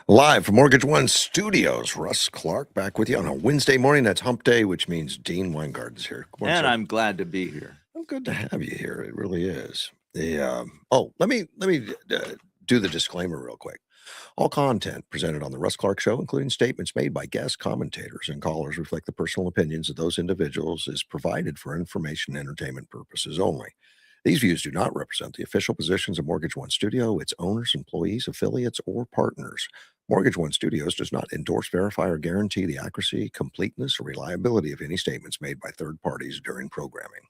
Live from Mortgage One Studios, Russ Clark back with you on a Wednesday morning. That's hump day, which means Dean Weingarten's here. Good morning, and sir. I'm glad to be here. Oh, good to have you here. It really is. Let me do the disclaimer real quick. All content presented on the Russ Clark Show, including statements made by guest commentators and callers, reflect the personal opinions of those individuals, is provided for information and entertainment purposes only. These views do not represent the official positions of Mortgage One Studio, its owners, employees, affiliates, or partners. Mortgage One Studios does not endorse, verify, or guarantee the accuracy, completeness, or reliability of any statements made by third parties during programming.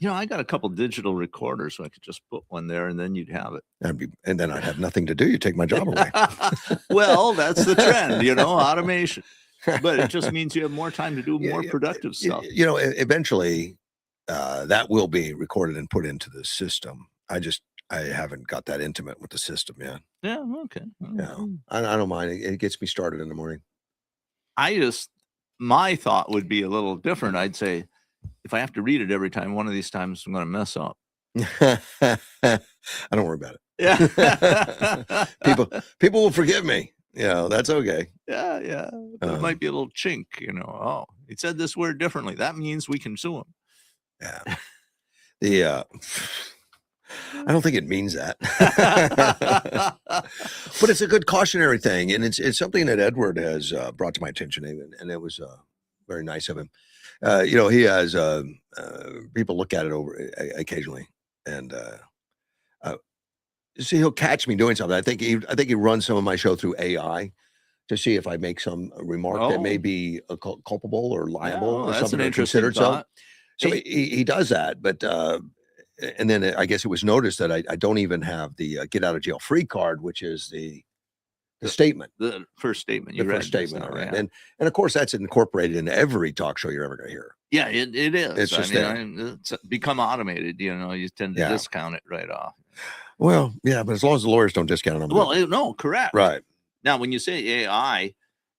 You know, I got a couple digital recorders, so I could just put one there, and then you'd have it. And then I'd have nothing to do. You take my job away. Well, that's the trend, automation. But it just means you have more time to do more productive stuff. Eventually, that will be recorded and put into the system. I haven't got that intimate with the system yet. Yeah, okay. I don't mind. It gets me started in the morning. My thought would be a little different. I'd say, if I have to read it every time, one of these times I'm going to mess up. I don't worry about it. Yeah. people will forgive me. That's okay. Yeah. But it might be a little chink, Oh, he said this word differently. That means we can sue him. Yeah. I don't think it means that. But it's a good cautionary thing. And it's something that Edward has brought to my attention. And it was very nice of him. He has people look at it over occasionally, and see, he'll catch me doing something. I think he runs some of my show through AI to see if I make some remark that may be culpable or liable or something to consider. So he does that, but and then I guess it was noticed that I don't even have the get out of jail free card, which is the statement, the first statement, right? And of course that's incorporated in every talk show you're ever going to hear. Yeah, it is. It's just it's become automated. You tend to discount it right off. Well, yeah, but as long as the lawyers don't discount them. Well, no, correct. Right. Now, when you say AI,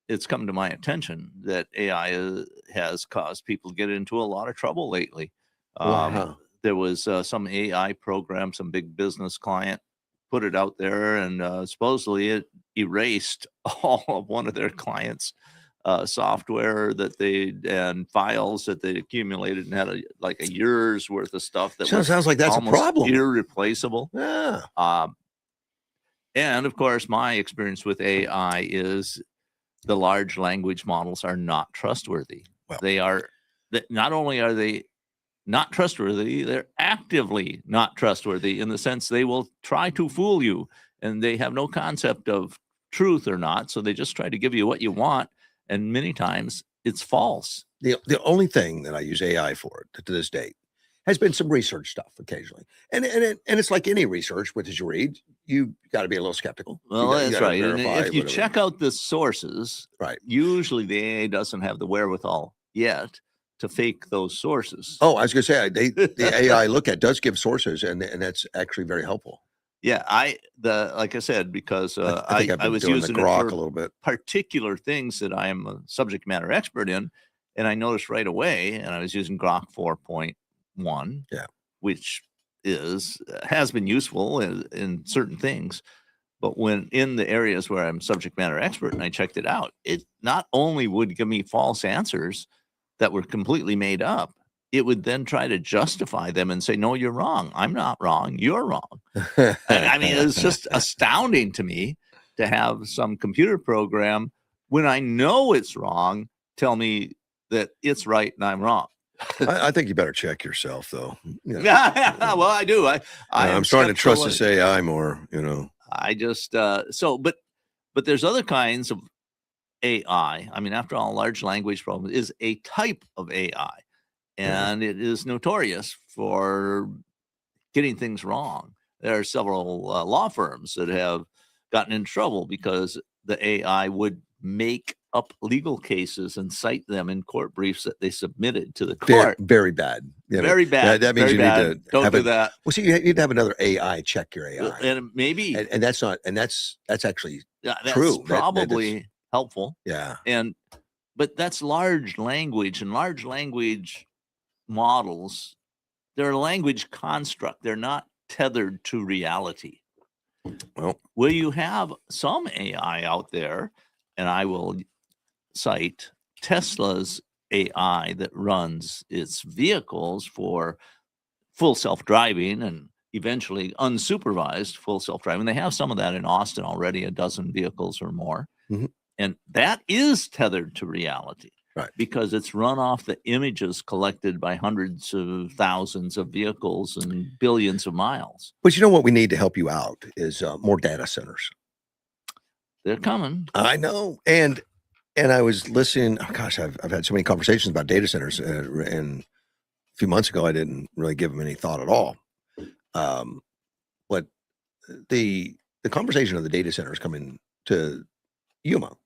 it's come to my attention that AI has caused people to get into a lot of trouble lately. There was some AI program, some big business client put it out there, and supposedly it erased all of one of their clients' software and files that they accumulated and had like a year's worth of stuff that sounds like that's a problem, irreplaceable. Yeah. And of course, my experience with AI is the large language models are not trustworthy. Well, not only are they not trustworthy, they're actively not trustworthy in the sense they will try to fool you, and they have no concept of truth or not. So they just try to give you what you want. And many times it's false. The only thing that I use AI for to this date has been some research stuff occasionally. And it's like any research, which as you read, you got to be a little skeptical. Well, that's right. And if you check out the sources, right, usually the AI doesn't have the wherewithal yet to fake those sources. Oh, I was going to say, the AI does give sources, and that's actually very helpful. Yeah, like I said, because I was using the grok a little bit, particular things that I am a subject matter expert in, and I noticed right away, and I was using Grok 4.1, which has been useful in certain things, but when in the areas where I'm subject matter expert and I checked it out, it not only would give me false answers that were completely made up, it would then try to justify them and say, no, you're wrong. I'm not wrong. You're wrong. I mean, it's just astounding to me to have some computer program, when I know it's wrong, tell me that it's right and I'm wrong. I think you better check yourself, though. Well, I do. I'm starting to trust this AI more, I just, but there's other kinds of AI. I mean, after all, large language problem is a type of AI. And it is notorious for getting things wrong. There are several law firms that have gotten in trouble because the AI would make up legal cases and cite them in court briefs that they submitted to the court. Very bad. Very bad. That means you need to don't do that. Well, see, you need to have another AI check your AI, and maybe, and that's not, and that's actually that's true. Probably helpful. Yeah. But that's large language, and large language models, they're a language construct. They're not tethered to reality. Well, Where you have some AI out there, and I will cite Tesla's AI that runs its vehicles for full self-driving and eventually unsupervised full self-driving. They have some of that in Austin already, a dozen vehicles or more. Mhm. And that is tethered to reality. Right. Because it's run off the images collected by hundreds of thousands of vehicles and billions of miles. But you know what we need to help you out is more data centers. They're coming. I know. And I was listening. Oh gosh, I've had so many conversations about data centers, and a few months ago I didn't really give them any thought at all. But the conversation of the data centers coming to Yuma,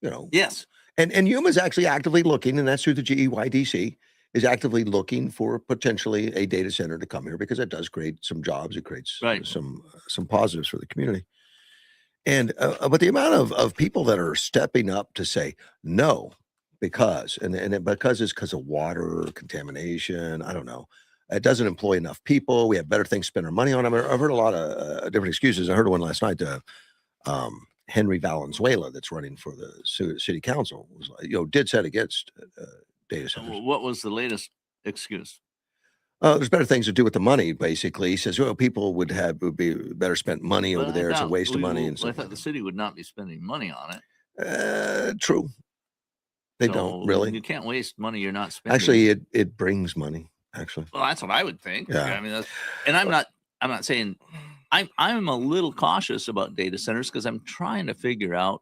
you know, Yes. and Yuma is actually actively looking, and that's through the GEYDC, is actively looking for potentially a data center to come here because it does create some jobs. It creates Right. some positives for the community. And but the amount of people that are stepping up to say no because because it's because of water contamination. I don't know. It doesn't employ enough people. We have better things to spend our money on. I've heard a lot of different excuses. I heard one last night. Henry Valenzuela, that's running for the city council, was like, dead set against data centers. What was the latest excuse? There's better things to do with the money. Basically, he says, "Well, people would be better spent money over there. It's a waste of money." And I stuff thought like the city would not be spending money on it. that. True. They don't really. You can't waste money you're not spending. Actually, it brings money. Actually, well, that's what I would think. Yeah. I mean, and I'm not saying I'm a little cautious about data centers because I'm trying to figure out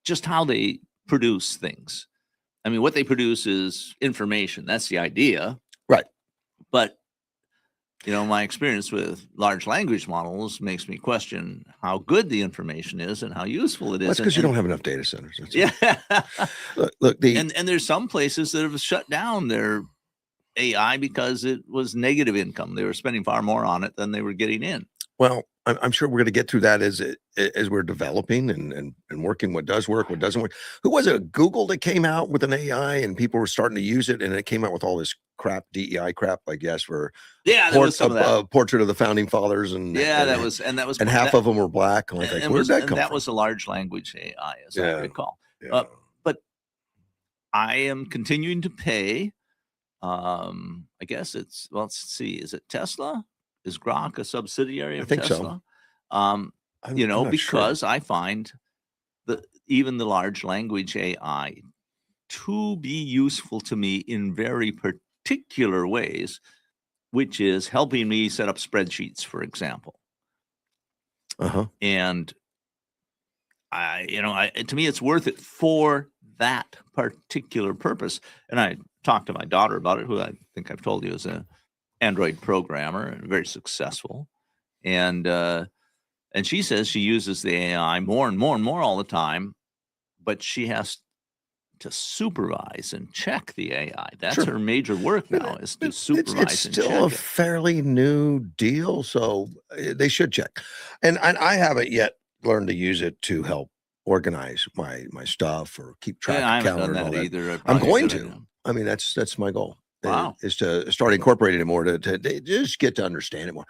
just how they produce things. I mean, what they produce is information. That's the idea. Right. But, my experience with large language models makes me question how good the information is and how useful it is. That's because you don't have enough data centers. Yeah. Look, and there's some places that have shut down their AI because it was negative income. They were spending far more on it than they were getting in. Well, I'm sure we're going to get through that as we're developing and working what does work, what doesn't work. Who was it? Google that came out with an AI and people were starting to use it, and it came out with all this crap, DEI crap, I guess, for there was some of that. Portrait of the founding fathers, and half of them were black. Like, where'd that come from? That was a large language AI, as I recall. Yeah. But I am continuing to pay. I guess let's see, is it Tesla? Is Grok a subsidiary of Tesla? So. Because I find even the large language AI to be useful to me in very particular ways, which is helping me set up spreadsheets, for example. And to me, it's worth it for that particular purpose. And I talked to my daughter about it, who I think I've told you is an Android programmer and very successful. And she says she uses the AI more and more and more all the time, but she has to supervise and check the AI. That's her major work now, is to supervise and check it. It's still a fairly new deal, so they should check. And I haven't yet learned to use it to help organize my stuff or keep track of calendar and all that. Either. I'm going to. I mean, that's my goal. Wow. Is to start incorporating it more to just get to understand it more.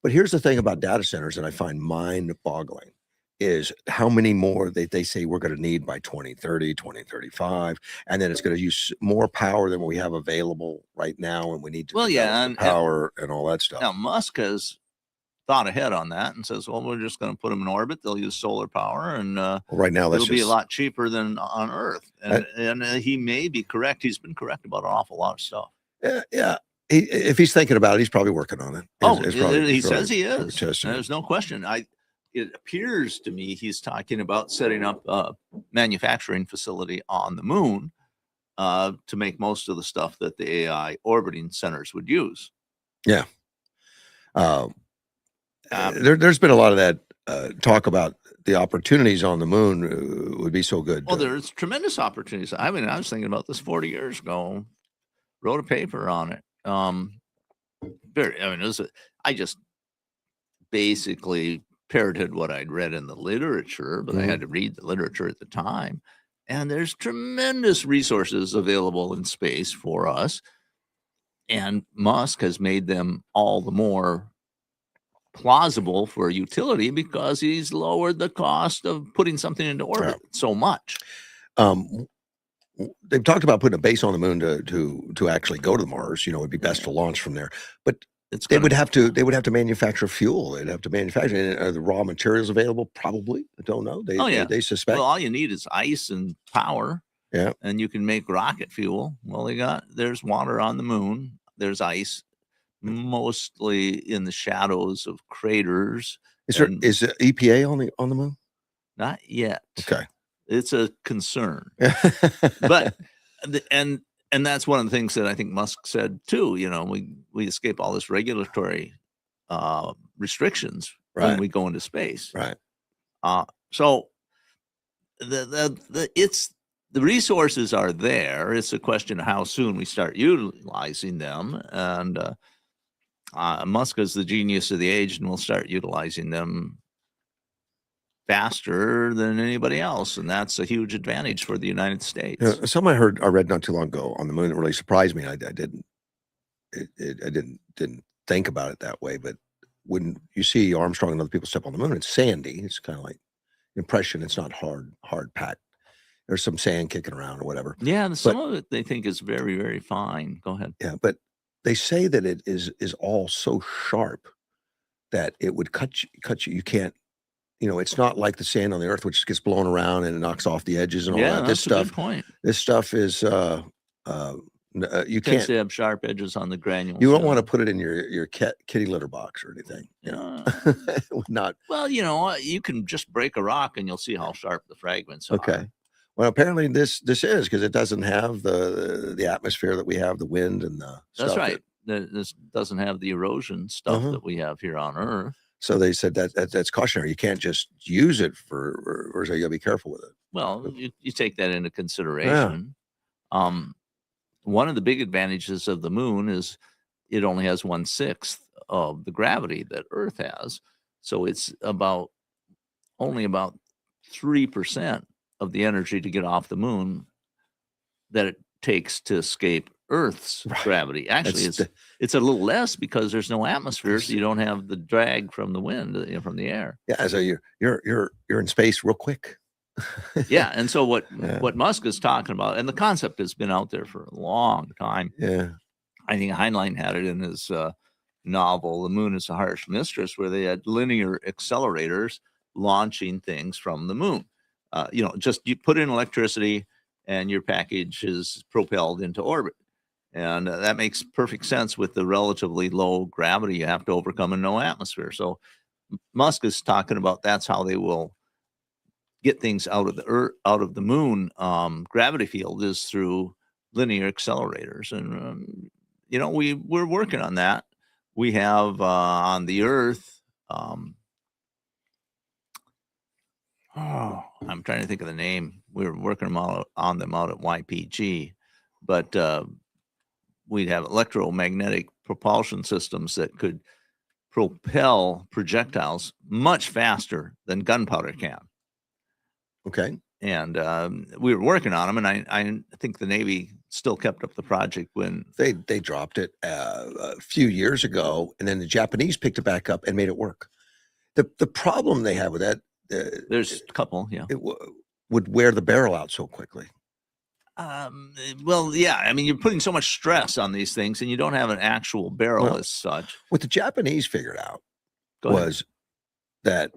But here's the thing about data centers that I find mind-boggling is how many more they say we're going to need by 2030, 2035, and then it's going to use more power than what we have available right now, and we need to and power and all that stuff. Now, Musk has thought ahead on that and says, well, we're just going to put them in orbit. They'll use solar power, and right now it'll be a lot cheaper than on Earth. And he may be correct. He's been correct about an awful lot of stuff. Yeah. If he's thinking about it, he's probably working on it. He says he is. There's no question. It appears to me he's talking about setting up a manufacturing facility on the moon to make most of the stuff that the AI orbiting centers would use. Yeah. There's been a lot of that talk about the opportunities on the moon would be so good. Well, there's tremendous opportunities. I mean, I was thinking about this 40 years ago. Wrote a paper on it. I just basically parroted what I'd read in the literature, but I had to read the literature at the time. And there's tremendous resources available in space for us. And Musk has made them all the more plausible for utility because he's lowered the cost of putting something into orbit so much. They've talked about putting a base on the moon to actually go to Mars. It'd be best to launch from there, but they would have to manufacture fuel. They'd have to manufacture. And are the raw materials available? Probably. I don't know. They suspect. Well, all you need is ice and power. Yeah. And you can make rocket fuel. Well, there's water on the moon. There's ice, mostly in the shadows of craters. Is the EPA on the moon? Not yet. Okay. It's a concern. But and that's one of the things that I think Musk said too. We escape all this regulatory restrictions when we go into space. Right. So the resources are there. It's a question of how soon we start utilizing them. And Musk is the genius of the age, and we'll start utilizing them faster than anybody else, and that's a huge advantage for the United States. Something I read not too long ago on the moon that really surprised me. I didn't think about it that way, but when you see Armstrong and other people step on the moon, it's sandy. It's kind of like impression. It's not hard packed. There's some sand kicking around or whatever. Yeah, some of it they think is very, very fine. Go ahead. Yeah, but they say that it is all so sharp that it would cut you. You can't. It's not like the sand on the Earth, which gets blown around and it knocks off the edges and all that. That's a good point. This stuff is you can't have sharp edges on the granules. You don't want to put it in your kitty litter box or anything. Not well. You can just break a rock and you'll see how sharp the fragments are. Okay. Well, apparently this is because it doesn't have the atmosphere that we have, the wind and the stuff. That's right. This doesn't have the erosion stuff that we have here on Earth. So they said that's cautionary. You can't just use it or so you gotta be careful with it. Well, you take that into consideration. Yeah. One of the big advantages of the moon is it only has 1/6 of the gravity that Earth has. So it's only about 3% of the energy to get off the moon that it takes to escape Earthth's gravity. Actually, it's a little less because there's no atmosphere, so you don't have the drag from the wind, from the air. Yeah, so you're in space real quick. Yeah, and so what Musk is talking about, and the concept has been out there for a long time. Yeah, I think Heinlein had it in his novel, "The Moon is a Harsh Mistress," where they had linear accelerators launching things from the moon. Just you put in electricity, and your package is propelled into orbit. And that makes perfect sense with the relatively low gravity you have to overcome and no atmosphere. So Musk is talking about that's how they will get things out of the Earth, out of the moon gravity field, is through linear accelerators. And we're working on that. We have on the Earth. I'm trying to think of the name. We're working on them out at YPG, but we'd have electromagnetic propulsion systems that could propel projectiles much faster than gunpowder can. Okay. And we were working on them, and I think the Navy still kept up the project when they dropped it a few years ago, and then the Japanese picked it back up and made it work. The problem they have with that, there's a couple, yeah, it would wear the barrel out so quickly. Well, yeah. I mean, you're putting so much stress on these things, and you don't have an actual barrel as such. What the Japanese figured out was that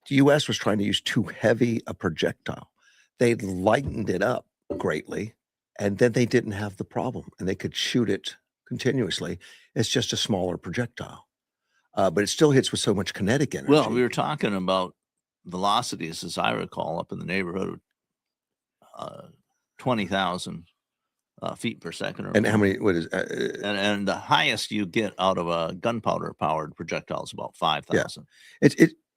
the U.S. was trying to use too heavy a projectile. They lightened it up greatly, and then they didn't have the problem, and they could shoot it continuously. It's just a smaller projectile, but it still hits with so much kinetic energy. Well, we were talking about velocities, as I recall, up in the neighborhood of 20,000 feet per second. And how many? What is? And the highest you get out of a gunpowder powered projectile is about 5,000.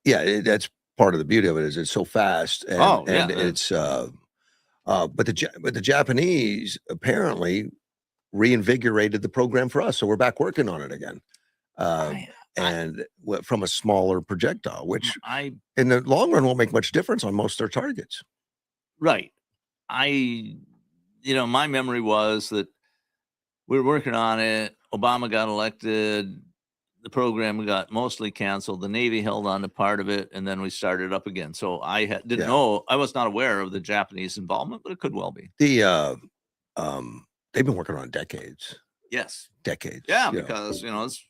Yeah, that's part of the beauty of it is it's so fast. And, it's. But the Japanese apparently reinvigorated the program for us, so we're back working on it again. And from a smaller projectile, which in the long run won't make much difference on most of their targets. Right. My memory was that we were working on it. Obama got elected. the program got mostly canceled. The Navy held on to part of it, and then we started up again. So I didn't know. I was not aware of the Japanese involvement, but it could well be. They've been working on it decades. Yes, decades. Yeah, because it's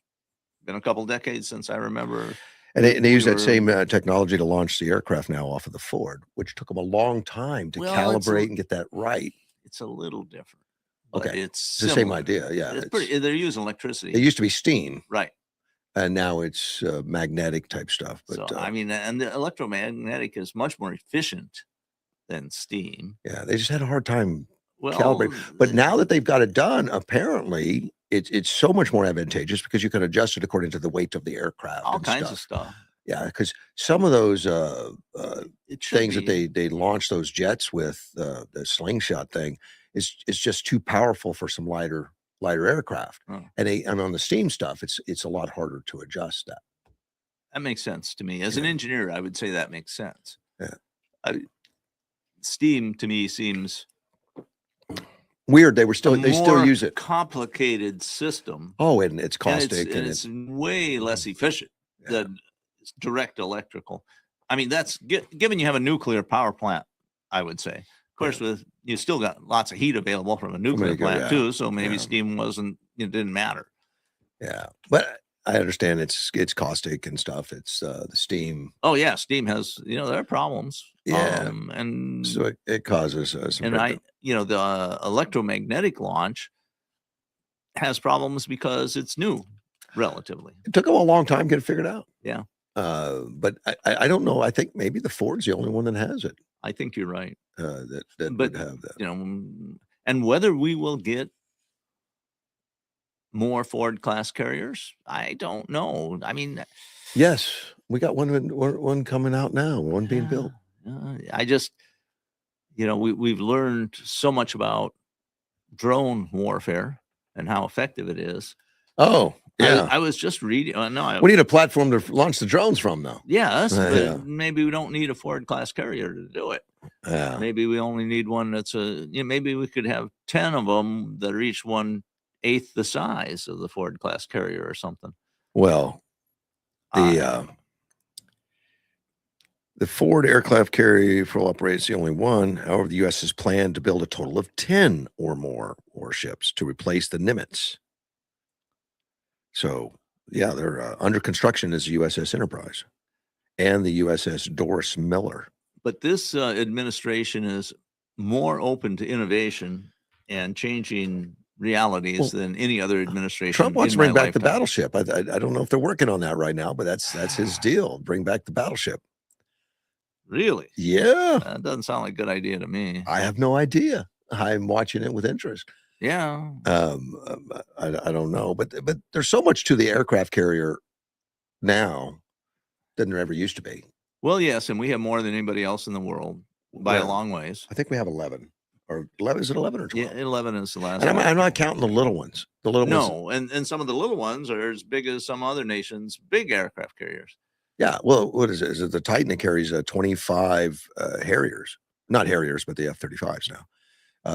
been a couple decades since I remember. And they use that same technology to launch the aircraft now off of the Ford, which took them a long time to calibrate and get that right. It's a little different. Okay, it's the same idea. Yeah, they're using electricity. It used to be steam, right? And now it's magnetic type stuff. But so, I mean, and the electromagnetic is much more efficient than steam. Yeah, they just had a hard time calibrating. But now that they've got it done, apparently it's so much more advantageous because you can adjust it according to the weight of the aircraft. All kinds of stuff. Yeah, because some of those things that they launch those jets with, the slingshot thing, is just too powerful for some lighter aircraft. And on the steam stuff, it's a lot harder to adjust that. That makes sense to me. As an engineer, I would say that makes sense. Yeah. Steam to me seems weird. They still use it. Complicated system. Oh, and it's caustic, and it's way less efficient than direct electrical. I mean, that's given you have a nuclear power plant, I would say. Of course, you still got lots of heat available from a nuclear plant too, so maybe steam it didn't matter. Yeah, but I understand it's caustic and stuff. It's the steam. Oh yeah, steam has there are problems. Yeah, and so it causes some. And the electromagnetic launch has problems because it's new, relatively. It took them a long time to get it figured out. Yeah. But I don't know. I think maybe the Ford's the only one that has it. I think you're right. That would have that. And whether we will get more Ford class carriers, I don't know. I mean, yes, we got one coming out now. One being built. I just, we've learned so much about drone warfare and how effective it is. Oh, yeah. I was just reading. We need a platform to launch the drones from, though. Yes, but maybe we don't need a Ford class carrier to do it. Yeah. Maybe we only need one that's maybe we could have 10 of them that are each 1/8 the size of the Ford class carrier or something. Well, the Ford aircraft carrier full operate is the only one. However, the U.S. has planned to build a total of 10 or more warships to replace the Nimitz. So, yeah, they're under construction as the USS Enterprise and the USS Doris Miller. But this administration is more open to innovation and changing realities than any other administration. Trump wants to bring back the battleship. I don't know if they're working on that right now, but that's his deal. Bring back the battleship. Really? Yeah. That doesn't sound like a good idea to me. I have no idea. I'm watching it with interest. Yeah. I don't know, but there's so much to the aircraft carrier now than there ever used to be. Well, yes, and we have more than anybody else in the world by a long ways. I think we have 11. Or 11, is it 11 or 12? Yeah, 11 is the last. And I'm not counting the little ones. The little ones. And some of the little ones are as big as some other nations' big aircraft carriers. Yeah, well, what is it? Is it the Titan that carries 25 Harriers? Not Harriers, but the F-35s now.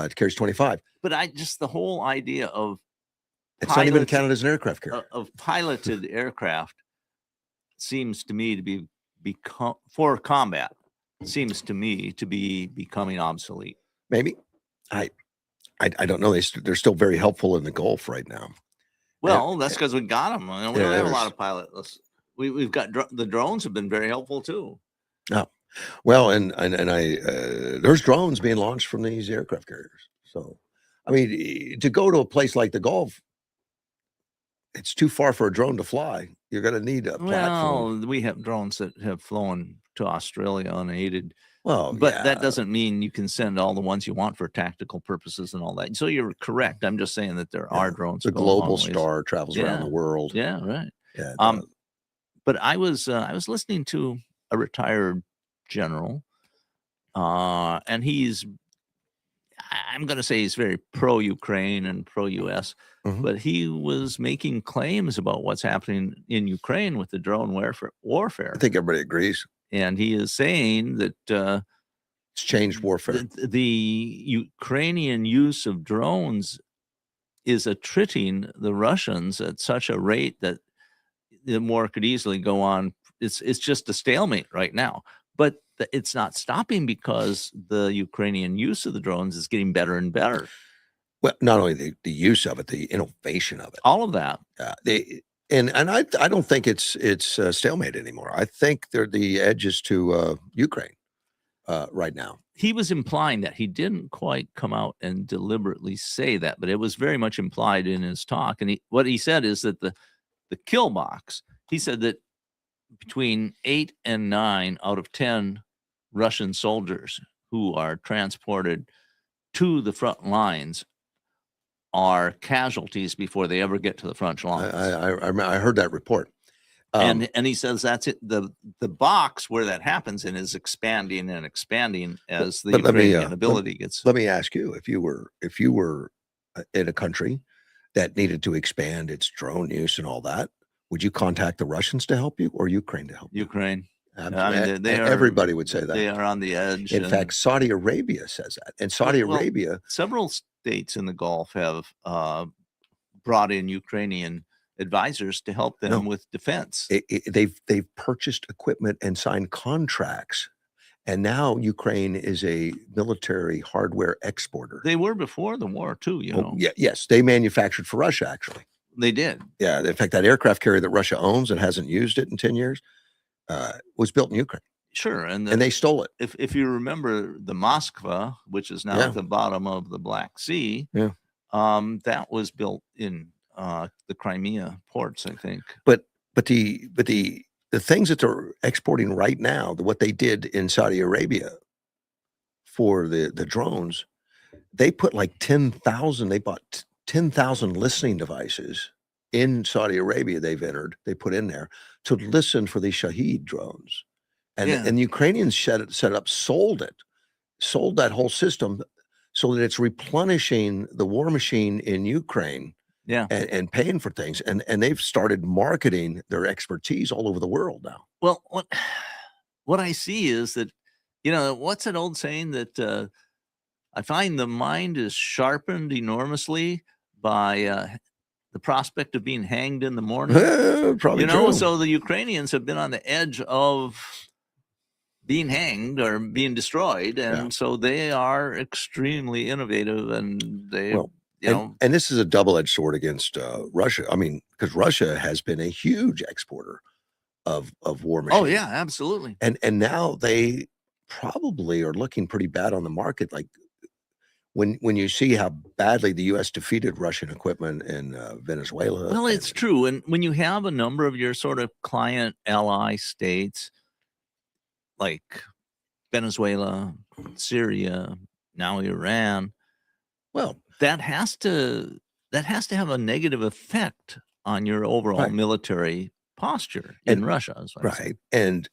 It carries 25. But the whole idea of it's not even counted as an aircraft carrier. Of piloted aircraft seems to me to be for combat. Seems to me to be becoming obsolete. Maybe. I don't know. They're still very helpful in the Gulf right now. Well, that's because we got them. We don't have a lot of pilots. We've got the drones have been very helpful too. Oh, well, and there's drones being launched from these aircraft carriers. So, I mean, to go to a place like the Gulf, it's too far for a drone to fly. You're going to need a platform. Well, we have drones that have flown to Australia unaided. Well, but that doesn't mean you can send all the ones you want for tactical purposes and all that. So you're correct. I'm just saying that there are drones. The Global Star travels around the world. Yeah, right. Yeah. But I was listening to a retired general, and I'm going to say he's very pro-Ukraine and pro-U.S., but he was making claims about what's happening in Ukraine with the drone warfare. I think everybody agrees. And he is saying that it's changed warfare. The Ukrainian use of drones is attriting the Russians at such a rate that the war could easily go on. It's just a stalemate right now. But it's not stopping because the Ukrainian use of the drones is getting better and better. Well, not only the use of it, the innovation of it, all of that. And I don't think it's stalemate anymore. I think they're the edges to Ukraine right now. He was implying that. He didn't quite come out and deliberately say that, but it was very much implied in his talk. And what he said is that the kill box, he said that between 8 and 9 out of 10 Russian soldiers who are transported to the front lines are casualties before they ever get to the front lines. I heard that report. And he says that's it. The box where that happens in is expanding and expanding as the Ukrainian ability gets. Let me ask you, if you were in a country that needed to expand its drone use and all that, would you contact the Russians to help you or Ukraine to help you? Ukraine. I mean, everybody would say that. They are on the edge. In fact, Saudi Arabia says that. And Saudi Arabia. Several states in the Gulf have brought in Ukrainian advisors to help them with defense. They've purchased equipment and signed contracts. And now Ukraine is a military hardware exporter. They were before the war, too, you know. Yeah, yes, they manufactured for Russia, actually. They did. Yeah, in fact, that aircraft carrier that Russia owns and hasn't used it in 10 years was built in Ukraine. Sure. And they stole it. If you remember the Moskva, which is now at the bottom of the Black Sea, that was built in the Crimea ports, I think. But the things that they're exporting right now, what they did in Saudi Arabia for the drones, they put like 10,000, they bought 10,000 listening devices in Saudi Arabia. They put in there to listen for these Shahed drones. And the Ukrainians set up, sold that whole system so that it's replenishing the war machine in Ukraine. Yeah. And paying for things. And they've started marketing their expertise all over the world now. Well, what I see is that, what's that old saying that I find the mind is sharpened enormously by the prospect of being hanged in the morning. Probably true. So the Ukrainians have been on the edge of being hanged or being destroyed. And so they are extremely innovative and they... And this is a double-edged sword against Russia. I mean, because Russia has been a huge exporter of war machines. Oh yeah, absolutely. And now they probably are looking pretty bad on the market. Like when you see how badly the U.S. defeated Russian equipment in Venezuela. Well, it's true. And when you have a number of your sort of client ally states like Venezuela, Syria, now Iran, well, that has to have a negative effect on your overall military posture in Russia. Right. And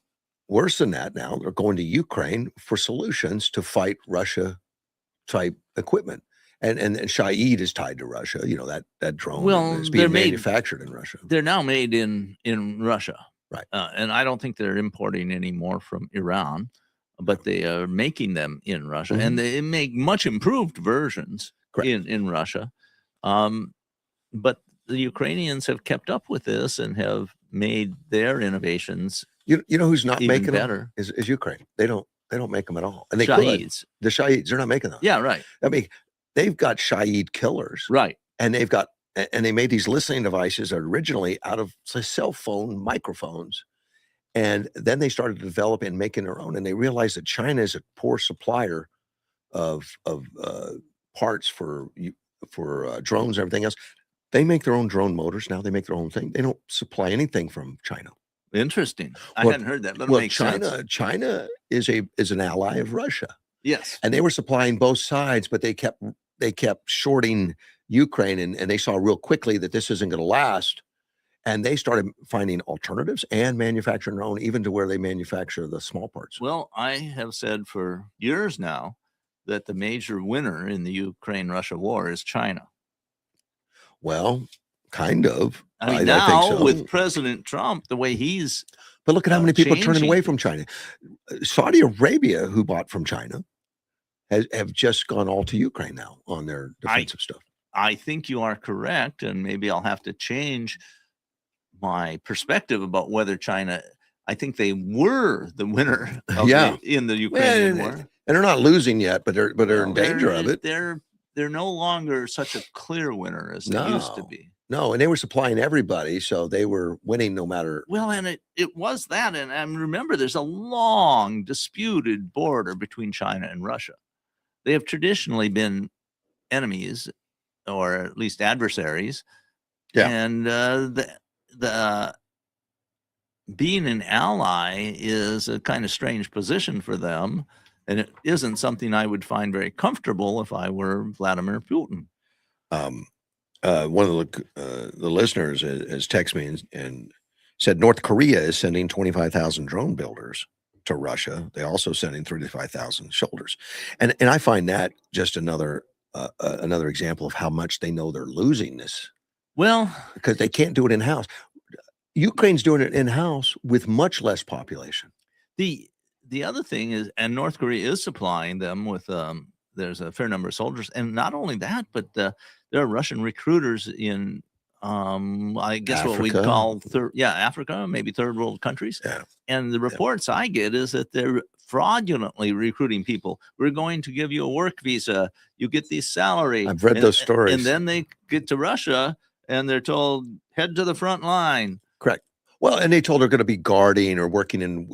worse than that, now they're going to Ukraine for solutions to fight Russia type equipment. And Shahed is tied to Russia. That drone is being manufactured in Russia. They're now made in Russia. Right. And I don't think they're importing any more from Iran, but they are making them in Russia. And they make much improved versions in Russia. But the Ukrainians have kept up with this and have made their innovations. You know who's not making better them is Ukraine. They don't make them at all. And they Shaheds. could. The Shaheds, they're not making them. Yeah, right. I mean, they've got Shahed killers. Right. And they made these listening devices originally out of cell phone microphones. And then they started developing and making their own. And they realized that China is a poor supplier of parts for drones and everything else. They make their own drone motors now. They make their own thing. They don't supply anything from China. Interesting. I hadn't heard that, but it makes sense. China is an ally of Russia. Yes. And they were supplying both sides, but they kept shorting Ukraine, and they saw real quickly that this isn't going to last. And they started finding alternatives and manufacturing their own, even to where they manufacture the small parts. Well, I have said for years now that the major winner in the Ukraine-Russia war is China. Well, kind of. I mean, now think so. with President Trump, the way he's but look at how many people are turning away from China. Saudi Arabia, who bought from China, have just gone all to Ukraine now on their defensive stuff. I think you are correct, and maybe I'll have to change my perspective about whether China. I think they were the winner of in the Ukrainian war, and they're not losing yet, but they're in danger of it. They're no longer such a clear winner as they used to be. No, and they were supplying everybody, so they were winning no matter. Well, and it was that, and remember, there's a long disputed border between China and Russia. They have traditionally been enemies, or at least adversaries. Yeah, and the being an ally is a kind of strange position for them, and it isn't something I would find very comfortable if I were Vladimir Putin. One of the listeners has texted me and said North Korea is sending 25,000 drone builders to Russia. They're also sending 35,000 soldiers, and I find that just another example of how much they know they're losing this. Well, because they can't do it in house. Ukraine's doing it in house with much less population. The other thing is, and North Korea is supplying them with there's a fair number of soldiers, and not only that, but there are Russian recruiters in I guess Africa. What we'd call Africa, maybe third world countries. Yeah. And the reports I get is that they're fraudulently recruiting people. We're going to give you a work visa. You get the salary. I've read those stories. And then they get to Russia and they're told, head to the front line. Correct. Well, and they told they're going to be guarding or working in,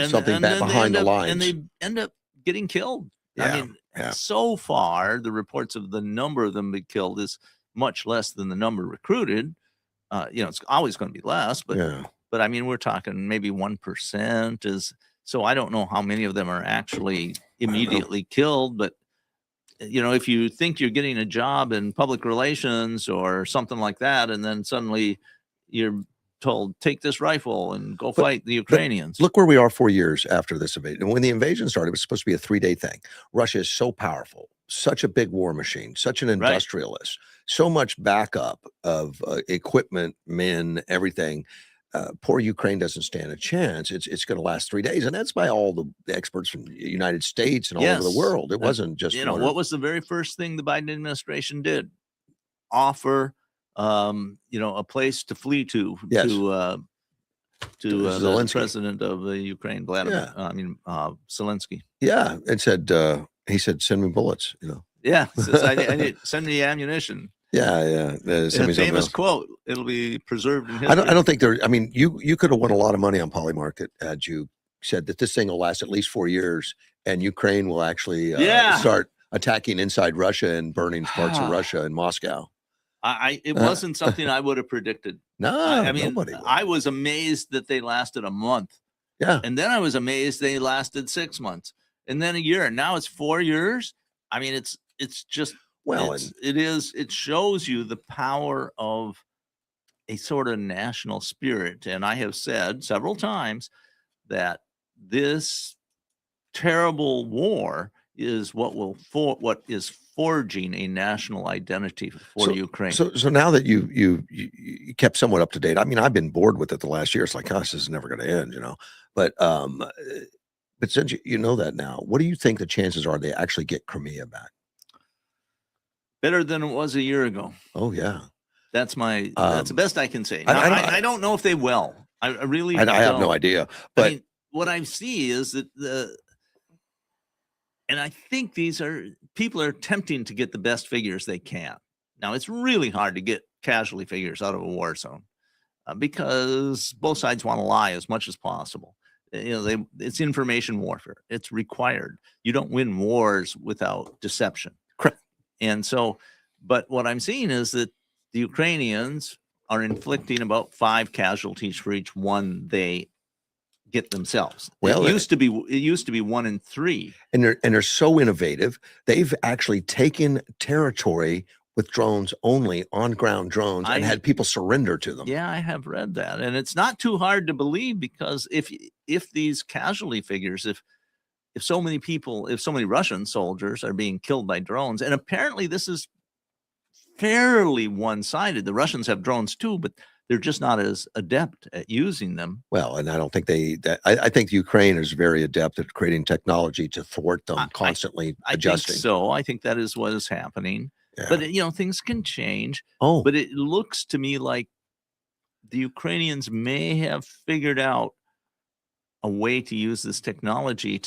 something behind the lines. And they end up getting killed. Yeah, I mean, so far, the reports of the number of them being killed is much less than the number recruited. It's always going to be less, but I mean, we're talking maybe 1% is. So I don't know how many of them are actually immediately killed, but if you think you're getting a job in public relations or something like that, and then suddenly you're told, take this rifle and go fight the Ukrainians. Look where we are 4 years after this invasion. And when the invasion started, it was supposed to be a 3-day thing. Russia is so powerful, such a big war machine, such an industrialist, so much backup of equipment, men, everything. Poor Ukraine doesn't stand a chance. It's going to last 3 days. And that's by all the experts from the United States and all over the world. It wasn't just, what was the very first thing the Biden administration did? Offer, a place to flee to the president of the Ukraine, Vladimir. Zelensky. Yeah, and said he said, "Send me bullets." Yeah, says, I need send me ammunition. Yeah. A famous quote. It'll be preserved in history. I don't think there. I mean, you could have won a lot of money on Polymarket had you said that this thing will last at least 4 years, and Ukraine will actually start attacking inside Russia and burning parts of Russia and Moscow. It wasn't something I would have predicted. No, I mean, nobody would. I was amazed that they lasted a month. Yeah. And then I was amazed they lasted 6 months and then a year. And now it's 4 years. I mean, it's just, it shows you the power of a sort of national spirit. And I have said several times that this terrible war is what is forging a national identity for Ukraine. So now that you kept somewhat up to date, I mean, I've been bored with it the last year. It's like, gosh, this is never going to end, But since you know that now, what do you think the chances are they actually get Crimea back? Better than it was a year ago. Oh yeah, that's the best I can say. Now, I don't know if they will. I really I have no idea. But I mean, what I see is that and I think people are attempting to get the best figures they can. Now, it's really hard to get casualty figures out of a war zone because both sides want to lie as much as possible. It's information warfare. It's required. You don't win wars without deception. Correct. And so, but what I'm seeing is that the Ukrainians are inflicting about 5 casualties for each one they get themselves. Well, it used to be 1 in 3. And they're so innovative. They've actually taken territory with drones only, on ground drones, and had people surrender to them. Yeah, I have read that. And it's not too hard to believe, because if these casualty figures, if so many Russian soldiers are being killed by drones, and apparently this is fairly one-sided. The Russians have drones too, but they're just not as adept at using them. Well, and I don't think I think Ukraine is very adept at creating technology to thwart them, constantly adjusting. I think so. I think that is what is happening. Yeah. But, things can change. Oh. But it looks to me like the Ukrainians may have figured out a way to use this technology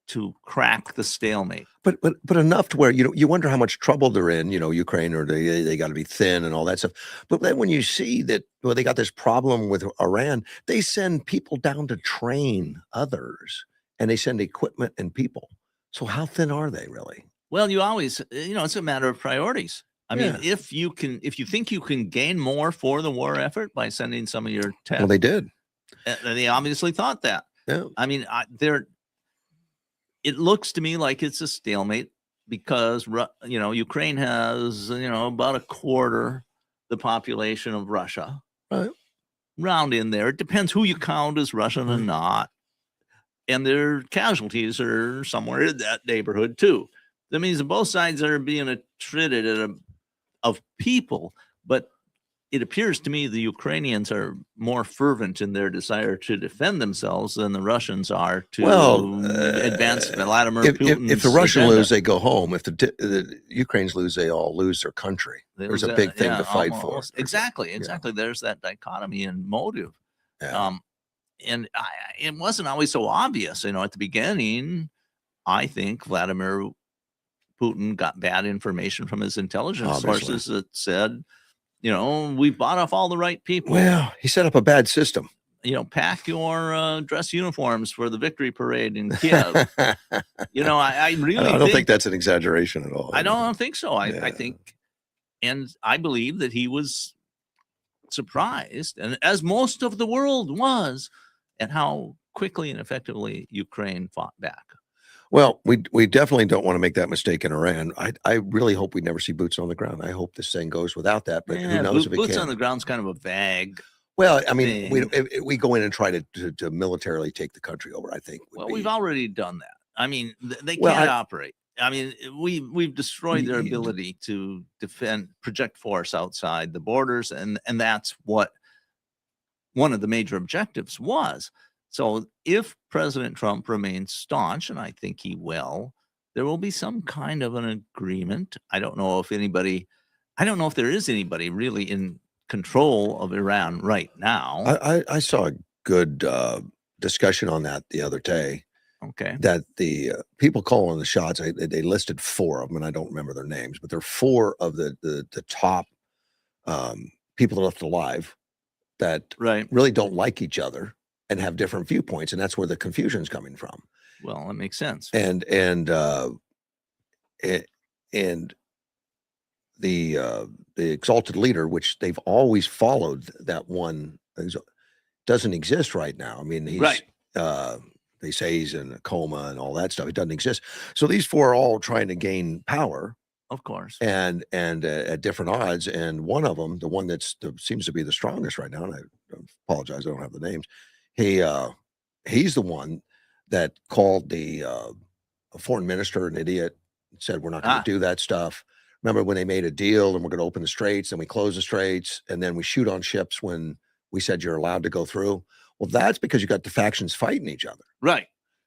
to crack the stalemate. But enough to where, you wonder how much trouble they're in, Ukraine, or they got to be thin and all that stuff. But then when you see that, well, they got this problem with Iran, they send people down to train others, and they send equipment and people. So how thin are they really? Well, you always, it's a matter of priorities. I mean, if you think you can gain more for the war effort by sending some of your tech, well, they did. They obviously thought that. Yeah. I mean, it looks to me like it's a stalemate because, Ukraine has, about a quarter the population of Russia. Right. Round in there. It depends who you count as Russian and not. And their casualties are somewhere in that neighborhood too. That means that both sides are being treated of people, but it appears to me the Ukrainians are more fervent in their desire to defend themselves than the Russians are to advance Vladimir Putin's if the Russians agenda. lose, they go home. If the Ukrainians lose, they all lose their country. There's a big thing to fight for. Exactly. There's that dichotomy in motive. Yeah. And it wasn't always so obvious. At the beginning, I think Vladimir Putin got bad information from his intelligence sources that said, we bought off all the right people. Well, he set up a bad system. Pack your dress uniforms for the victory parade in Kiev. I really I don't think that's an exaggeration at all. I don't think so. I think, and I believe that he was surprised, and as most of the world was, at how quickly and effectively Ukraine fought back. Well, we definitely don't want to make that mistake in Iran. I really hope we never see boots on the ground. I hope this thing goes without that, but who knows if it can. Boots on the ground's kind of a vague. Well, I mean, we go in and try to militarily take the country over, I think. We've already done that. I mean, they can't operate. I mean, we've destroyed their ability to project force outside the borders, and that's what one of the major objectives was. So if President Trump remains staunch, and I think he will, there will be some kind of an agreement. I don't know if there is anybody really in control of Iran right now. I saw a good discussion on that the other day. Okay. That the people calling the shots, they listed 4 of them, and I don't remember their names, but they're 4 of the top people left alive that really don't like each other and have different viewpoints, and that's where the confusion is coming from. Well, that makes sense. And the exalted leader, which they've always followed, that one doesn't exist right now. I mean, he's they say he's in a coma and all that stuff. It doesn't exist. So these 4 are all trying to gain power, of course, and at different odds. And one of them, the one that seems to be the strongest right now, and I apologize, I don't have the names. He's the one that called the foreign minister an idiot, said we're not going to do that stuff. Remember when they made a deal and we're going to open the straits, and we close the straits, and then we shoot on ships when we said you're allowed to go through? Well, that's because you got the factions fighting each other, right?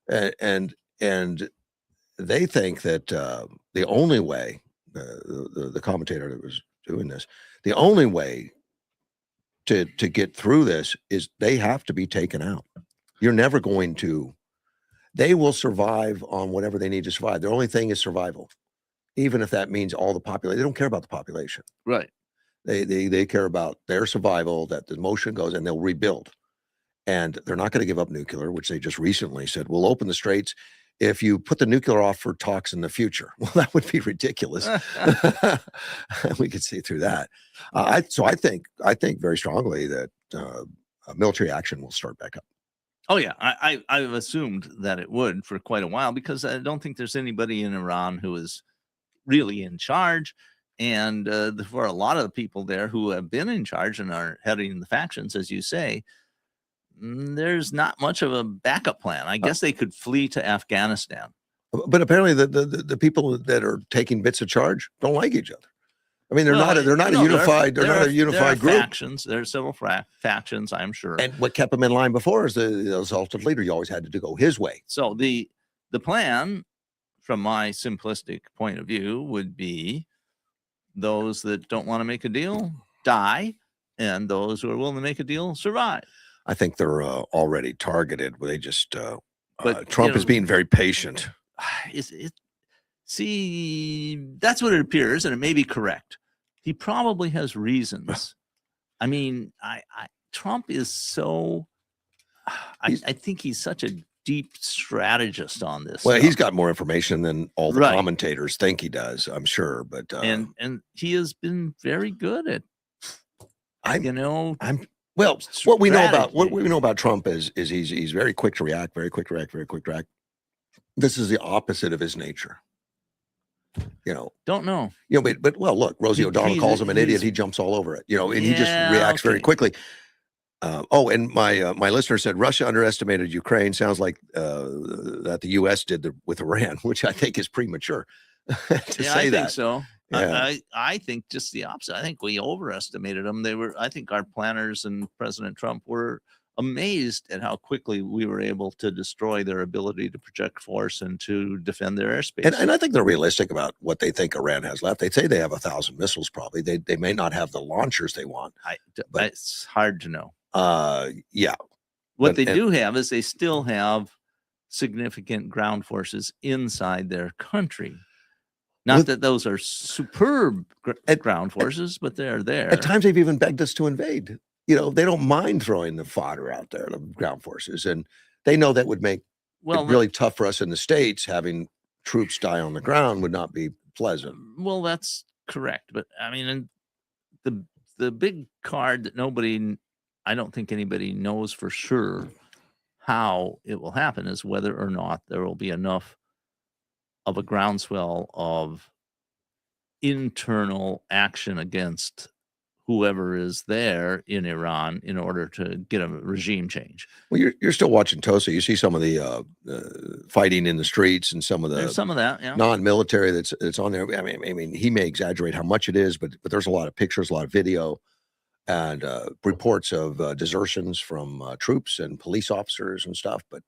And they think that the only way, the commentator that was doing this, the only way to get through this is they have to be taken out. You're never going to. They will survive on whatever they need to survive. Their only thing is survival, even if that means all the population. They don't care about the population, right? They care about their survival, that the motion goes, and they'll rebuild. And they're not going to give up nuclear, which they just recently said, we'll open the straits if you put the nuclear off for talks in the future. Well, that would be ridiculous. We could see through that. So I think very strongly that military action will start back up. Oh, yeah. I've assumed that it would for quite a while, because I don't think there's anybody in Iran who is really in charge. And for a lot of the people there who have been in charge and are heading the factions, as you say, there's not much of a backup plan. I guess they could flee to Afghanistan. But apparently the people that are taking bits of charge don't like each other. I mean, they're not a unified group. Factions. There are several factions, I'm sure. And what kept them in line before is the exalted leader. You always had to go his way. So the plan, from my simplistic point of view, would be those that don't want to make a deal die, and those who are willing to make a deal survive. I think they're already targeted. They just But Trump is being very patient. See, that's what it appears, and it may be correct. He probably has reasons. I mean, Trump is so. I think he's such a deep strategist on this. Well, stuff. he's got more information than all the commentators think he does, I'm sure. But and he has been very good at. Well, what we know about Trump is he's very quick to react, very quick to react. This is the opposite of his nature. Don't know. But look, Rosie O'Donnell calls him an idiot. He jumps all over it. And he just reacts very quickly. And my listener said Russia underestimated Ukraine. Sounds like that the U.S. did with Iran, which I think is premature to say that. I think so. Yeah. I think just the opposite. I think we overestimated them. I think our planners and President Trump were amazed at how quickly we were able to destroy their ability to project force and to defend their airspace. And I think they're realistic about what they think Iran has left. They say they have 1,000 missiles. Probably they may not have the launchers they want. But it's hard to know. Yeah. What they do have is they still have significant ground forces inside their country. Not that those are superb ground forces, but they're there. At times they've even begged us to invade. They don't mind throwing the fodder out there, the ground forces. And they know that would make it really tough for us in the States. Having troops die on the ground would not be pleasant. Well, that's correct. But I mean, the big card that I don't think anybody knows for sure how it will happen is whether or not there will be enough of a groundswell of internal action against whoever is there in Iran in order to get a regime change. Well, you're still watching Tulsa. You see some of the fighting in the streets and some of that non-military that's on there. I mean, he may exaggerate how much it is, but there's a lot of pictures, a lot of video, and reports of desertions from troops and police officers and stuff. But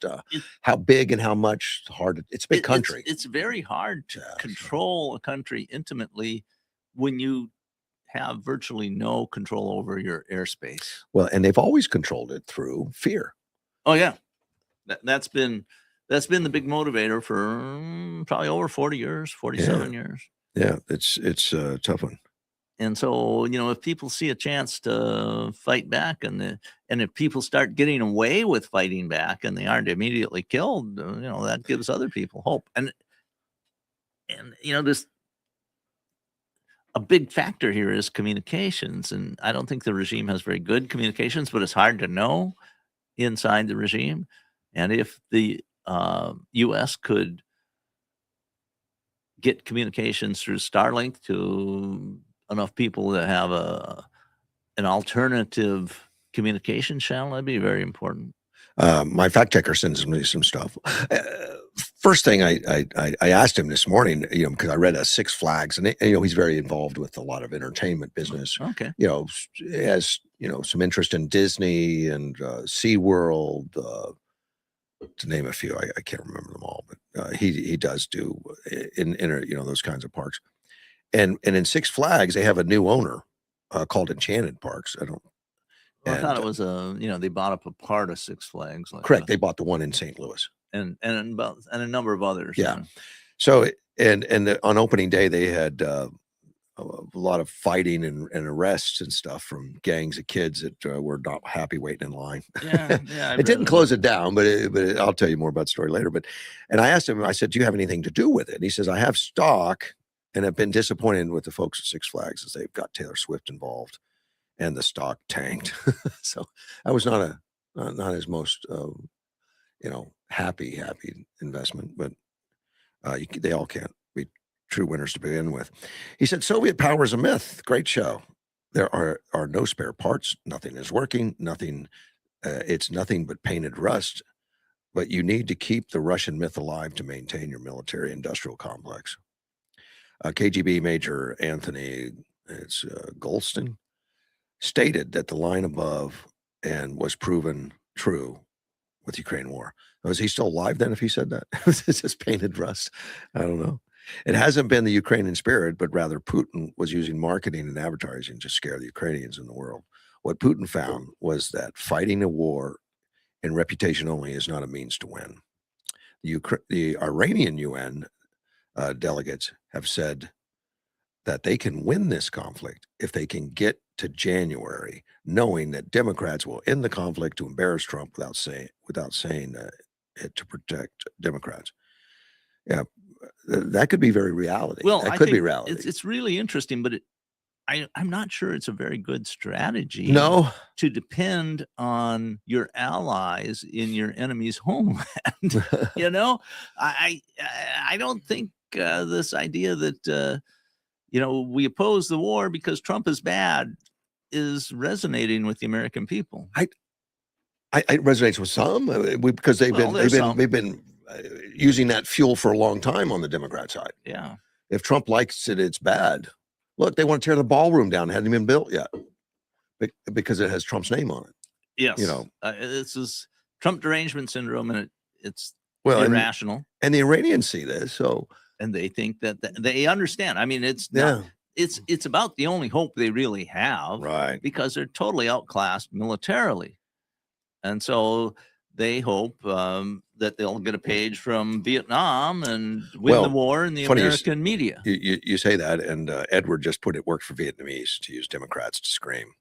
how big and how much, it's a big country. It's very hard to control a country intimately when you have virtually no control over your airspace. Well, and they've always controlled it through fear. Oh yeah, that's been the big motivator for probably over 40 years, 47 years. Yeah, it's a tough one. And so, if people see a chance to fight back and if people start getting away with fighting back and they aren't immediately killed, that gives other people hope. And this, a big factor here is communications. And I don't think the regime has very good communications, but it's hard to know inside the regime. And if the U.S. could get communications through Starlink to enough people that have an alternative communication channel, that'd be very important. My fact checker sends me some stuff. First thing I asked him this morning, because I read Six Flags, and he's very involved with a lot of entertainment business. Okay. He has some interest in Disney and SeaWorld, to name a few. I can't remember them all, but he does do in those kinds of parks. And in Six Flags, they have a new owner called Enchanted Parks. I thought it was they bought up a part of Six Flags. Correct. They bought the one in St. Louis and a number of others. Yeah. So on opening day, they had a lot of fighting and arrests and stuff from gangs of kids that were not happy waiting in line. Yeah. It didn't close it down, but I'll tell you more about the story later. And I asked him, I said, "Do you have anything to do with it?" And he says, "I have stock." And I've been disappointed with the folks at Six Flags as they've got Taylor Swift involved, and the stock tanked. So that was not his most happy investment. But they all can't be true winners to begin with. He said, "Soviet power is a myth. Great show. There are no spare parts. Nothing is working. Nothing. It's nothing but painted rust. But you need to keep the Russian myth alive to maintain your military-industrial complex." KGB Major Anthony Golston stated that the line above and was proven true with Ukraine war. Was he still alive then if he said that? It's just painted rust. I don't know. It hasn't been the Ukrainian spirit, but rather Putin was using marketing and advertising to scare the Ukrainians in the world. What Putin found was that fighting a war in reputation only is not a means to win. The Iranian UN delegates have said that they can win this conflict if they can get to January, knowing that Democrats will end the conflict to embarrass Trump without saying it to protect Democrats. Yeah, that could be very reality. Well, that I could think be reality. it's really interesting, but I'm not sure it's a very good strategy. No, to depend on your allies in your enemy's homeland. You know, I don't think this idea that we oppose the war because Trump is bad is resonating with the American people. It resonates with some because they've been using that fuel for a long time on the Democrat side. Yeah. If Trump likes it, it's bad. Look, they want to tear the ballroom down. It hadn't even been built yet because it has Trump's name on it. Yes. This is Trump derangement syndrome, and it's irrational. And the Iranians see this, and they think that they understand. I mean, it's not. It's about the only hope they really have, right? Because they're totally outclassed militarily. And so they hope that they'll get a page from Vietnam and win the war in the American media. You say that, and Edward just put it worked for Vietnamese to use Democrats to scream.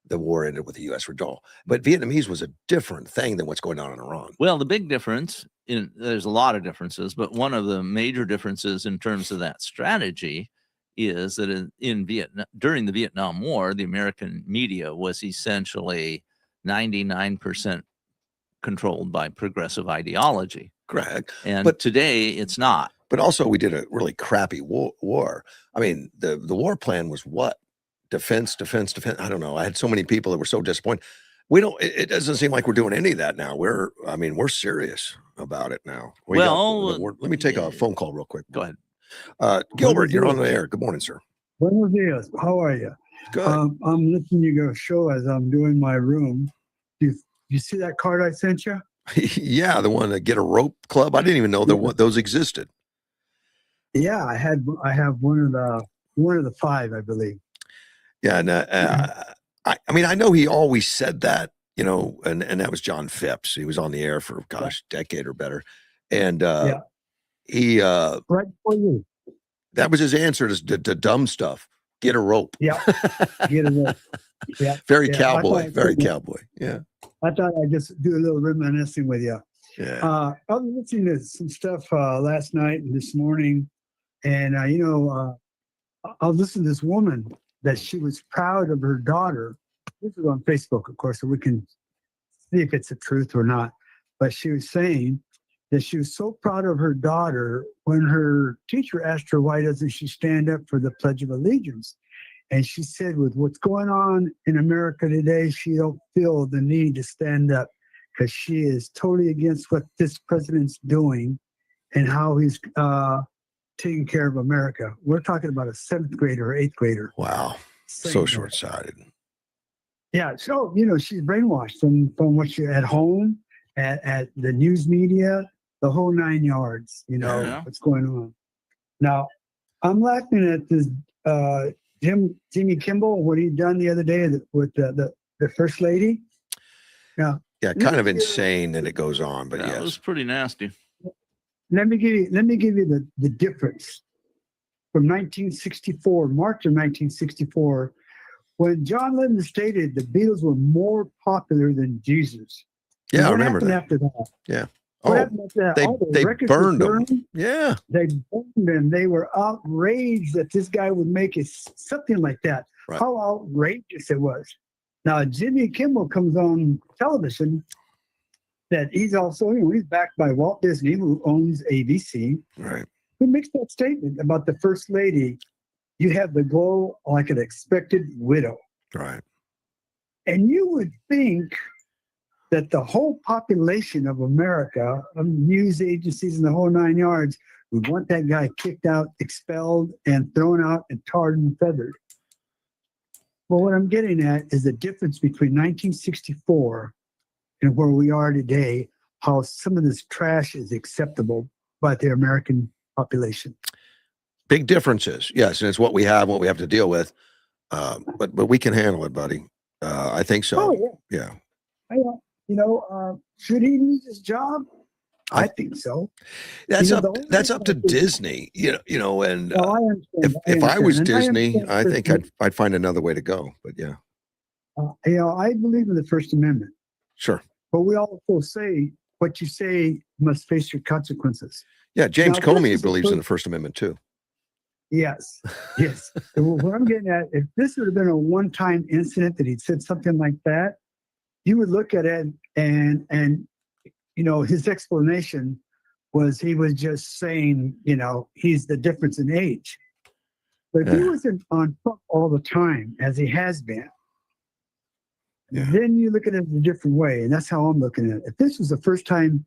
The war ended with the U.S. withdrawal. But Vietnamese was a different thing than what's going on in Iran. Well, the big difference, there's a lot of differences, but one of the major differences in terms of that strategy is that in Vietnam, during the Vietnam War, the American media was essentially 99% controlled by progressive ideology. Correct. But today it's not. But also we did a really crappy war. I mean, the war plan was what? Defense. I don't know. I had so many people that were so disappointed. It doesn't seem like we're doing any of that now. We're serious about it now. Let me take a phone call real quick. Go ahead. Gilbert, you're on the air. Good morning, sir. Buenos dias. How are you? Good. I'm listening to your show as I'm doing my room. You see that card I sent you? Yeah, the one that Get a Rope Club. I didn't even know those existed. Yeah, I have one of the 5, I believe. Yeah, and I mean, I know he always said that, and that was John Phipps. He was on the air for a decade or better, and he right for you. That was his answer to dumb stuff. Get a rope. Yeah, get a rope. Yeah, very cowboy. Very cowboy. Yeah. I thought I'd just do a little reminiscing with you. Yeah. I was listening to some stuff last night and this morning, and I was listening to this woman that she was proud of her daughter. This is on Facebook, of course, so we can see if it's the truth or not. But she was saying that she was so proud of her daughter when her teacher asked her, why doesn't she stand up for the Pledge of Allegiance? And she said, with what's going on in America today, she don't feel the need to stand up because she is totally against what this president's doing and how he's taking care of America. We're talking about a 7th grader or 8th grader. Wow. So short-sighted. Yeah. So, she's brainwashed from what she at home, at the news media, the whole 9 yards, what's going on. Now, I'm laughing at this Jimmy Kimmel, what he done the other day with the First Lady. Yeah, kind of insane that it goes on, but yes. It was pretty nasty. Let me give you the difference from 1964, March of 1964, when John Lennon stated the Beatles were more popular than Jesus. Yeah, I remember that. After that? Yeah. What happened after that? They burned them. Yeah. They burned them. They were outraged that this guy would make it something like that. Right. How outrageous it was. Now, Jimmy Kimmel comes on television that he's also, he's backed by Walt Disney, who owns ABC. Right. Who makes that statement about the First Lady? You have the glow like an expected widow. Right. And you would think that the whole population of America, news agencies and the whole 9 yards, would want that guy kicked out, expelled, and thrown out and tarred and feathered. Well, what I'm getting at is the difference between 1964 and where we are today, how some of this trash is acceptable by the American population. Big differences, yes, and it's what we have to deal with. But we can handle it, buddy. I think so. Oh yeah. Should he lose his job? I think so. That's up to Disney, and Well, I understand. if I was Disney, understand I think I'd find another way to go. But yeah, I believe in the First Amendment. Sure. But we also say what you say must face your consequences. Yeah, James Comey believes in the First Amendment too. Yes, yes. What I'm getting at, if this would have been a one-time incident that he'd said something like that, you would look at it and his explanation was he was just saying, he's the difference in age. But if he wasn't on Trump all the time, as he has been, then you look at it in a different way. And that's how I'm looking at it. If this was the first time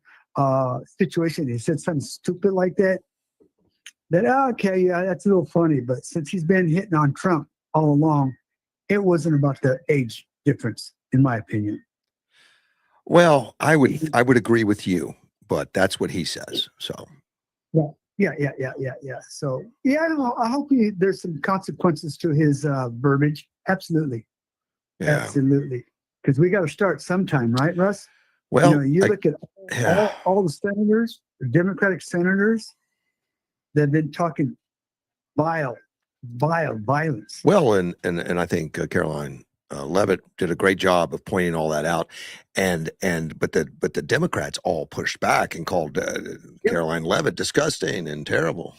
situation, he said something stupid like that, then okay, yeah, that's a little funny. But since he's been hitting on Trump all along, it wasn't about the age difference, in my opinion. Well, I would agree with you, but that's what he says. So yeah. So I hope there's some consequences to his verbiage. Absolutely. Yeah. Absolutely. Because we got to start sometime, right, Russ? Well, you look at all the senators, the Democratic senators, they've been talking vile violence. Well, and I think Caroline Levitt did a great job of pointing all that out, but the Democrats all pushed back and called Caroline Levitt disgusting and terrible.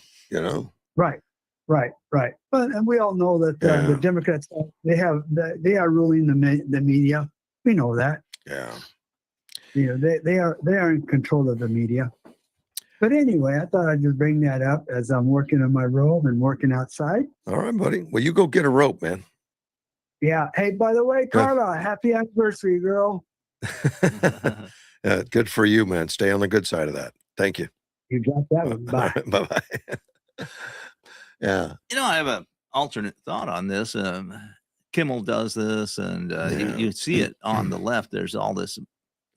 Right. But and we all know that the Democrats they are ruling the media. We know that. Yeah. They are in control of the media. But anyway, I thought I'd just bring that up as I'm working on my robe and working outside. All right, buddy. Well, you go get a rope, man. Yeah. Hey, by the way, Carla, happy anniversary, girl. Good for you, man. Stay on the good side of that. Thank you. You got that one. Bye. Bye-bye. Yeah. I have an alternate thought on this. Kimmel does this, and you see it on the left. There's all this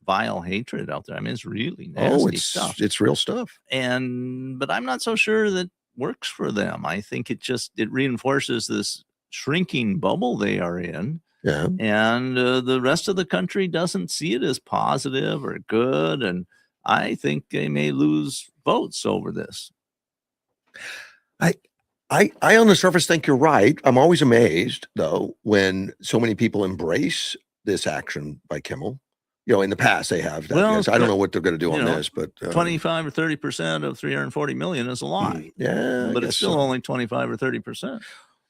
vile hatred out there. I mean, it's really nasty stuff. It's real stuff. But I'm not so sure that works for them. I think it reinforces this shrinking bubble they are in. Yeah. And the rest of the country doesn't see it as positive or good. And I think they may lose votes over this. I on the surface think you're right. I'm always amazed, though, when so many people embrace this action by Kimmel. In the past they have. I don't know what they're going to do on this, but 25 or 30% of 340 million is a lot. Yeah, but it's still only 25 or 30%.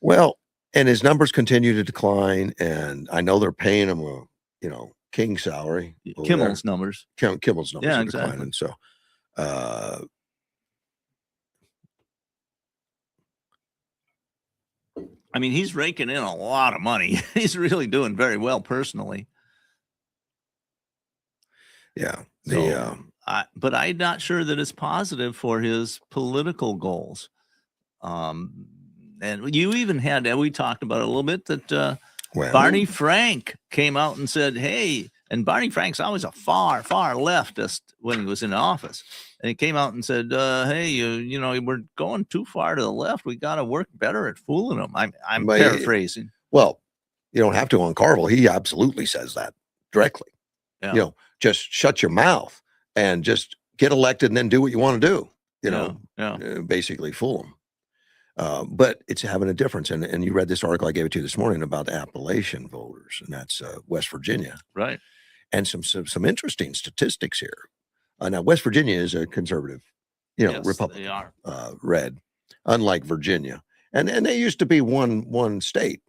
Well, and his numbers continue to decline, and I know they're paying him a king salary. Kimmel's numbers. Kimmel's numbers are exactly. declining. So, I mean, he's raking in a lot of money. He's really doing very well personally. Yeah. But I'm not sure that it's positive for his political goals. And you even had, we talked about it a little bit, that Barney Frank came out and said, hey, and Barney Frank's always a far, far leftist when he was in office. And he came out and said, hey, we're going too far to the left. We got to work better at fooling them. I'm paraphrasing. Well, you don't have to on Carville. He absolutely says that directly. Yeah. Just shut your mouth and just get elected and then do what you want to do. Basically fool them. But it's having a difference. And you read this article I gave it to you this morning about Appalachian voters, and that's West Virginia. Right. And some interesting statistics here. Now, West Virginia is a conservative, Republican, they are. red, unlike Virginia. And they used to be one state.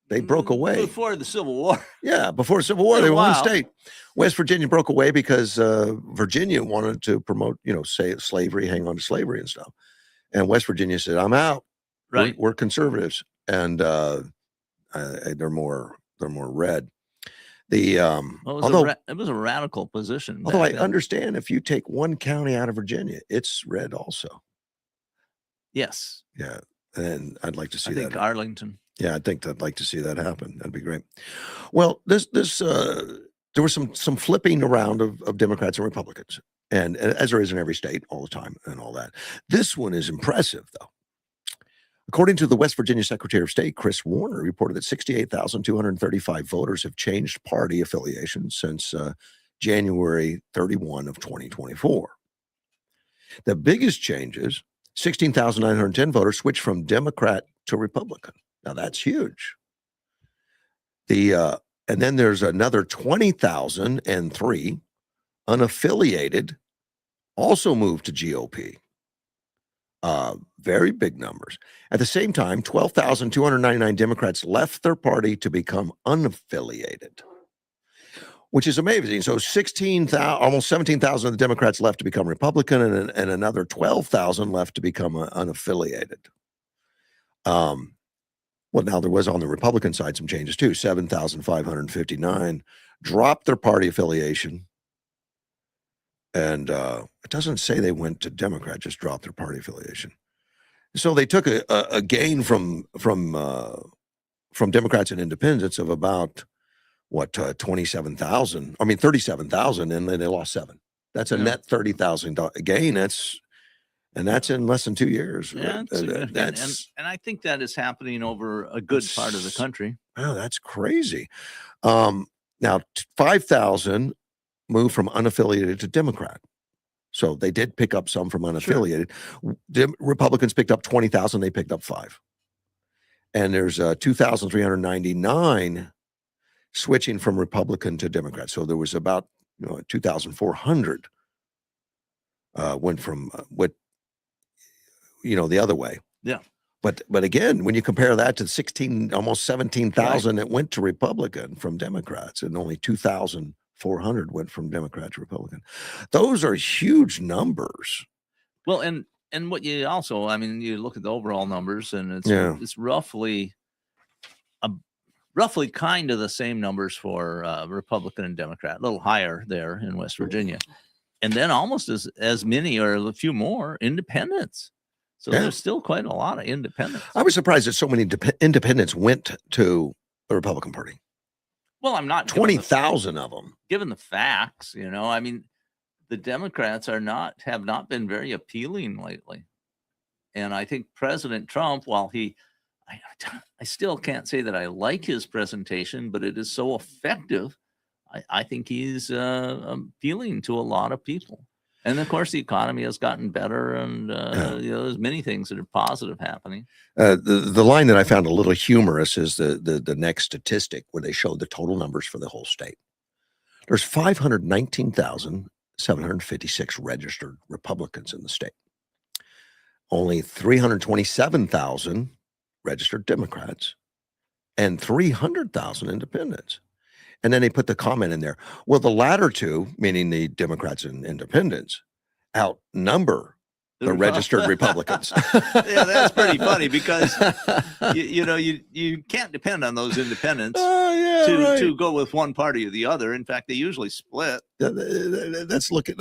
They broke away. Before the Civil War. Yeah, before the Civil War, they were one state. West Virginia broke away because Virginia wanted to promote, slavery, hang on to slavery and stuff. And West Virginia said, I'm out. Right. We're conservatives. And they're more red. It was a radical position. Although I understand if you take one county out of Virginia, it's red also. Yes. Yeah. And I'd like to see that. I think Arlington. Yeah, I think I'd like to see that happen. That'd be great. Well, there was some flipping around of Democrats and Republicans, and as there is in every state all the time and all that. This one is impressive, though. According to the West Virginia Secretary of State, Chris Warner, reported that 68,235 voters have changed party affiliations since January 31 of 2024. The biggest changes, 16,910 voters switched from Democrat to Republican. Now that's huge. And then there's another 20,003 unaffiliated also moved to GOP. Very big numbers. At the same time, 12,299 Democrats left their party to become unaffiliated, which is amazing. So 16,000, almost 17,000 of the Democrats left to become Republican, and another 12,000 left to become unaffiliated. Well, now there was on the Republican side some changes too. 7,559 dropped their party affiliation. And it doesn't say they went to Democrat, just dropped their party affiliation. So they took a gain from Democrats and independents of about 27,000. I mean 37,000, and then they lost 7. That's a net $30,000 gain. That's in less than 2 years. Yeah, and I think that is happening over a good part of the country. Oh, that's crazy. Now 5,000 moved from unaffiliated to Democrat. So they did pick up some from unaffiliated. Sure. Republicans picked up 20,000. They picked up 5. And there's 2,399 switching from Republican to Democrat. So there was about 2,400 went from the other way. Yeah. But again, when you compare that to almost 17,000 that went to Republican from Democrats, and only 2,400 went from Democrat to Republican. Those are huge numbers. Well, and what you also, I mean, you look at the overall numbers, and it's roughly kind of the same numbers for Republican and Democrat, a little higher there in West Virginia, and then almost as many or a few more independents. So there's still quite a lot of independents. I was surprised that so many independents went to the Republican Party. Well, I'm not 20,000 of them. Given the facts, I mean, the Democrats have not been very appealing lately. And I think President Trump, while I still can't say that I like his presentation, but it is so effective. I think he's appealing to a lot of people. And of course, the economy has gotten better, and there's many things that are positive happening. The line that I found a little humorous is the next statistic where they showed the total numbers for the whole state. There's 519,756 registered Republicans in the state. Only 327,000 registered Democrats, and 300,000 independents. And then they put the comment in there. Well, the latter two, meaning the Democrats and independents, outnumber the registered Republicans. Yeah, that's pretty funny because you can't depend on those independents to go with one party or the other. In fact, they usually split. That's like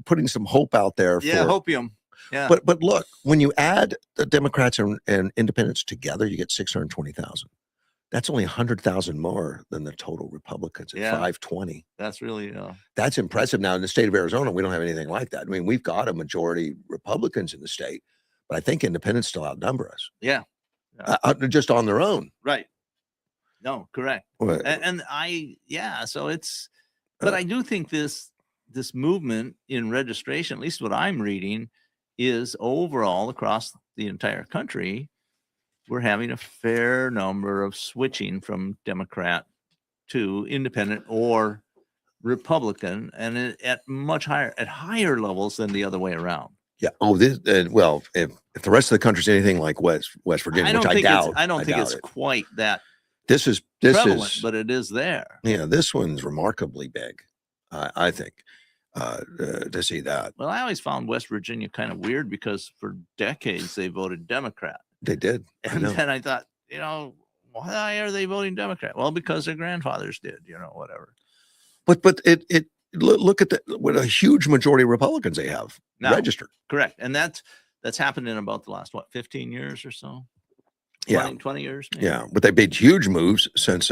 putting some hope out there. Yeah, hopium. Yeah. But look, when you add the Democrats and independents together, you get 620,000. That's only 100,000 more than the total Republicans at 520. That's really that's impressive. Now in the state of Arizona, we don't have anything like that. I mean, we've got a majority Republicans in the state, but I think independents still outnumber us. Yeah. Just on their own. Right. No, correct. Well, so it's, but I do think this movement in registration, at least what I'm reading, is overall across the entire country, we're having a fair number of switching from Democrat to independent or Republican, and at higher levels than the other way around. Yeah. Oh, if the rest of the country's anything like West Virginia, which I doubt. I don't think it's quite that. This is prevalent, but it is there. Yeah, this one's remarkably big. I think to see that. Well, I always found West Virginia kind of weird because for decades they voted Democrat. They did. And then I thought, why are they voting Democrat? Well, because their grandfathers did, whatever. But it look at what a huge majority of Republicans they have registered. Correct. And that's happened in about the last 15 years or so. 20 years. Maybe. Yeah. But they made huge moves since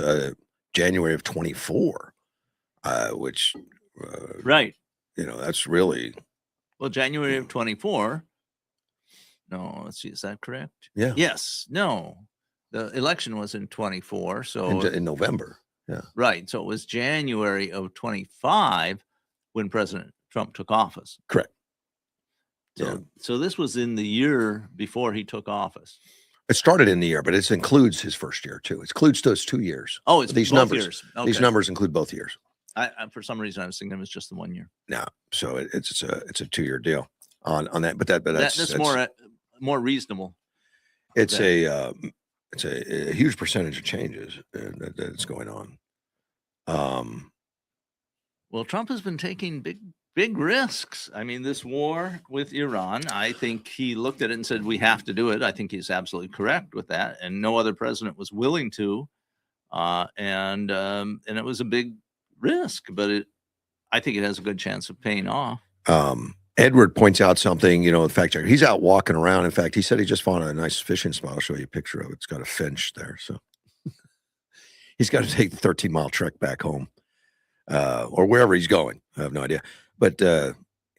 January of 24, which right. That's really well, January of 24. No, let's see. Is that correct? Yeah. Yes. No. The election was in 24. So in November. Yeah. Right. So it was January of 25 when President Trump took office. Correct. So this was in the year before he took office. It started in the year, but it includes his first year too. It includes those 2 years. Oh, it's these both numbers. Years. Okay. These numbers include both years. I for some reason I was thinking it was just the 1 year. No, so it's a 2-year deal on that. But that's more reasonable. It's a huge percentage of changes that's going on. Well, Trump has been taking big risks. I mean, this war with Iran, I think he looked at it and said, we have to do it. I think he's absolutely correct with that. And no other president was willing to. And it was a big risk, but I think it has a good chance of paying off. Edward points out something, the fact checker. He's out walking around. In fact, he said he just found a nice fishing spot. I'll show you a picture of it. It's got a finch there. So he's got to take the 13-mile trek back home or wherever he's going. I have no idea. But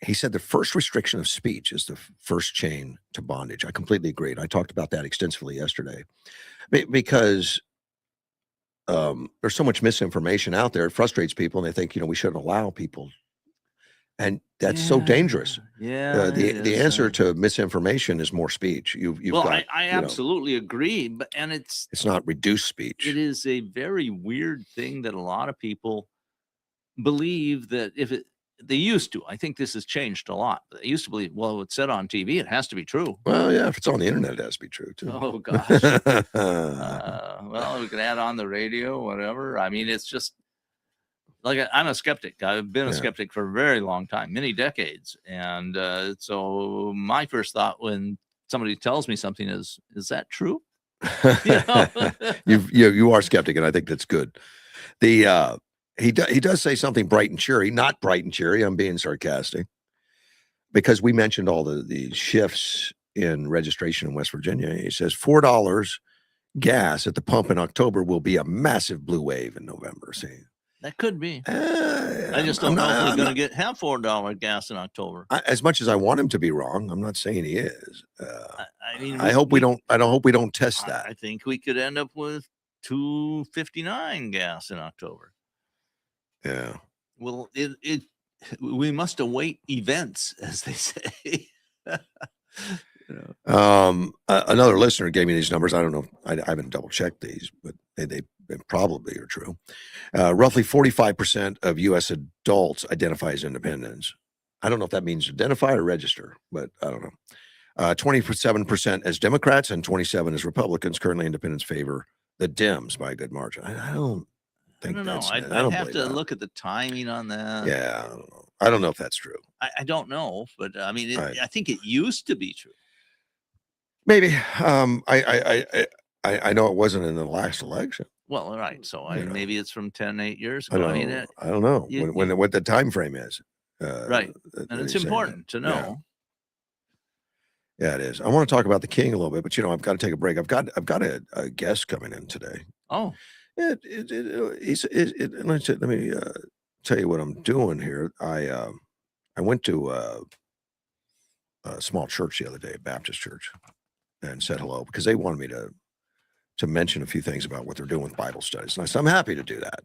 he said the first restriction of speech is the first chain to bondage. I completely agree. I talked about that extensively yesterday because there's so much misinformation out there. It frustrates people, and they think, we shouldn't allow people. And that's so dangerous. Yeah. The answer to misinformation is more speech. I absolutely agree. But it's not reduced speech. It is a very weird thing that a lot of people believe that they used to. I think this has changed a lot. They used to believe, well, it's said on TV, it has to be true. Well, yeah, if it's on the internet, it has to be true too. Oh gosh. Well, we can add on the radio, whatever. I mean, it's just like I'm a skeptic. I've been a skeptic for a very long time, many decades, and so my first thought when somebody tells me something is that true? You are skeptic, and I think that's good. He does say something bright and cheery, not bright and cheery. I'm being sarcastic because we mentioned all the shifts in registration in West Virginia. He says $4 gas at the pump in October will be a massive blue wave in November. See, that could be. I just don't know if we're going to have $4 gas in October. As much as I want him to be wrong, I'm not saying he is. I hope we don't. I don't hope we don't test that. I think we could end up with $2.59 gas in October. Yeah. Well, we must await events, as they say. Another listener gave me these numbers. I don't know. I haven't double checked these, but they probably are true. Roughly 45% of U.S. adults identify as independents. I don't know if that means identify or register, but I don't know. 27% as Democrats and 27% as Republicans. Currently, independents favor the Dems by a good margin. I don't know. I'd have to look at the timing on that. Yeah, I don't know if that's true. I don't know, but I mean, I think it used to be true. Maybe. I know it wasn't in the last election. Well, all right. So maybe it's from 8 years ago. I don't know what the time frame is. Right, and it's important to know. Yeah, it is. I want to talk about the king a little bit, but I've got to take a break. I've got a guest coming in today. Oh. Let me tell you what I'm doing here. I went to a small church the other day, a Baptist church, and said hello because they wanted me to mention a few things about what they're doing with Bible studies. And I said, I'm happy to do that.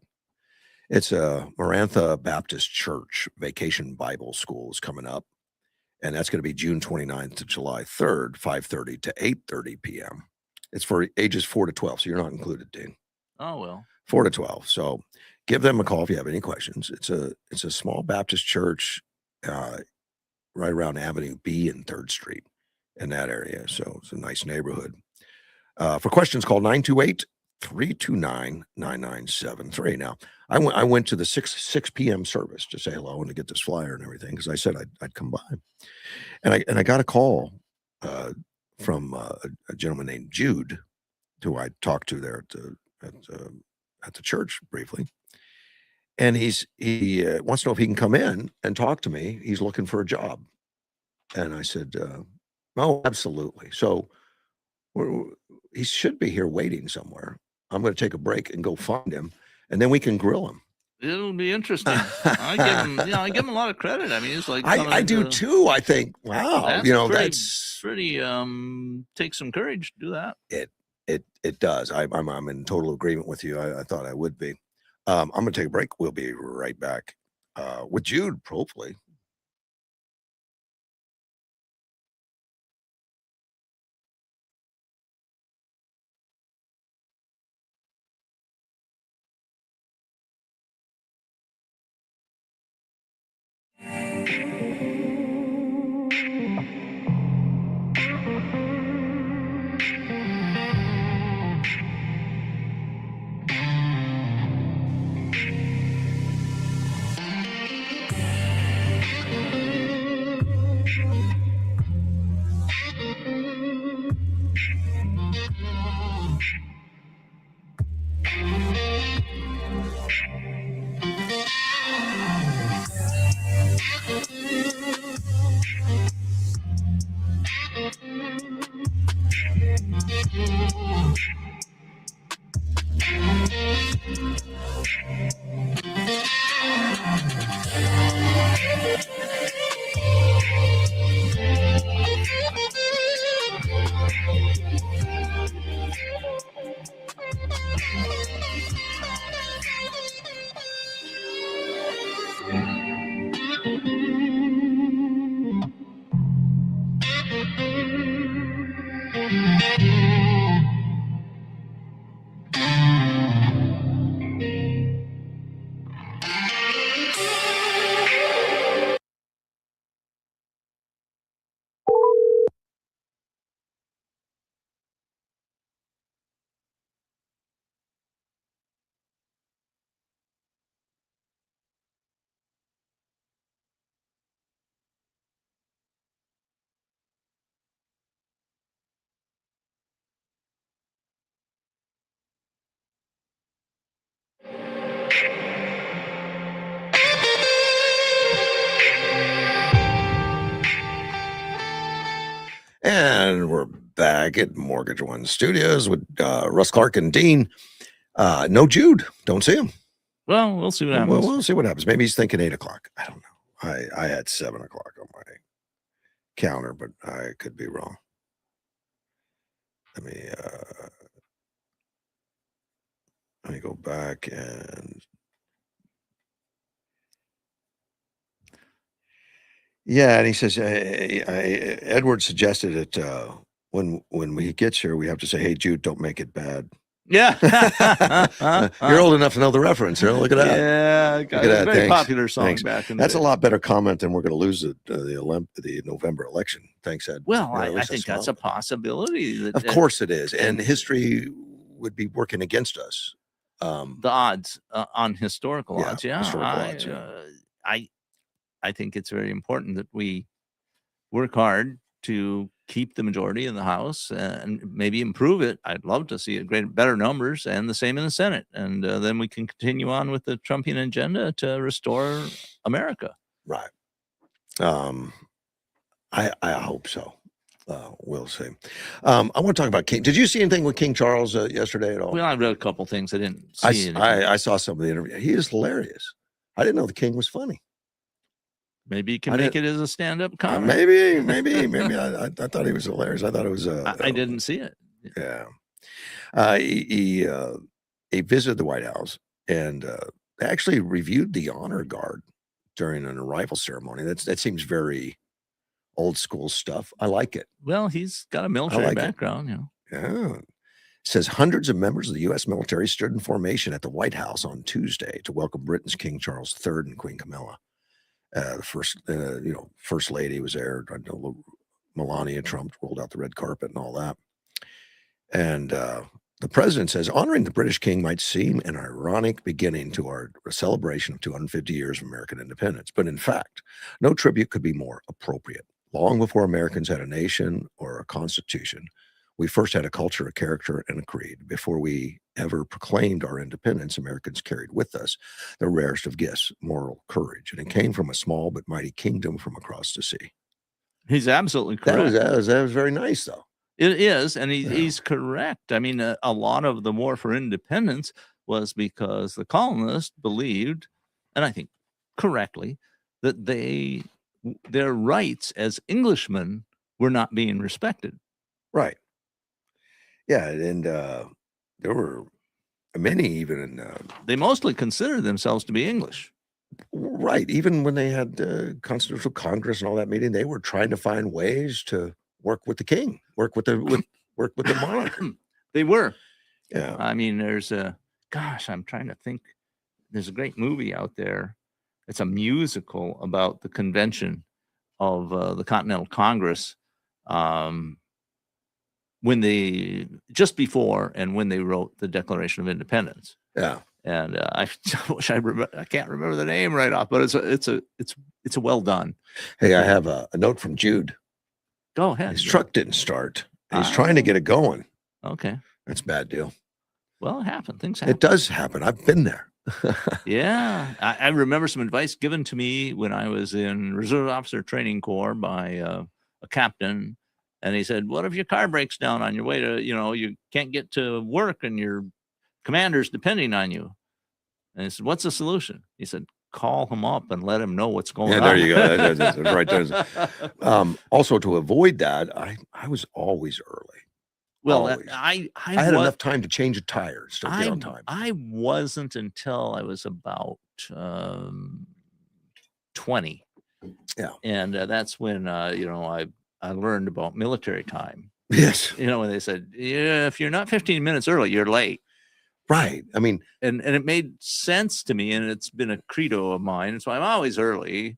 It's a Marantha Baptist Church Vacation Bible School is coming up. And that's going to be June 29th to July 3rd, 5:30 to 8:30 p.m. It's for ages 4 to 12. So you're not included, Dean. Oh, well. 4 to 12. So give them a call if you have any questions. It's a small Baptist church right around Avenue B and 3rd Street in that area. So it's a nice neighborhood. For questions, call 928-329-9973. Now, I went to the 6 p.m. service to say hello and to get this flyer and everything because I said I'd come by. And I got a call from a gentleman named Jude, who I talked to there at the church briefly. And he wants to know if he can come in and talk to me. He's looking for a job. And I said, oh, absolutely. So he should be here waiting somewhere. I'm going to take a break and go find him, and then we can grill him. It'll be interesting. I give him a lot of credit. I mean, it's like I do too. I think, wow, that's pretty takes some courage to do that. It does. I'm in total agreement with you. I thought I would be. I'm going to take a break. We'll be right back with Jude, hopefully. And we're back at Mortgage One Studios with Russ Clark and Dean. No Jude. Don't see him. Well, we'll see what happens. We'll see what happens. Maybe he's thinking 8 o'clock. I don't know. I had 7 o'clock on my counter, but I could be wrong. Let me go back and yeah, and he says Edward suggested that when he gets here, we have to say, "Hey, Jude, don't make it bad." Yeah, you're old enough to know the reference. Look at that. Yeah, look at that. Very popular song back in the That's day. a lot better comment than we're going to lose the November election. Thanks, Ed. Well, I think that's a possibility. Of course it is, and history would be working against us. The odds on historical odds. Yeah, I think it's very important that we work hard to keep the majority in the House and maybe improve it. I'd love to see better numbers, and the same in the Senate. And then we can continue on with the Trumpian agenda to restore America. Right. I hope so. We'll see. I want to talk about King. Did you see anything with King Charles yesterday at all? Well, I read a couple things. I didn't see anything. I saw some of the interview. He is hilarious. I didn't know the King was funny. Maybe you can make it as a stand-up comic. Maybe. I thought he was hilarious. I thought it was. I didn't see it. Yeah. He visited the White House and actually reviewed the honor guard during an arrival ceremony. That seems very old school stuff. I like it. Well, he's got a military background, Yeah. It says hundreds of members of the U.S. military stood in formation at the White House on Tuesday to welcome Britain's King Charles III and Queen Camilla. The first lady was there. Melania Trump rolled out the red carpet and all that. And the president says honoring the British king might seem an ironic beginning to our celebration of 250 years of American independence. But in fact, no tribute could be more appropriate. Long before Americans had a nation or a constitution, we first had a culture, a character, and a creed. Before we ever proclaimed our independence, Americans carried with us the rarest of gifts, moral courage. And it came from a small but mighty kingdom from across the sea. He's absolutely correct. That was very nice, though. It is, and he's correct. I mean, a lot of the war for independence was because the colonists believed and I think correctly, that their rights as Englishmen were not being respected. Right. Yeah, and there were many even they mostly considered themselves to be English. Right. Even when they had Constitutional Congress and all that meeting, they were trying to find ways to work with the king, work with the monarch. They were. Yeah. I mean, there's I'm trying to think. There's a great movie out there. It's a musical about the convention of the Continental Congress, when they just before and when they wrote the Declaration of Independence. Yeah. And I wish I can't remember the name right off, but it's a well done. Hey, I have a note from Jude. Go ahead. His truck didn't start. And he's trying to get it going. Okay. That's a bad deal. Well, it happened. Things happen. It does happen. I've been there. Yeah. I remember some advice given to me when I was in Reserve Officer Training Corps by a captain. And he said, what if your car breaks down on your way to, you can't get to work and your commander's depending on you? And I said, what's the solution? He said, call him up and let him know what's going on. Yeah, there you go. That's right there. Also, to avoid that, I was always early. Well, always. I had enough time to change a tire, still get on time. I wasn't until I was about 20. Yeah. And that's when, I learned about military time. Yes. When they said, yeah, if you're not 15 minutes early, you're late. Right. I mean, and it made sense to me, and it's been a credo of mine. So I'm always early.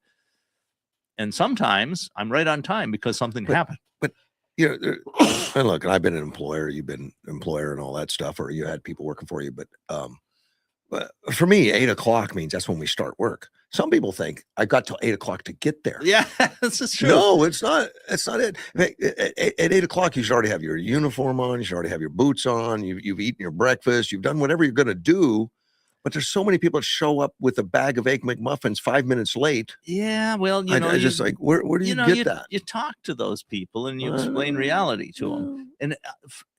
And sometimes I'm right on time because something happened. But, and look, and I've been an employer, you've been an employer and all that stuff, or you had people working for you. But for me, 8 o'clock means that's when we start work. Some people think I got till 8 o'clock to get there. Yeah, this is true. No, it's not. That's not it. At 8 o'clock, you should already have your uniform on. You should already have your boots on. You've eaten your breakfast. You've done whatever you're going to do. But there's so many people that show up with a bag of Egg McMuffins 5 minutes late. Yeah, well, I just like, where do you get that? You talk to those people and you explain reality to them. And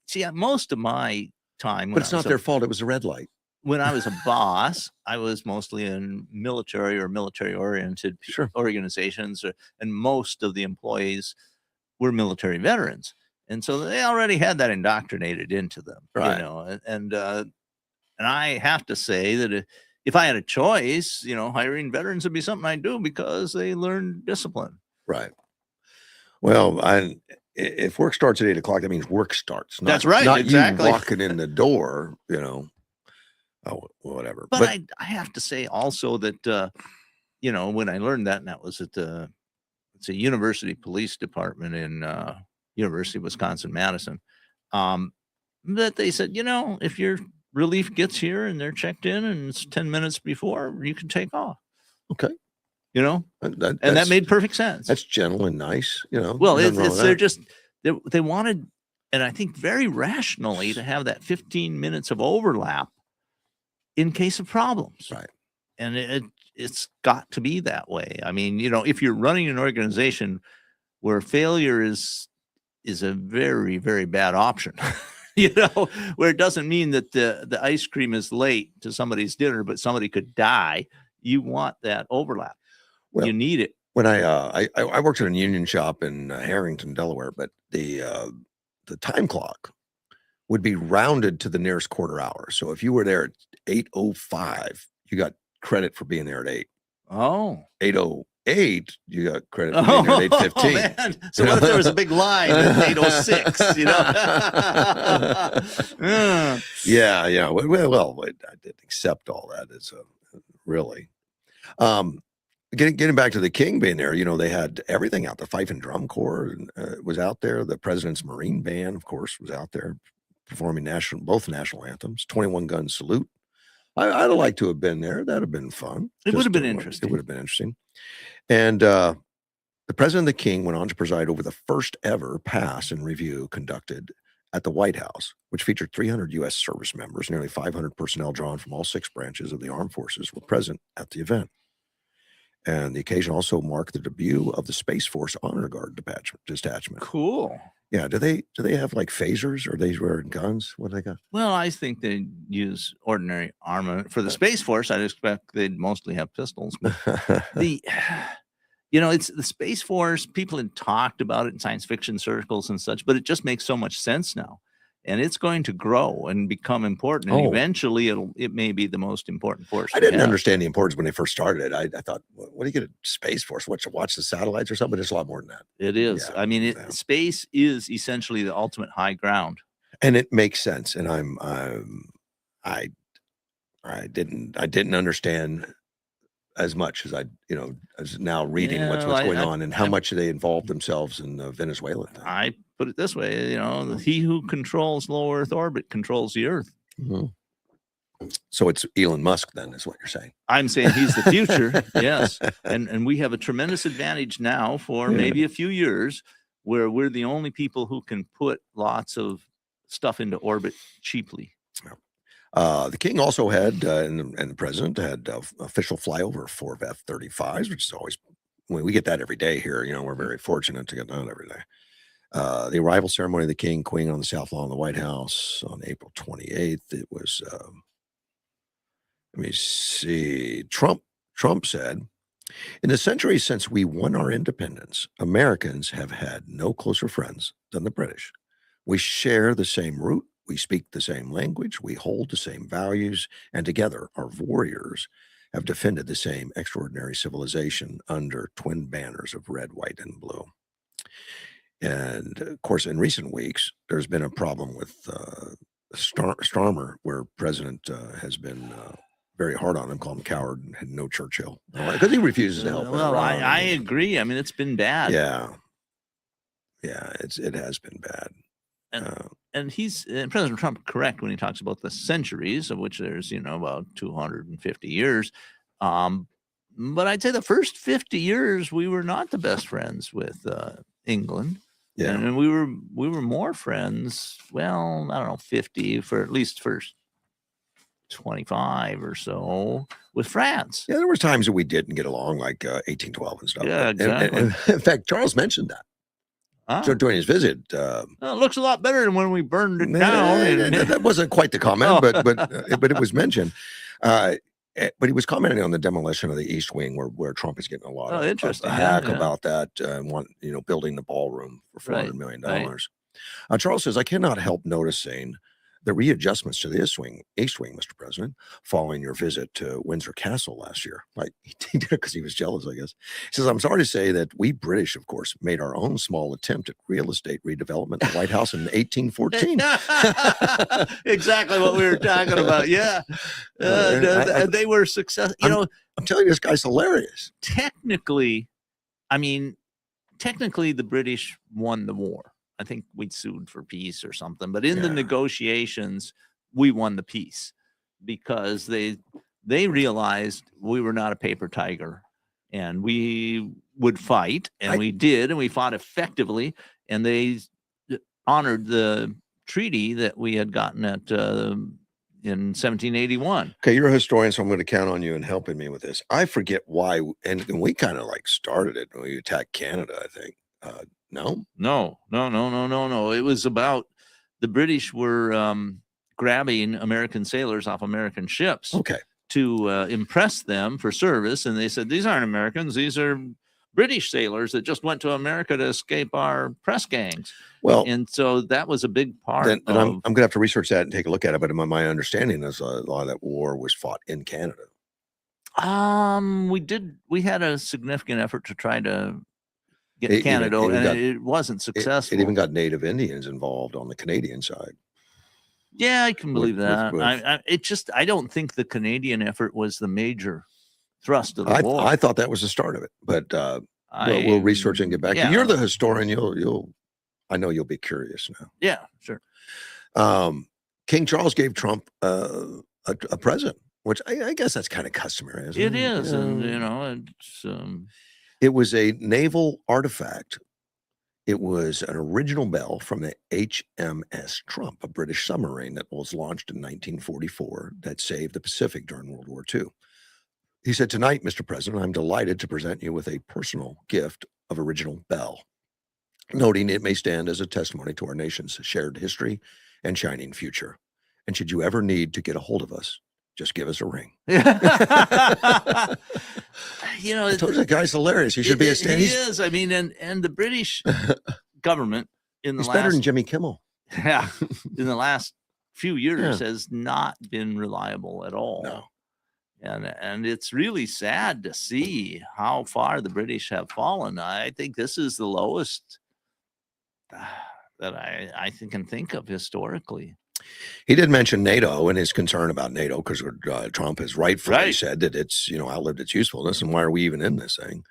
see, most of my time, but it's not their fault. It was a red light. When I was a boss, I was mostly in military or military-oriented organizations, and most of the employees were military veterans, and so they already had that indoctrinated into them, right? And I have to say that if I had a choice, hiring veterans would be something I'd do because they learn discipline. Right. Well, if work starts at 8 o'clock, that means work starts. That's right. Not exactly. You walking in the door, Oh, whatever. But I have to say also that, when I learned that, and that was at it's a university police department in University of Wisconsin-Madison, that they said, if your relief gets here and they're checked in and it's 10 minutes before, you can take off. Okay. And that made perfect sense. That's gentle and nice, Well, they wanted, and I think very rationally, to have that 15 minutes of overlap in case of problems. Right. And it's got to be that way. I mean, if you're running an organization where failure is a very, very bad option, where it doesn't mean that the ice cream is late to somebody's dinner, but somebody could die. You want that overlap. Well, you need it. When I worked at a union shop in Harrington, Delaware, but the time clock would be rounded to the nearest quarter hour. So if you were there at 8:05, you got credit for being there at 8. Oh. 8:08, you got credit for being there at 8:15. Man. So what if there was a big line at 8:06, Yeah. Well, I didn't accept all that as really. Getting back to the king being there, they had everything out. The Fife and Drum Corps was out there. The President's Marine Band, of course, was out there performing both national anthems. 21 gun salute. I'd have liked to have been there. That'd have been fun. It would have been interesting. It would have been interesting. And the President and the King went on to preside over the first ever pass and review conducted at the White House, which featured 300 U.S. service members. Nearly 500 personnel drawn from all 6 branches of the armed forces were present at the event. And the occasion also marked the debut of the Space Force Honor Guard detachment. Cool. Yeah. Do they have like phasers, or they wearing guns? What do they got? Well, I think they use ordinary armament. For the Space Force, I'd expect they'd mostly have pistols. But the it's the Space Force. People had talked about it in science fiction circles and such, but it just makes so much sense now. And it's going to grow and become important. And eventually it may be the most important force. I didn't understand the importance when they first started it. I thought, what do you get a Space Force? What, to watch the satellites or something? But it's a lot more than that. It is. Yeah, I mean, space is essentially the ultimate high ground. And it makes sense. And I didn't understand as much as as now reading what's going on and how much they involved themselves in the Venezuela thing. I put it this way, he who controls low Earth orbit controls the Earth. Mm-hmm. So it's Elon Musk, then, is what you're saying. I'm saying he's the future. Yes. And we have a tremendous advantage now for maybe a few years where we're the only people who can put lots of stuff into orbit cheaply. Yeah. The king also had, and the president had official flyover of 4 F-35s, which is always, we get that every day here. We're very fortunate to get that every day. The arrival ceremony of the king, queen on the South Lawn of the White House on April 28th. It was, let me see. Trump said, in the centuries since we won our independence, Americans have had no closer friends than the British. We share the same root. We speak the same language, we hold the same values, and together our warriors have defended the same extraordinary civilization under twin banners of red, white, and blue. And of course, in recent weeks, there's been a problem with Starmer, where President has been very hard on him, called him coward, and had no Churchill because he refuses to help. Well, I agree. I mean, it's been bad. Yeah, it has been bad. And President Trump correct when he talks about the centuries, of which there's about 250 years. But I'd say the first 50 years we were not the best friends with England. Yeah, and we were more friends. Well, I don't know, 50 for at least first 25 or so with France. Yeah, there were times that we didn't get along, like 1812 and stuff. Yeah, exactly. And in fact, Charles mentioned that. So during his visit, it looks a lot better than when we burned it down. That wasn't quite the comment, but it was mentioned. But he was commenting on the demolition of the East Wing, where Trump is getting a lot of hack about that, building the ballroom for $400 million. Right. Charles says, I cannot help noticing the readjustments to the East Wing, Mr. President, following your visit to Windsor Castle last year. Like, he did it because he was jealous, I guess. He says, I'm sorry to say that we British, of course, made our own small attempt at real estate redevelopment in the White House in 1814. Exactly what we were talking about. Yeah. They were successful. I'm telling you, this guy's hilarious. Technically, the British won the war. I think we'd sued for peace or something, but in the negotiations, we won the peace because they realized we were not a paper tiger and we would fight, and we did, and we fought effectively, and they honored the treaty that we had gotten at in 1781. Okay, you're a historian, so I'm going to count on you in helping me with this. I forget why, and we kind of like started it when we attacked Canada, I think. No. It was about the British were grabbing American sailors off American ships. Okay. To impress them for service, and they said, these aren't Americans, these are British sailors that just went to America to escape our press gangs. Well, and so that was a big part. I'm going to have to research that and take a look at it. But my understanding is a lot of that war was fought in Canada. We had a significant effort to try to get Canada, and it wasn't successful. It even got Native Indians involved on the Canadian side. Yeah, I can believe that. I don't think the Canadian effort was the major thrust of the war. I thought that was the start of it, but we'll research and get back. Yeah. You're the historian. I know you'll be curious now. Yeah, sure. King Charles gave Trump a present, which I guess that's kind of customary. It is, and it's. It was a naval artifact. It was an original bell from the HMS Trump, a British submarine that was launched in 1944 that saved the Pacific during World War II. He said, tonight, Mr. President, I'm delighted to present you with a personal gift of original bell. noting it may stand as a testimony to our nation's shared history and shining future. And should you ever need to get a hold of us, just give us a ring. You know, I told you that guy's hilarious. He should be a stand. He is. I mean, and the British government in the He's last better than Jimmy Kimmel. Yeah, in the last few years has not been reliable at all. No. And it's really sad to see how far the British have fallen. I think this is the lowest that I can think of historically. He did mention NATO and his concern about NATO because Trump has rightfully said that it's, outlived its usefulness, and why are we even in this thing?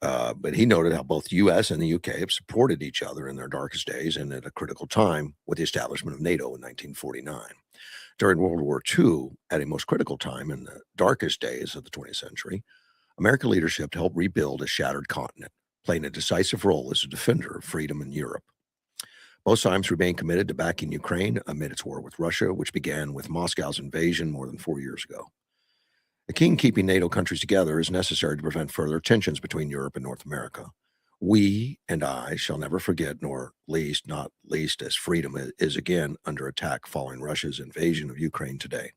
But he noted how both the U.S. and the U.K. have supported each other in their darkest days and at a critical time with the establishment of NATO in 1949. During World War II, at a most critical time in the darkest days of the 20th century, American leadership helped rebuild a shattered continent, playing a decisive role as a defender of freedom in Europe. Both sides remain committed to backing Ukraine amid its war with Russia, which began with Moscow's invasion more than 4 years ago. The key in keeping NATO countries together is necessary to prevent further tensions between Europe and North America. We and I shall never forget, not least as freedom is again under attack following Russia's invasion of Ukraine today.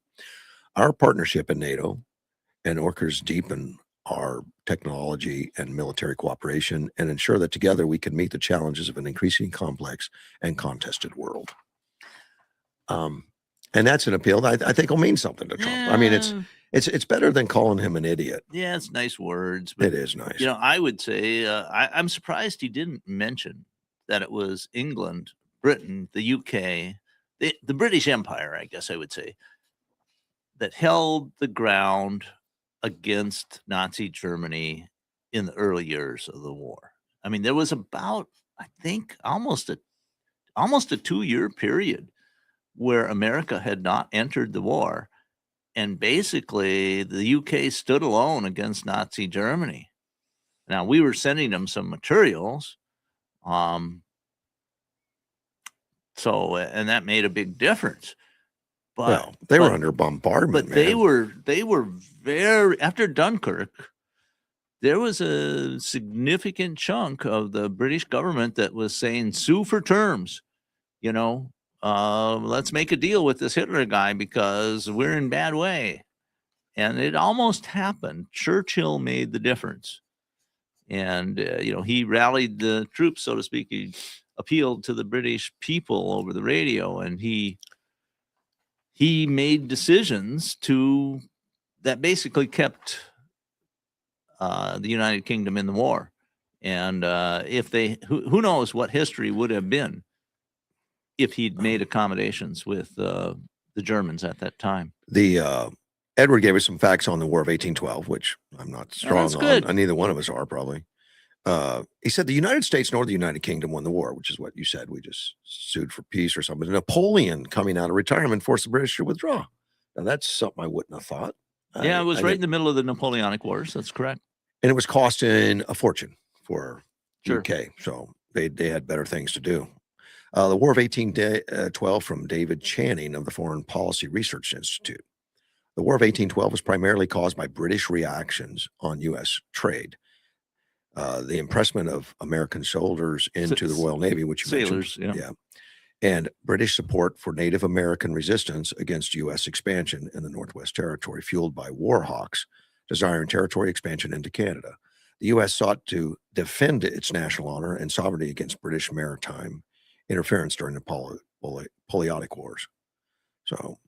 Our partnership in NATO and ORCAs deepen our technology and military cooperation and ensure that together we can meet the challenges of an increasingly complex and contested world. And that's an appeal that I think will mean something to Trump. Yeah. I mean, it's better than calling him an idiot. Yeah, it's nice words. But, it is nice. I would say I'm surprised he didn't mention that it was England, Britain, the UK, the British Empire, I guess I would say, that held the ground against Nazi Germany in the early years of the war. I mean, there was about, I think, almost a 2-year period where America had not entered the war. And basically, the UK stood alone against Nazi Germany. Now, we were sending them some materials. And that made a big difference. But they were under bombardment. But they were very, after Dunkirk, there was a significant chunk of the British government that was saying, sue for terms, let's make a deal with this Hitler guy because we're in bad way. And it almost happened. Churchill made the difference. And, he rallied the troops, so to speak. He appealed to the British people over the radio, and he made decisions that basically kept the United Kingdom in the war. And who knows what history would have been if he'd made accommodations with the Germans at that time. Edward gave us some facts on the War of 1812, which I'm not strong on. Neither one of us are probably. He said the United States nor the United Kingdom won the war, which is what you said. We just sued for peace or something. Napoleon, coming out of retirement, forced the British to withdraw. Now, that's something I wouldn't have thought. Yeah, it was right in the middle of the Napoleonic Wars. That's correct. And it was costing a fortune for UK. So they had better things to do. The War of 1812 from David Channing of the Foreign Policy Research Institute. The War of 1812 was primarily caused by British reactions on U.S. trade. The impressment of American soldiers into the Royal Navy, which you mentioned. Yeah. And British support for Native American resistance against U.S. expansion in the Northwest Territory, fueled by war hawks desiring territory expansion into Canada. The U.S. sought to defend its national honor and sovereignty against British maritime interference during the Napoleonic Wars. So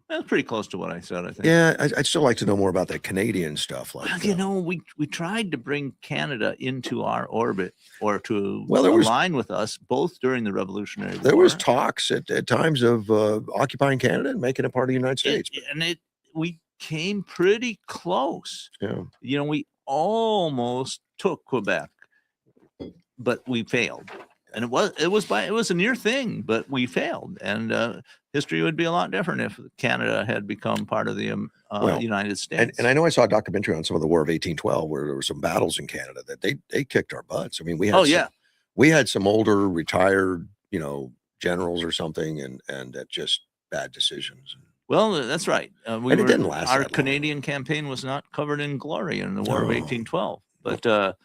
that's pretty close to what I said, I think. Yeah, I'd still like to know more about that Canadian stuff. We tried to bring Canada into our orbit or to align with us both during the Revolutionary War. There was talks at times of occupying Canada and making it part of the United States. We came pretty close. Yeah. We almost took Quebec, but we failed. And it was a near thing, but we failed. And history would be a lot different if Canada had become part of the United States. And I know I saw a documentary on some of the War of 1812 where there were some battles in Canada that they kicked our butts. I mean, we had some older retired, generals or something, and that just bad decisions. Well, that's right. It didn't last. Our Canadian campaign was not covered in glory in the War of 1812, but.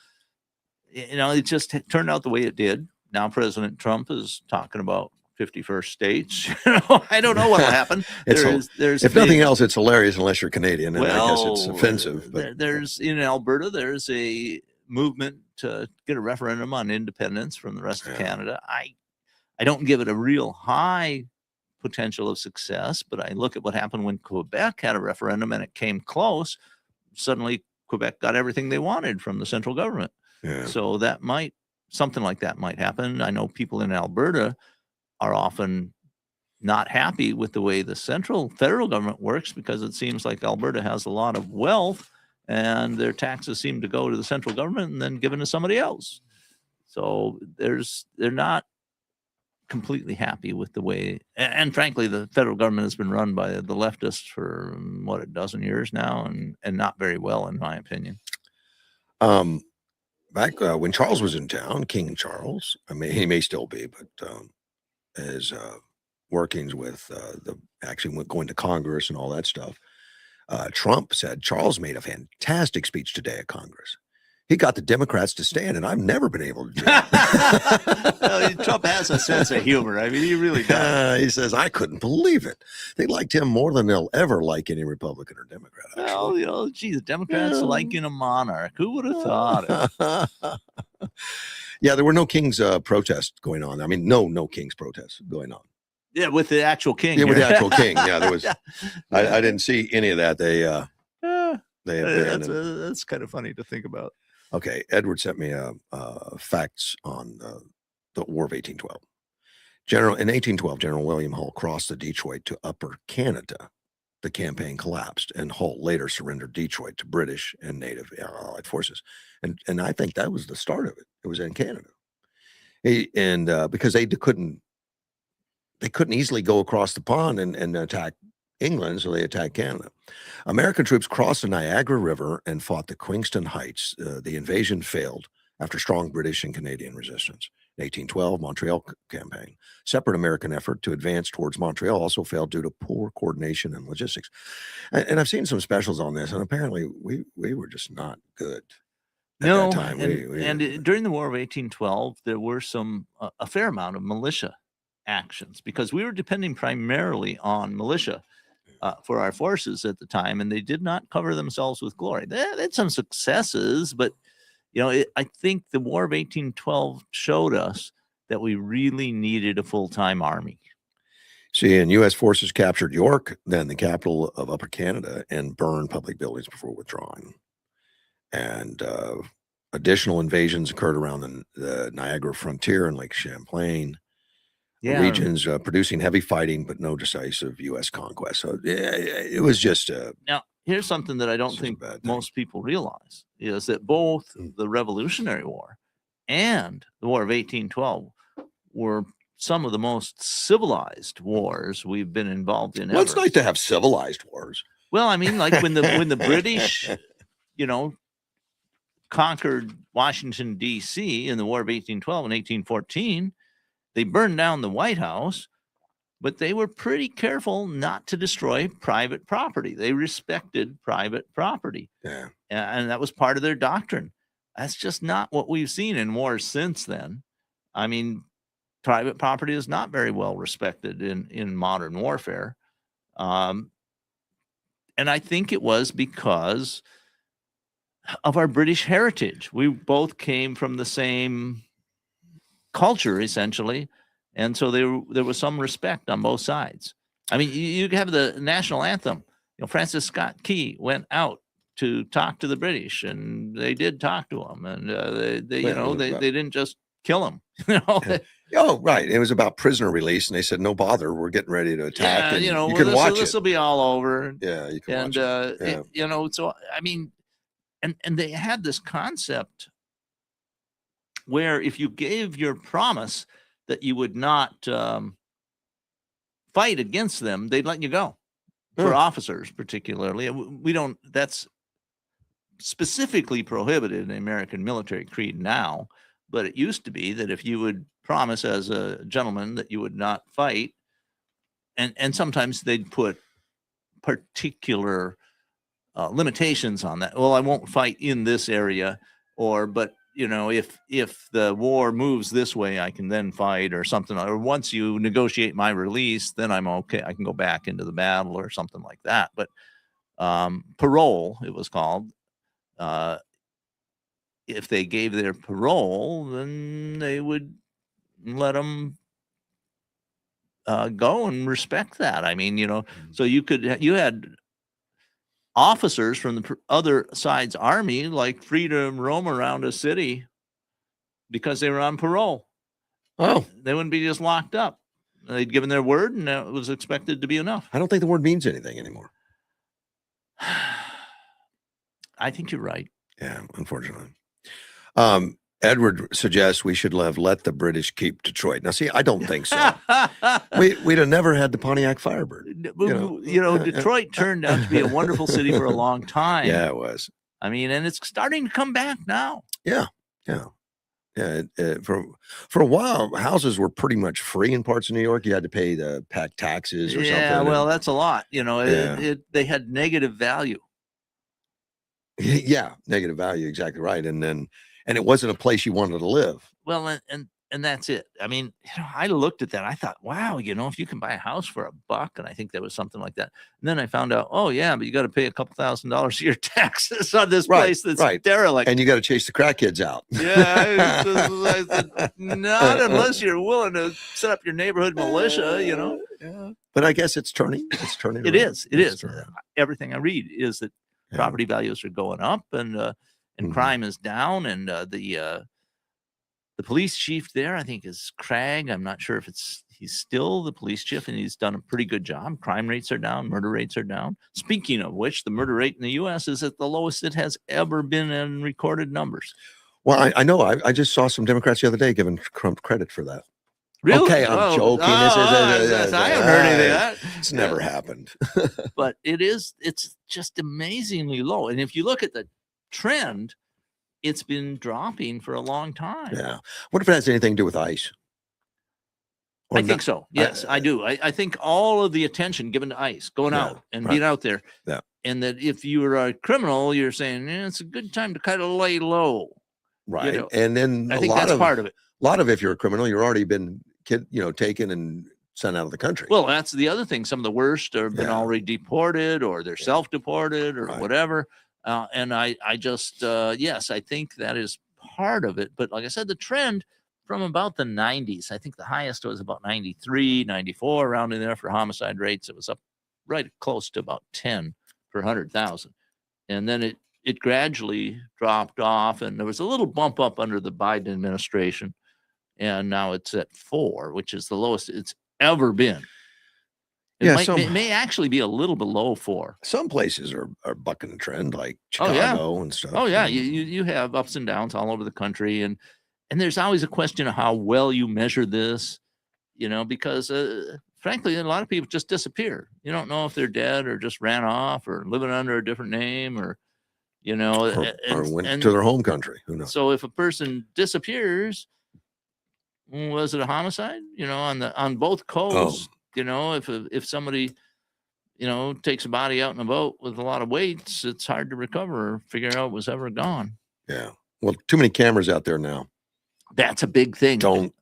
it just turned out the way it did. Now President Trump is talking about 51st states. I don't know what will happen. If nothing else, it's hilarious unless you're Canadian, and I guess it's offensive. But there's in Alberta, there's a movement to get a referendum on independence from the rest of Canada. I don't give it a real high potential of success, but I look at what happened when Quebec had a referendum and it came close. Suddenly, Quebec got everything they wanted from the central government. Yeah. So something like that might happen. I know people in Alberta are often not happy with the way the federal government works, because it seems like Alberta has a lot of wealth and their taxes seem to go to the central government and then given to somebody else. So they're not completely happy with the way, and frankly, the federal government has been run by the leftists for a dozen years now, and not very well, in my opinion. Back when Charles was in town, King Charles, I mean, he may still be, but his workings with going to Congress and all that stuff, Trump said Charles made a fantastic speech today at Congress. He got the Democrats to stand, and I've never been able to do it. Well, Trump has a sense of humor. I mean, he really does. He says, I couldn't believe it. They liked him more than they'll ever like any Republican or Democrat. Actually. Well, the Democrats liking a monarch. Who would have thought it? Yeah, there were no King's protests going on. I mean, no King's protests going on. Yeah, with the actual king. Yeah, with the actual king. Yeah, there was. I didn't see any of that. That's kind of funny to think about. Okay, Edward sent me facts on the War of 1812. In 1812, General William Hull crossed the Detroit to Upper Canada. The campaign collapsed, and Hull later surrendered Detroit to British and Native Allied forces. And I think that was the start of it. It was in Canada, because they couldn't easily go across the pond and attack England, so they attacked Canada. American troops crossed the Niagara River and fought the Queenston Heights. The invasion failed after strong British and Canadian resistance. In 1812, Montreal campaign. Separate American effort to advance towards Montreal also failed due to poor coordination and logistics. And I've seen some specials on this, and apparently we were just not good at that time. During the War of 1812, there were a fair amount of militia actions, because we were depending primarily on militia for our forces at the time, and they did not cover themselves with glory. They had some successes, but I think the War of 1812 showed us that we really needed a full-time army. See, and U.S. forces captured York, then the capital of Upper Canada, and burned public buildings before withdrawing. And additional invasions occurred around the Niagara frontier and Lake Champlain. Regions producing heavy fighting, but no decisive U.S. conquest. So it was just now. Here's something that I don't think most people realize is that both the Revolutionary War and the War of 1812 were some of the most civilized wars we've been involved in. Well, it's nice to have civilized wars. Well, I mean, like when the British, conquered Washington, D.C. in the War of 1812 and 1814, they burned down the White House, but they were pretty careful not to destroy private property. They respected private property. Yeah. And that was part of their doctrine. That's just not what we've seen in wars since then. I mean, private property is not very well respected in modern warfare. And I think it was because of our British heritage. We both came from the same culture, essentially. And so there was some respect on both sides. I mean, you have the national anthem. Francis Scott Key went out to talk to the British, and they did talk to him, and they didn't just kill him. Oh, right. It was about prisoner release, and they said, "No bother, we're getting ready to attack." Yeah, you can watch it. This will be all over. Yeah, you can watch it. Yeah. So I mean, and they had this concept where if you gave your promise that you would not fight against them, they'd let you go. For officers, particularly. That's specifically prohibited in the American military creed now, but it used to be that if you would promise as a gentleman that you would not fight, and sometimes they'd put particular limitations on that. Well, I won't fight in this area, but if the war moves this way, I can then fight or something. Or once you negotiate my release, then I'm okay. I can go back into the battle or something like that. But parole, it was called. If they gave their parole, then they would let them go and respect that. I mean, so you had officers from the other side's army like free to roam around a city because they were on parole. Oh, they wouldn't be just locked up. They'd given their word, and that was expected to be enough. I don't think the word means anything anymore. I think you're right. Yeah, unfortunately. Edward suggests we should let the British keep Detroit. Now, see, I don't think so. We'd have never had the Pontiac Firebird. Detroit turned out to be a wonderful city for a long time. Yeah, it was. I mean, and it's starting to come back now. Yeah. For a while, houses were pretty much free in parts of New York. You had to pay the taxes or something. Yeah, well, that's a lot. They had negative value. Yeah, negative value, exactly right. And it wasn't a place you wanted to live. Well, and that's it. I mean, I looked at that. I thought, wow, if you can buy a house for $1, and I think there was something like that. And then I found out, oh yeah, but you got to pay a couple $1,000s a year taxes on this place that's derelict, and you got to chase the crackheads out. Yeah, I said, not unless you're willing to set up your neighborhood militia. Yeah. But I guess it's turning. It's turning. It is. Everything I read is that property values are going up, and crime is down, and the police chief there, I think, is Craig. I'm not sure if he's still the police chief, and he's done a pretty good job. Crime rates are down, murder rates are down. Speaking of which, the murder rate in the U.S. is at the lowest it has ever been in recorded numbers. Well, I know. I just saw some Democrats the other day giving Trump credit for that. Really? Okay, I'm joking. I haven't heard any of that. It's never happened. But it's just amazingly low. And if you look at the trend, it's been dropping for a long time. Yeah. What if it has anything to do with ICE? I think so. Yes, I do. I think all of the attention given to ICE, going out and being out there. Yeah. And that if you were a criminal, you're saying it's a good time to kind of lay low. Right. And then I think that's part of it. A lot of if you're a criminal, you've already been taken and sent out of the country. Well, that's the other thing. Some of the worst have been already deported, or they're self-deported, or whatever. And I just, yes, I think that is part of it. But like I said, the trend from about the 90s, I think the highest was about 93, 94, around in there for homicide rates. It was up right close to about 10 per 100,000. And then it gradually dropped off, and there was a little bump up under the Biden administration. And now it's at 4, which is the lowest it's ever been. It may actually be a little below 4. Some places are bucking the trend, like Chicago and stuff. Oh yeah, you have ups and downs all over the country, and there's always a question of how well you measure this, because frankly, a lot of people just disappear. You don't know if they're dead or just ran off or living under a different name, or or went to their home country. Who knows? So if a person disappears, was it a homicide? On both coasts. If somebody, takes a body out in a boat with a lot of weights, it's hard to recover or figure out it was ever gone. Yeah. Well, too many cameras out there now. That's a big thing. Don't.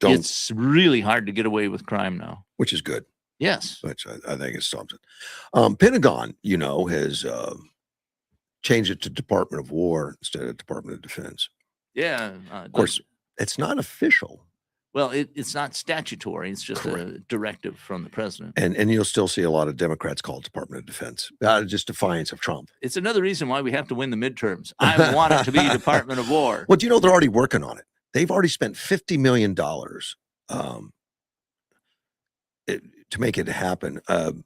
It's really hard to get away with crime now. Which is good. Yes. Which I think is something. Pentagon, has changed it to Department of War instead of Department of Defense. Yeah. Of course, it's not official. Well, it's not statutory. It's just a directive from the president. And you'll still see a lot of Democrats call it Department of Defense, just defiance of Trump. It's another reason why we have to win the midterms. I want it to be Department of War. Well, they're already working on it. They've already spent $50 million to make it happen. And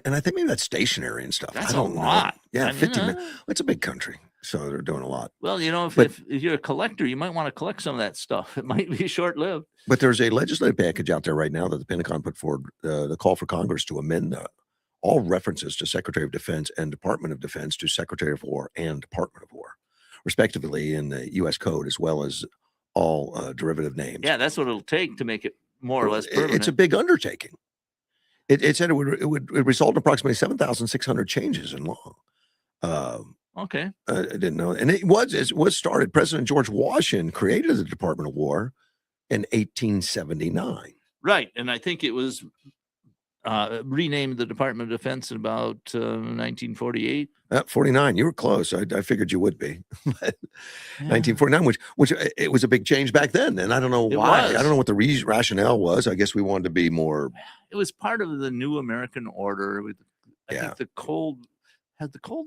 I think maybe that's stationary and stuff. That's a lot. Yeah, 50 million. It's a big country, so they're doing a lot. Well, if you're a collector, you might want to collect some of that stuff. It might be short-lived. But there's a legislative package out there right now that the Pentagon put forward, the call for Congress to amend all references to Secretary of Defense and Department of Defense to Secretary of War and Department of War, respectively, in the U.S. Code, as well as all derivative names. Yeah, that's what it'll take to make it more or less permanent. It's a big undertaking. It said it would result in approximately 7,600 changes in law. Okay. I didn't know. And it was started. President George Washington created the Department of War in 1879. Right. And I think it was renamed the Department of Defense in about 1948. 49. You were close. I figured you would be. Yeah. 1949, which it was a big change back then. And I don't know why. I don't know what the rationale was. I guess we wanted to be more. It was part of the new American order. I think the Cold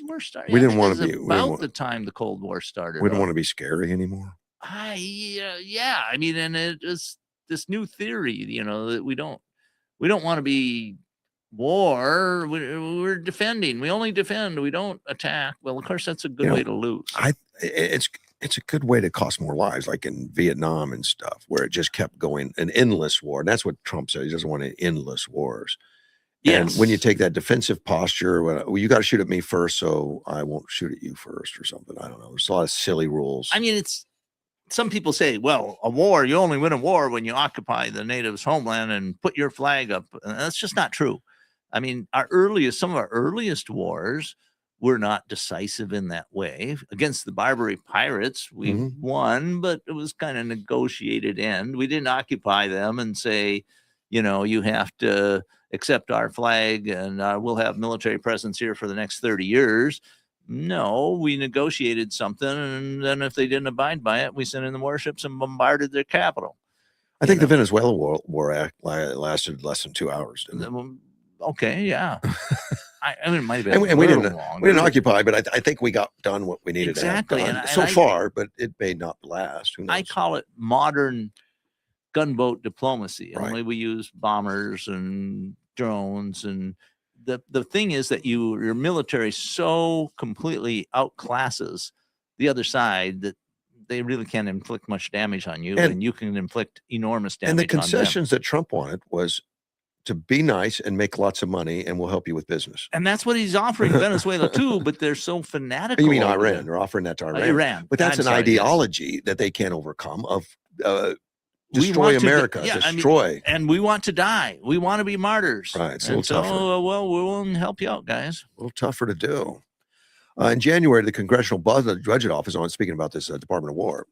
War started. We didn't want to be about the time the Cold War started. We don't want to be scary anymore. Yeah. I mean, and it is this new theory, that we don't want to be war. We're defending. We only defend. We don't attack. Well, of course, that's a good way to lose. It's a good way to cost more lives, like in Vietnam and stuff, where it just kept going, an endless war. And that's what Trump said. He doesn't want endless wars. Yes. And when you take that defensive posture, well, you got to shoot at me first, so I won't shoot at you first or something. I don't know. There's a lot of silly rules. I mean, some people say, well, a war, you only win a war when you occupy the natives' homeland and put your flag up. And that's just not true. I mean, some of our earliest wars were not decisive in that way. Against the Barbary pirates, we won, but it was kind of negotiated end. We didn't occupy them and say, you have to accept our flag and we'll have military presence here for the next 30 years. No, we negotiated something, and then if they didn't abide by it, we sent in the warships and bombarded their capital. I think the Venezuela war lasted less than 2 hours. Didn't it? Okay, yeah. I mean, it might have been and we didn't occupy, but I think we got done what we needed exactly to have done far, but it may not last. Who knows? I call it modern gunboat diplomacy. Right. Only we use bombers and drones, and the thing is that your military so completely outclasses the other side that they really can't inflict much damage on you, and you can inflict enormous damage. And the concessions that Trump wanted was to be nice and make lots of money, and we'll help you with business. And that's what he's offering Venezuela too, but they're so fanatical. You mean Iran? They're offering that to Iran. But that's an ideology that they can't overcome of destroy America, destroy. And we want to die. We want to be martyrs. Right. It's a little tougher. Well, we won't help you out, guys. A little tougher to do. In January, the Congressional Budget Office, speaking about this Department of War,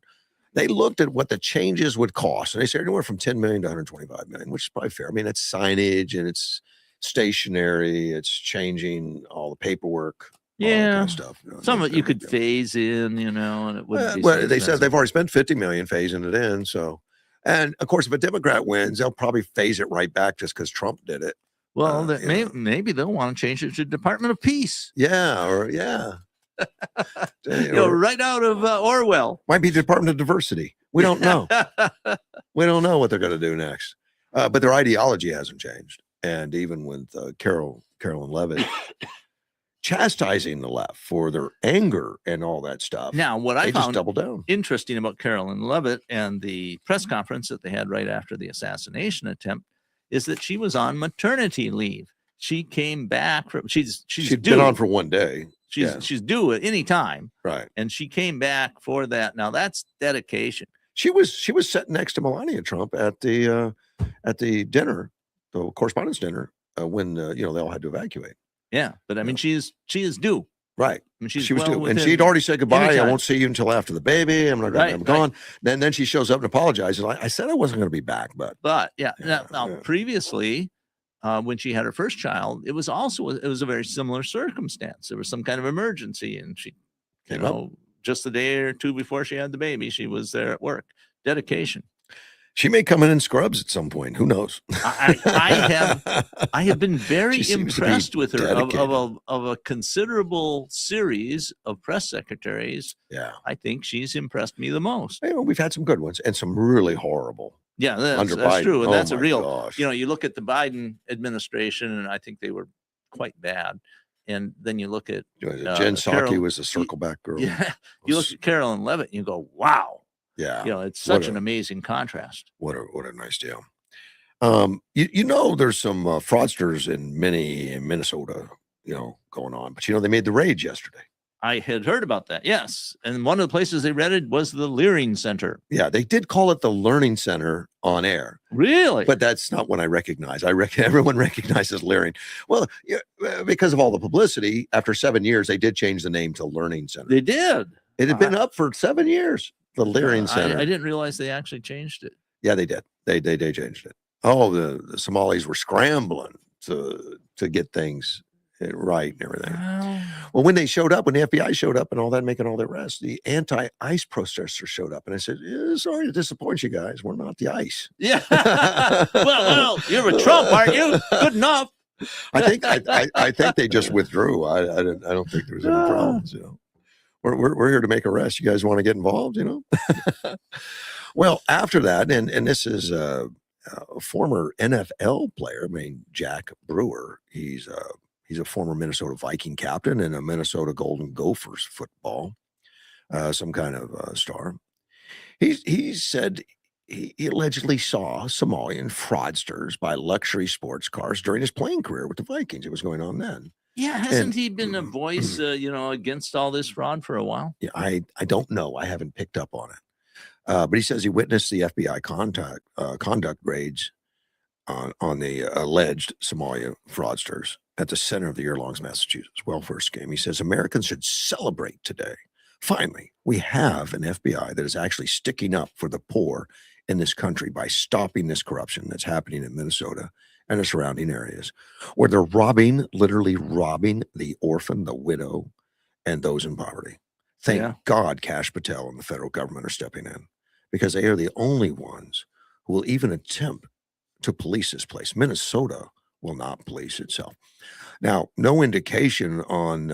they looked at what the changes would cost, and they said anywhere from $10 million to $125 million, which is probably fair. I mean, it's signage and it's stationery, it's changing all the paperwork, all that kind of stuff. Some of it you could phase in, and it wouldn't be. Well, they said they've already spent $50 million phasing it in. So, and of course, if a Democrat wins, they'll probably phase it right back just because Trump did it. Well, maybe they'll want to change it to Department of Peace. Yeah. Right out of Orwell. Might be Department of Diversity. We don't know. We don't know what they're going to do next. But their ideology hasn't changed. And even with Carolyn Levitt chastising the left for their anger and all that stuff. Now, what I found just double down. Interesting about Carolyn Levitt and the press conference that they had right after the assassination attempt is that she was on maternity leave. She came back from she'd been on for one day. She's due at any time. Right. And she came back for that. Now that's dedication. She was sitting next to Melania Trump at the dinner, the correspondence dinner, when they all had to evacuate. Yeah. But I mean, she is due. Right. I mean, she was due. And she'd already said goodbye. Anytime. I won't see you until after the baby. I'm not going to be gone. Then she shows up and apologizes. I said I wasn't going to be back, but now previously, when she had her first child, it was a very similar circumstance. There was some kind of emergency, and she, just a day or two before she had the baby, she was there at work. Dedication. She may come in scrubs at some point. Who knows? I have been very impressed with her of a considerable series of press secretaries. Yeah, I think she's impressed me the most. We've had some good ones and some really horrible. Yeah, that's true. And that's a real, gosh. You look at the Biden administration, and I think they were quite bad. And then you look at Jen Psaki was the circle back girl. Yeah, you look at Carolyn Levitt, and you go, wow. Yeah, it's such an amazing contrast. What a nice deal. There's some fraudsters in Minnesota, going on, but they made the raids yesterday. I had heard about that. Yes. And one of the places they rented was the Leering Center. Yeah, they did call it the Learning Center on air. Really? But that's not what I recognize. Everyone recognizes Leering. Well, yeah, because of all the publicity, after 7 years, they did change the name to Learning Center. They did. It had been up for 7 years, the Leering Center. I didn't realize they actually changed it. Yeah, they did. They changed it. Oh, the Somalis were scrambling to get things right and everything. Well, when they showed up, when the FBI showed up and all that, making all the arrests, the anti-ICE protesters showed up, and I said, "Sorry to disappoint you guys. We're not the ICE." Yeah. well, you're with Trump, aren't you? Good enough. I think they just withdrew. I don't think there was any problems. You know, we're here to make arrests. You guys want to get involved? You know. Well, after that, and this is a former NFL player, Jack Brewer. He's a former Minnesota Viking captain and a Minnesota Golden Gophers football, some kind of star. He said he allegedly saw Somalian fraudsters buy luxury sports cars during his playing career with the Vikings. It was going on then. Yeah, hasn't he been a voice, against all this fraud for a while? Yeah, I don't know. I haven't picked up on it. But he says he witnessed the FBI conduct raids on the alleged Somalia fraudsters at the center of the year-long Massachusetts welfare scheme. He says Americans should celebrate today. Finally, we have an FBI that is actually sticking up for the poor in this country by stopping this corruption that's happening in Minnesota and the surrounding areas, where they're literally robbing the orphan, the widow, and those in poverty. Thank God Kash Patel and the federal government are stepping in, because they are the only ones who will even attempt to police this place. Minnesota will not police itself. Now, no indication on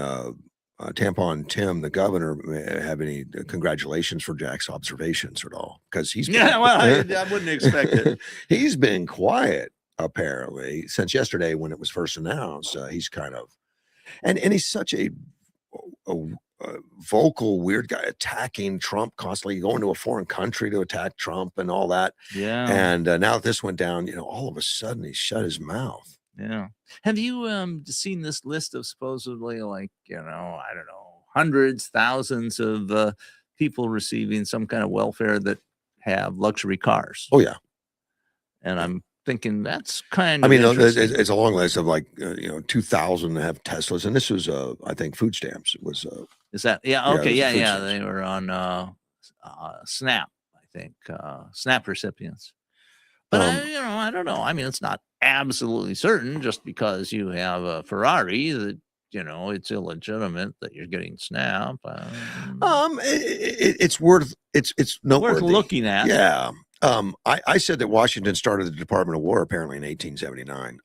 Tampon Tim, the governor, have any congratulations for Jack's observations at all, because he's been, I wouldn't expect it. He's been quiet apparently since yesterday when it was first announced. He's kind of, and he's such a vocal weird guy, attacking Trump constantly, going to a foreign country to attack Trump and all that. Yeah. And now that this went down, all of a sudden he shut his mouth. Yeah. Have you seen this list of supposedly, like, I don't know, hundreds, thousands of people receiving some kind of welfare that have luxury cars? Oh yeah. And I'm thinking that's kind of, it's a long list of 2,000 that have Teslas, and this was I think food stamps. It was is that okay? Yeah. They were on SNAP, I think, SNAP recipients. But I don't know. It's not absolutely certain just because you have a Ferrari that it's illegitimate that you're getting SNAP. It's worth noteworthy. Worth looking at. Yeah. I said that Washington started the Department of War apparently in 1879.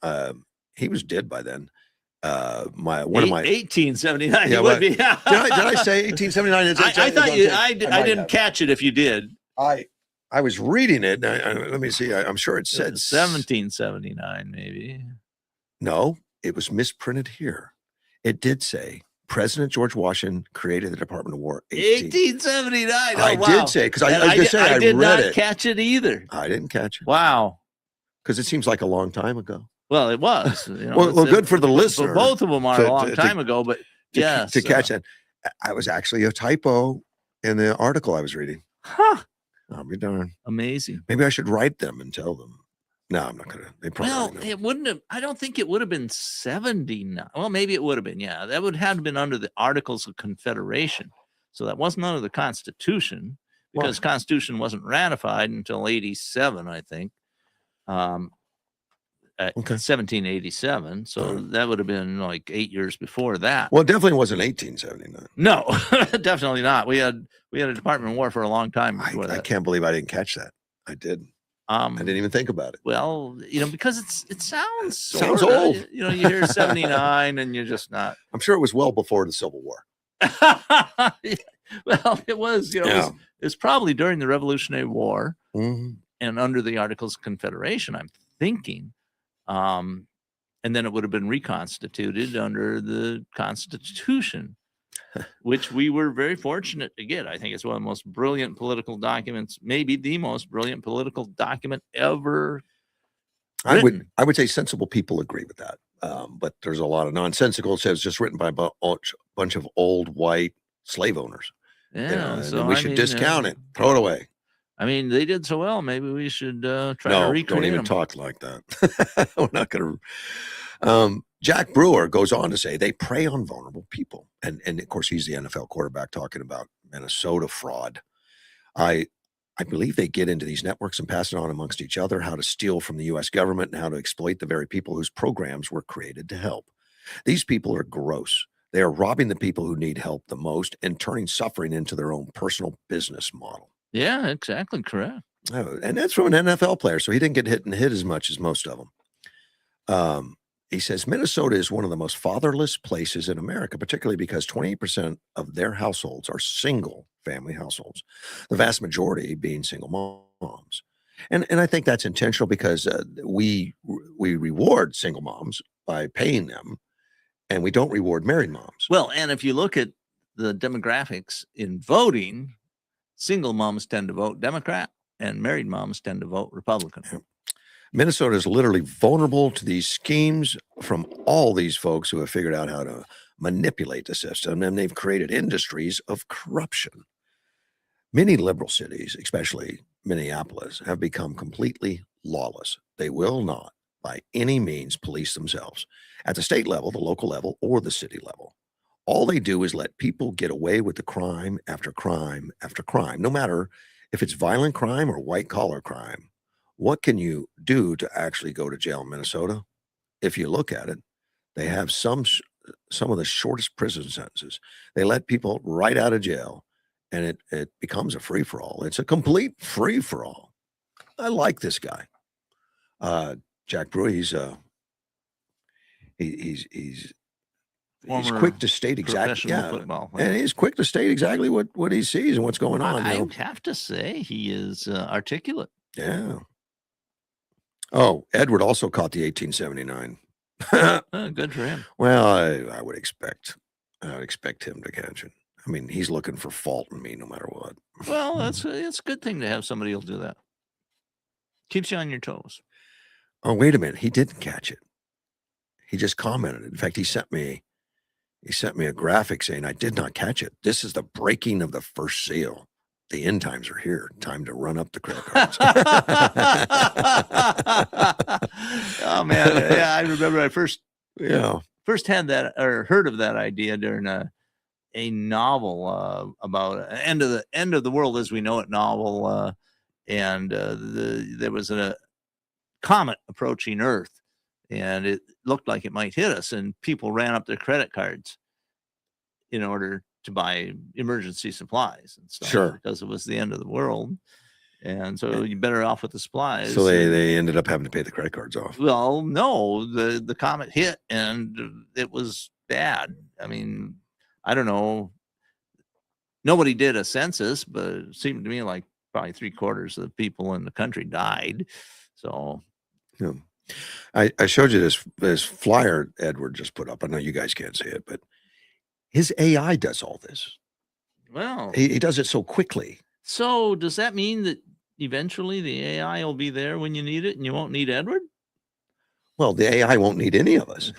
He was dead by then. 1879. Yeah, would be. did I say 1879? I thought you. I didn't catch it. If you did, I was reading it. Let me see. I'm sure it said 1779, maybe. No, it was misprinted here. It did say President George Washington created the Department of War. 1879. Oh, I did say, because I did read not it. Catch it either. I didn't catch it. Wow. Because it seems like a long time ago. Well, it was. Well, good for the listener. Both of them are a long time ago, but to catch that. I was actually a typo in the article I was reading. Huh. I'll be darned. Amazing. Maybe I should write them and tell them. No, I'm not gonna. They probably it wouldn't have. I don't think it would have been 79. Well, maybe it would have been. Yeah, that would have been under the Articles of Confederation. So that wasn't under the Constitution, because Constitution wasn't ratified until 87, I think. 1787. So that would have been like 8 years before that. Well, it definitely wasn't 1879. No, definitely not. We had a Department of War for a long time before that. I can't believe I didn't catch that. I did. I didn't even think about it. Well, because it sounds old. You hear 79 and you're just not. I'm sure it was well before the Civil War. Well, it was. It's probably during the Revolutionary War and under the Articles of Confederation, I'm thinking. And then it would have been reconstituted under the Constitution, which we were very fortunate to get. I think it's one of the most brilliant political documents, maybe the most brilliant political document ever written. I would say sensible people agree with that. But there's a lot of nonsensical. It says just written by a bunch of old white slave owners. Yeah, And so we should discount it, throw it away. I mean, they did so well. Maybe we should try to No, recreate don't even them. talk like that. We're not going to. Jack Brewer goes on to say they prey on vulnerable people, and of course he's the NFL quarterback talking about Minnesota fraud. I believe they get into these networks and pass it on amongst each other, how to steal from the U.S. government and how to exploit the very people whose programs were created to help. These people are gross. They are robbing the people who need help the most and turning suffering into their own personal business model. Yeah, exactly correct. Oh, and that's from an NFL player, so he didn't get hit as much as most of them. He says Minnesota is one of the most fatherless places in America, particularly because 28% of their households are single family households, the vast majority being single moms. And I think that's intentional because we reward single moms by paying them, and we don't reward married moms. Well, and if you look at the demographics in voting, single moms tend to vote Democrat and married moms tend to vote Republican. Yeah. Minnesota is literally vulnerable to these schemes from all these folks who have figured out how to manipulate the system, and they've created industries of corruption. Many liberal cities, especially Minneapolis, have become completely lawless. They will not, by any means, police themselves at the state level, the local level, or the city level. All they do is let people get away with the crime after crime after crime, no matter if it's violent crime or white-collar crime. What can you do to actually go to jail in Minnesota? If you look at it, they have some of the shortest prison sentences. They let people right out of jail, and it becomes a free-for-all. It's a complete free-for-all. I like this guy. Jack Brewer, he's quick to state exactly, football, and he's quick to state exactly what he sees and what's going on. I have to say he is articulate. Yeah. Oh, Edward also caught the 1879. Good for him. Well, I would expect him to catch it. I mean, he's looking for fault in me no matter what. Well, it's a good thing to have somebody who'll do that. Keeps you on your toes. Oh, wait a minute. He didn't catch it. He just commented. In fact, he sent me a graphic saying, I did not catch it. This is the breaking of the first seal. The end times are here. Time to run up the credit cards. Oh man, yeah, I remember I first had that or heard of that idea during a novel about end of the world as we know it novel, and there was a comet approaching Earth, and it looked like it might hit us, and people ran up their credit cards in order to buy emergency supplies and stuff. Sure. Because it was the end of the world. And so you're better off with the supplies. So they ended up having to pay the credit cards off. Well, no, the comet hit and it was bad. I mean, I don't know. Nobody did a census, but it seemed to me like probably 3/4 of the people in the country died. So yeah. I showed you this flyer Edward just put up. I know you guys can't see it, but his AI does all this. Well, he does it so quickly. So does that mean that eventually the AI will be there when you need it and you won't need Edward? Well, the AI won't need any of us.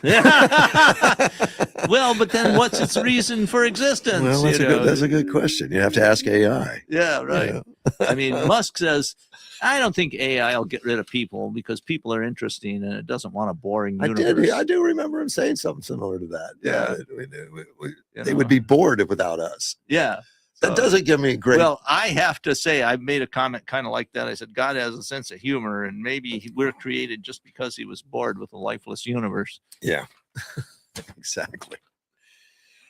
Well, but then what's its reason for existence? Well, that's a good question. You have to ask AI. Yeah, right. Yeah. I mean, Musk says, I don't think AI will get rid of people because people are interesting and it doesn't want a boring universe. I do remember him saying something similar to that. Yeah. They would be bored without us. Yeah. That doesn't give me great. Well, I have to say, I made a comment kind of like that. I said, God has a sense of humor, and maybe we're created just because he was bored with a lifeless universe. Yeah, exactly.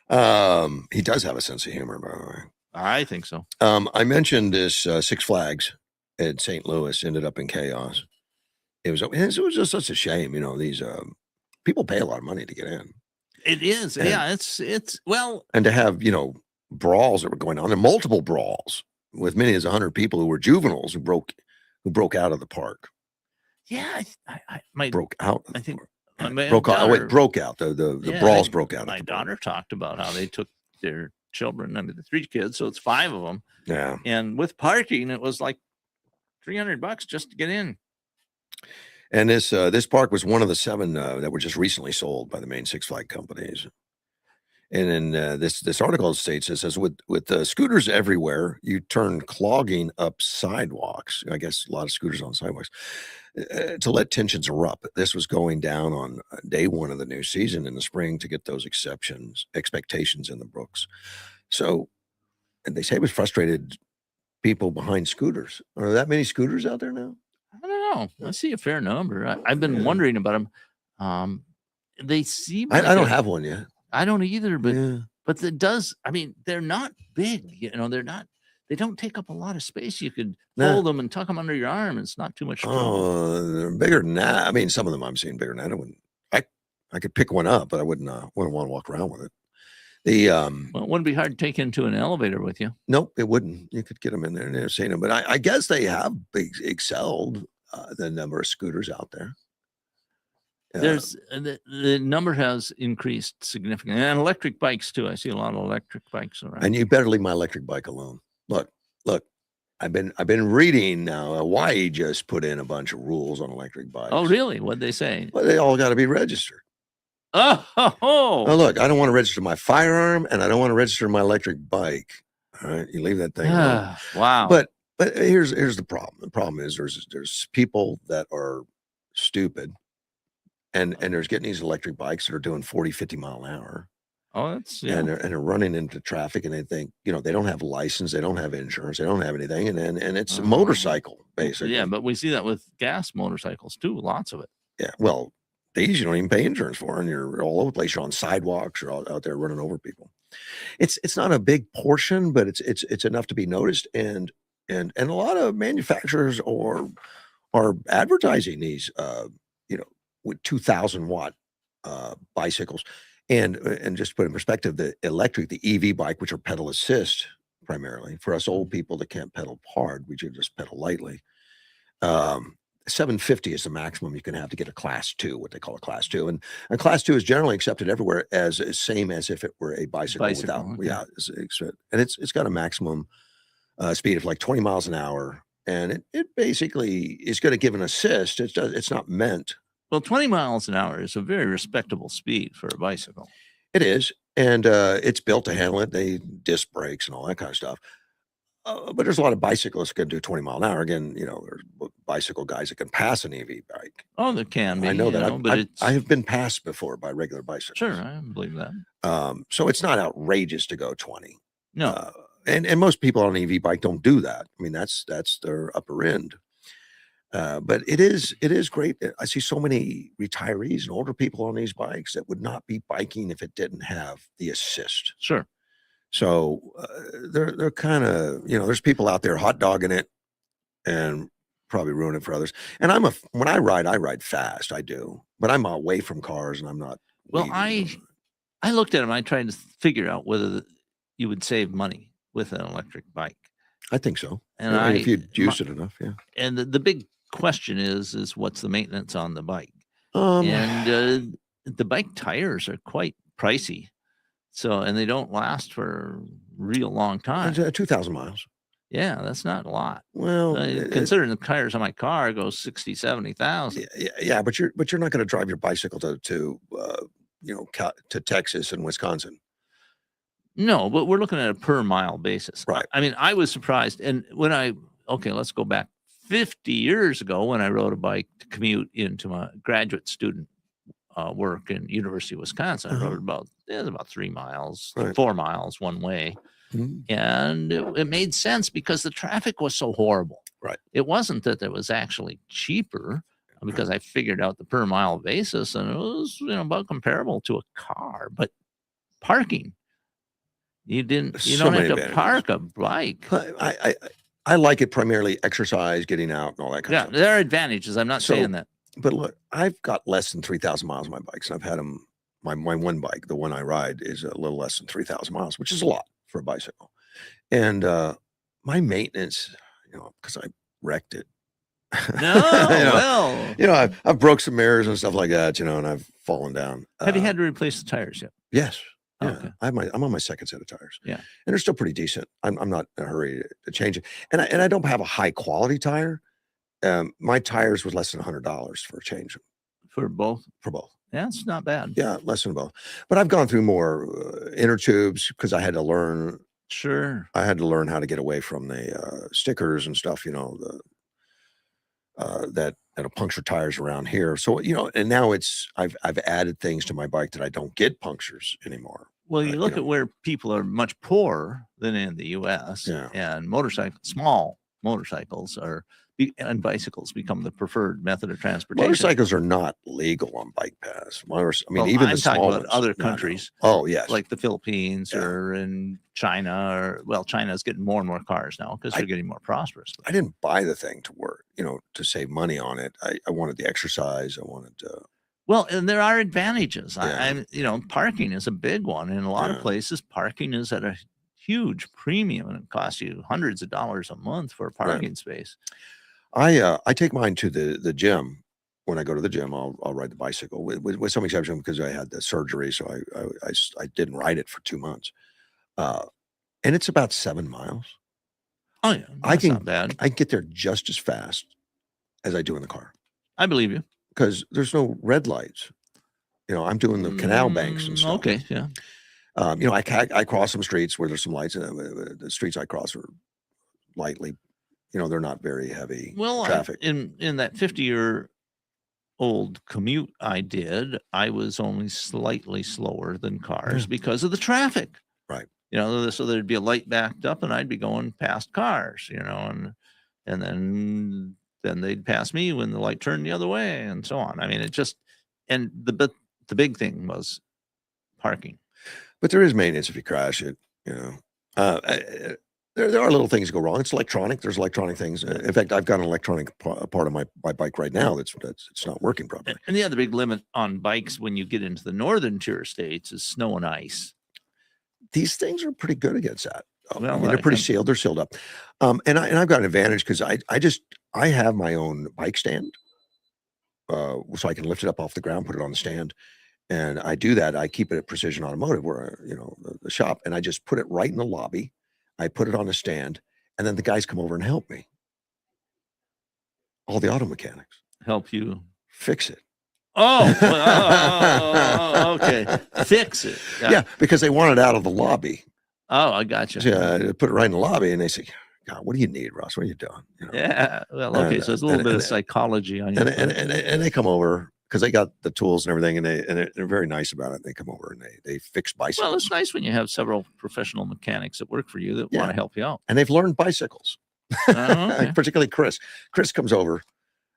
He does have a sense of humor, by the way. I think so. I mentioned this Six Flags at St. Louis ended up in chaos. It was just such a shame. You know, these people pay a lot of money to get in. It is. And, yeah, it's well. And to have, brawls that were going on, and multiple brawls with many as 100 people who were juveniles who broke out of the park. Yeah, broke out. I think broke out. Broke out. The brawls broke out. My daughter talked about how they took their children. I mean, the 3 kids, so it's 5 of them. Yeah. And with parking, it was like $300 just to get in. And this park was one of the 7 that were just recently sold by the main Six Flag companies. And then this article states, it says, with scooters everywhere, you turn clogging up sidewalks. I guess a lot of scooters on sidewalks to let tensions erupt. This was going down on day 1 of the new season in the spring to get those expectations in the books. So, and they say it was frustrated people behind scooters. Are there that many scooters out there now? I don't know. I see a fair number. I've been wondering about them. They seem. I don't have one yet. I don't either, but Yeah. but it does. I mean, they're not big. You know, they're not. They don't take up a lot of space. You could Nah. fold them and tuck them under your arm. It's not too much trouble. Oh, they're bigger than that. I mean, some of them I'm seeing bigger than that. I could pick one up, but I wouldn't want to walk around with it. Well, it wouldn't be hard to take into an elevator with you. Nope, it wouldn't. You could get them in there and they've seen them, but I guess they have excelled the number of scooters out there. There's the number has increased significantly, and electric bikes too. I see a lot of electric bikes around. And you better leave my electric bike alone. Look. I've been reading now. Hawaii just put in a bunch of rules on electric bikes. Oh, really? What'd they say? Well, they all got to be registered. Oh, Now, look, I don't want to register my firearm, and I don't want to register my electric bike. All right, you leave that thing alone. Wow. But here's the problem. The problem is there's people that are stupid, and there's getting these electric bikes that are doing 40, 50 mile an hour. Oh, that's and they're running into traffic, and they think, they don't have a license, they don't have insurance, they don't have anything, and it's a motorcycle basically. Yeah, but we see that with gas motorcycles too. Lots of it. Yeah, well, these you don't even pay insurance for, and you're all over the place. You're on sidewalks, you're out there running over people. It's not a big portion, but it's enough to be noticed, and a lot of manufacturers are advertising these with 2,000-watt bicycles. And just to put in perspective, the electric, the EV bike, which are pedal assist primarily, for us old people that can't pedal hard, we should just pedal lightly. 750 is the maximum you can have to get a class 2, what they call a class 2. And a class 2 is generally accepted everywhere as same as if it were a bicycle without, okay. And it's got a maximum speed of like 20 miles an hour. And it basically is going to give an assist. It's not meant. Well, 20 miles an hour is a very respectable speed for a bicycle. It is. And it's built to handle it. They disc brakes and all that kind of stuff. But there's a lot of bicyclists that can do 20 mile an hour. Again, there's bicycle guys that can pass an EV bike. Oh, there can be. I know that. But I have been passed before by regular bicycles. Sure, I believe that. So it's not outrageous to go 20. No. And most people on an EV bike don't do that. I mean, that's their upper end. But it is great. I see so many retirees and older people on these bikes that would not be biking if it didn't have the assist. Sure. So they're kind of, there's people out there hot dogging it and probably ruin it for others. And when I ride fast. I do, but I'm away from cars and I'm not. Well, I looked at them. I tried to figure out whether you would save money with an electric bike. I think so. And if you'd use it enough, yeah. And the big question is what's the maintenance on the bike? And the bike tires are quite pricey. So, and they don't last for a real long time. 2,000 miles. Yeah, that's not a lot. Well, considering the tires on my car go 60, 70,000. Yeah, but you're not going to drive your bicycle to Texas and Wisconsin. No, but we're looking at a per mile basis. Right. I mean, I was surprised. And let's go back 50 years ago when I rode a bike to commute into my graduate student work in University of Wisconsin. I rode about 3 miles, 4 miles one way. Mm-hmm. And it made sense because the traffic was so horrible. Right. It wasn't that it was actually cheaper because I figured out the per mile basis and it was about comparable to a car. But parking, you don't have to park a bike. I like it primarily exercise, getting out and all that kind of stuff. Yeah, there are advantages. I'm not saying that. But look, I've got less than 3,000 miles on my bikes, and I've had them. My one bike, the one I ride, is a little less than 3,000 miles, which is a lot for a bicycle. And my maintenance, because I wrecked it. No, I've broke some mirrors and stuff like that, and I've fallen down. Have you had to replace the tires yet? Yes. Oh, yeah, okay. I'm on my second set of tires. Yeah, and they're still pretty decent. I'm not in a hurry to change it, and I don't have a high quality tire. My tires was less than $100 for a change. For both? For both. Yeah, it's not bad. Yeah, less than both. But I've gone through more inner tubes because I had to learn. Sure. I had to learn how to get away from the stickers and stuff, that'll puncture tires around here. So, and now I've added things to my bike that I don't get punctures anymore. Well, you look at where people are much poorer than in the U.S. Yeah. And small motorcycles and bicycles become the preferred method of transportation. Motorcycles are not legal on Bike Pass. Even I'm the small talking about ones. other countries. Oh, yes. Like the Philippines or in China, China's getting more and more cars now because they're getting more prosperous. I didn't buy the thing to work, to save money on it. I wanted the exercise. I wanted to. Well, and there are advantages. Yeah. Parking is a big one. In a lot of places, parking is at a huge premium and it costs you hundreds of dollars a month for a parking space. I take mine to the gym. When I go to the gym, I'll ride the bicycle with some exception because I had the surgery, so I didn't ride it for 2 months. And it's about 7 miles. Oh yeah, that's not bad. I can get there just as fast as I do in the car. I believe you because there's no red lights. I'm doing the canal banks and stuff. Okay, yeah. I cross some streets where there's some lights, and the streets I cross are lightly. They're not very heavy traffic. In that 50-year-old commute I did, I was only slightly slower than cars because of the traffic. Right. So there'd be a light backed up and I'd be going past cars, and then they'd pass me when the light turned the other way and so on. I mean, the big thing was parking. But there is maintenance if you crash it, There are little things that go wrong. It's electronic. There's electronic things. In fact, I've got an electronic part of my bike right now that's it's not working properly. And the other big limit on bikes when you get into the northern tier states is snow and ice. These things are pretty good against that. Well, they're pretty sealed. They're sealed up. And I've got an advantage because I have my own bike stand, so I can lift it up off the ground, put it on the stand. And I do that. I keep it at Precision Automotive, where the shop, and I just put it right in the lobby. I put it on a stand, and then the guys come over and help me. All the auto mechanics help you fix it. Okay, fix it. Yeah, because they want it out of the lobby. Oh, I got you. So, I put it right in the lobby, and they say, "God, what do you need, Russ? What are you doing?" Yeah. Well, okay. So it's a little bit of psychology on your and they come over. Because they got the tools and everything, and they're very nice about it. They come over and they fix bicycles. Well, it's nice when you have several professional mechanics that work for you that want to help you out. And they've learned bicycles, okay. Particularly Chris. Chris comes over.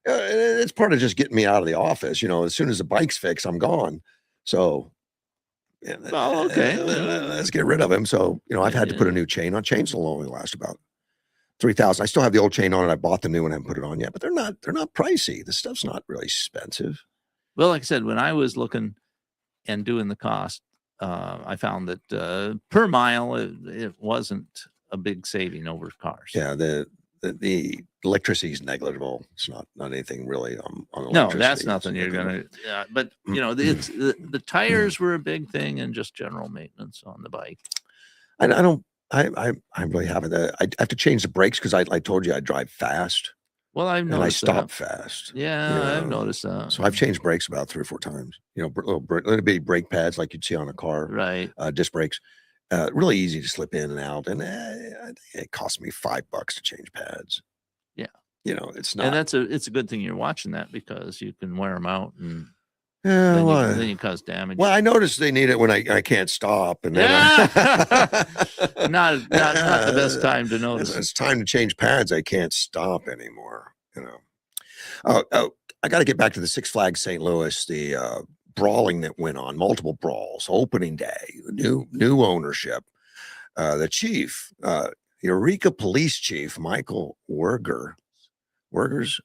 It's part of just getting me out of the office. As soon as the bike's fixed, I'm gone. So, okay, let's get rid of him. So, I've had to put a new chain on. Chains will only last about 3,000. I still have the old chain on it. I bought the new one. I haven't put it on yet, but they're not pricey. This stuff's not really expensive. Well, like I said, when I was looking and doing the cost, I found that per mile, it wasn't a big saving over cars. Yeah, the electricity is negligible. It's not anything really on electricity. No, that's nothing you're going to. Yeah, but the tires were a big thing, and just general maintenance on the bike. I really haven't. I have to change the brakes because I told you I drive fast. Well, I've noticed and I stop fast. Yeah, I've noticed that. So I've changed brakes about 3 or 4 times. Little bitty brake pads like you'd see on a car. Right. Disc brakes. Really easy to slip in and out. And it cost me $5 to change pads. Yeah. It's not. And it's a good thing you're watching that because you can wear them out and then you cause damage. Well, I noticed they need it when I can't stop, and then not the best time to notice. It's time to change pads. I can't stop anymore. I got to get back to the Six Flags St. Louis. The brawling that went on, multiple brawls, opening day, new ownership. The chief, Eureka Police Chief Michael Wergers.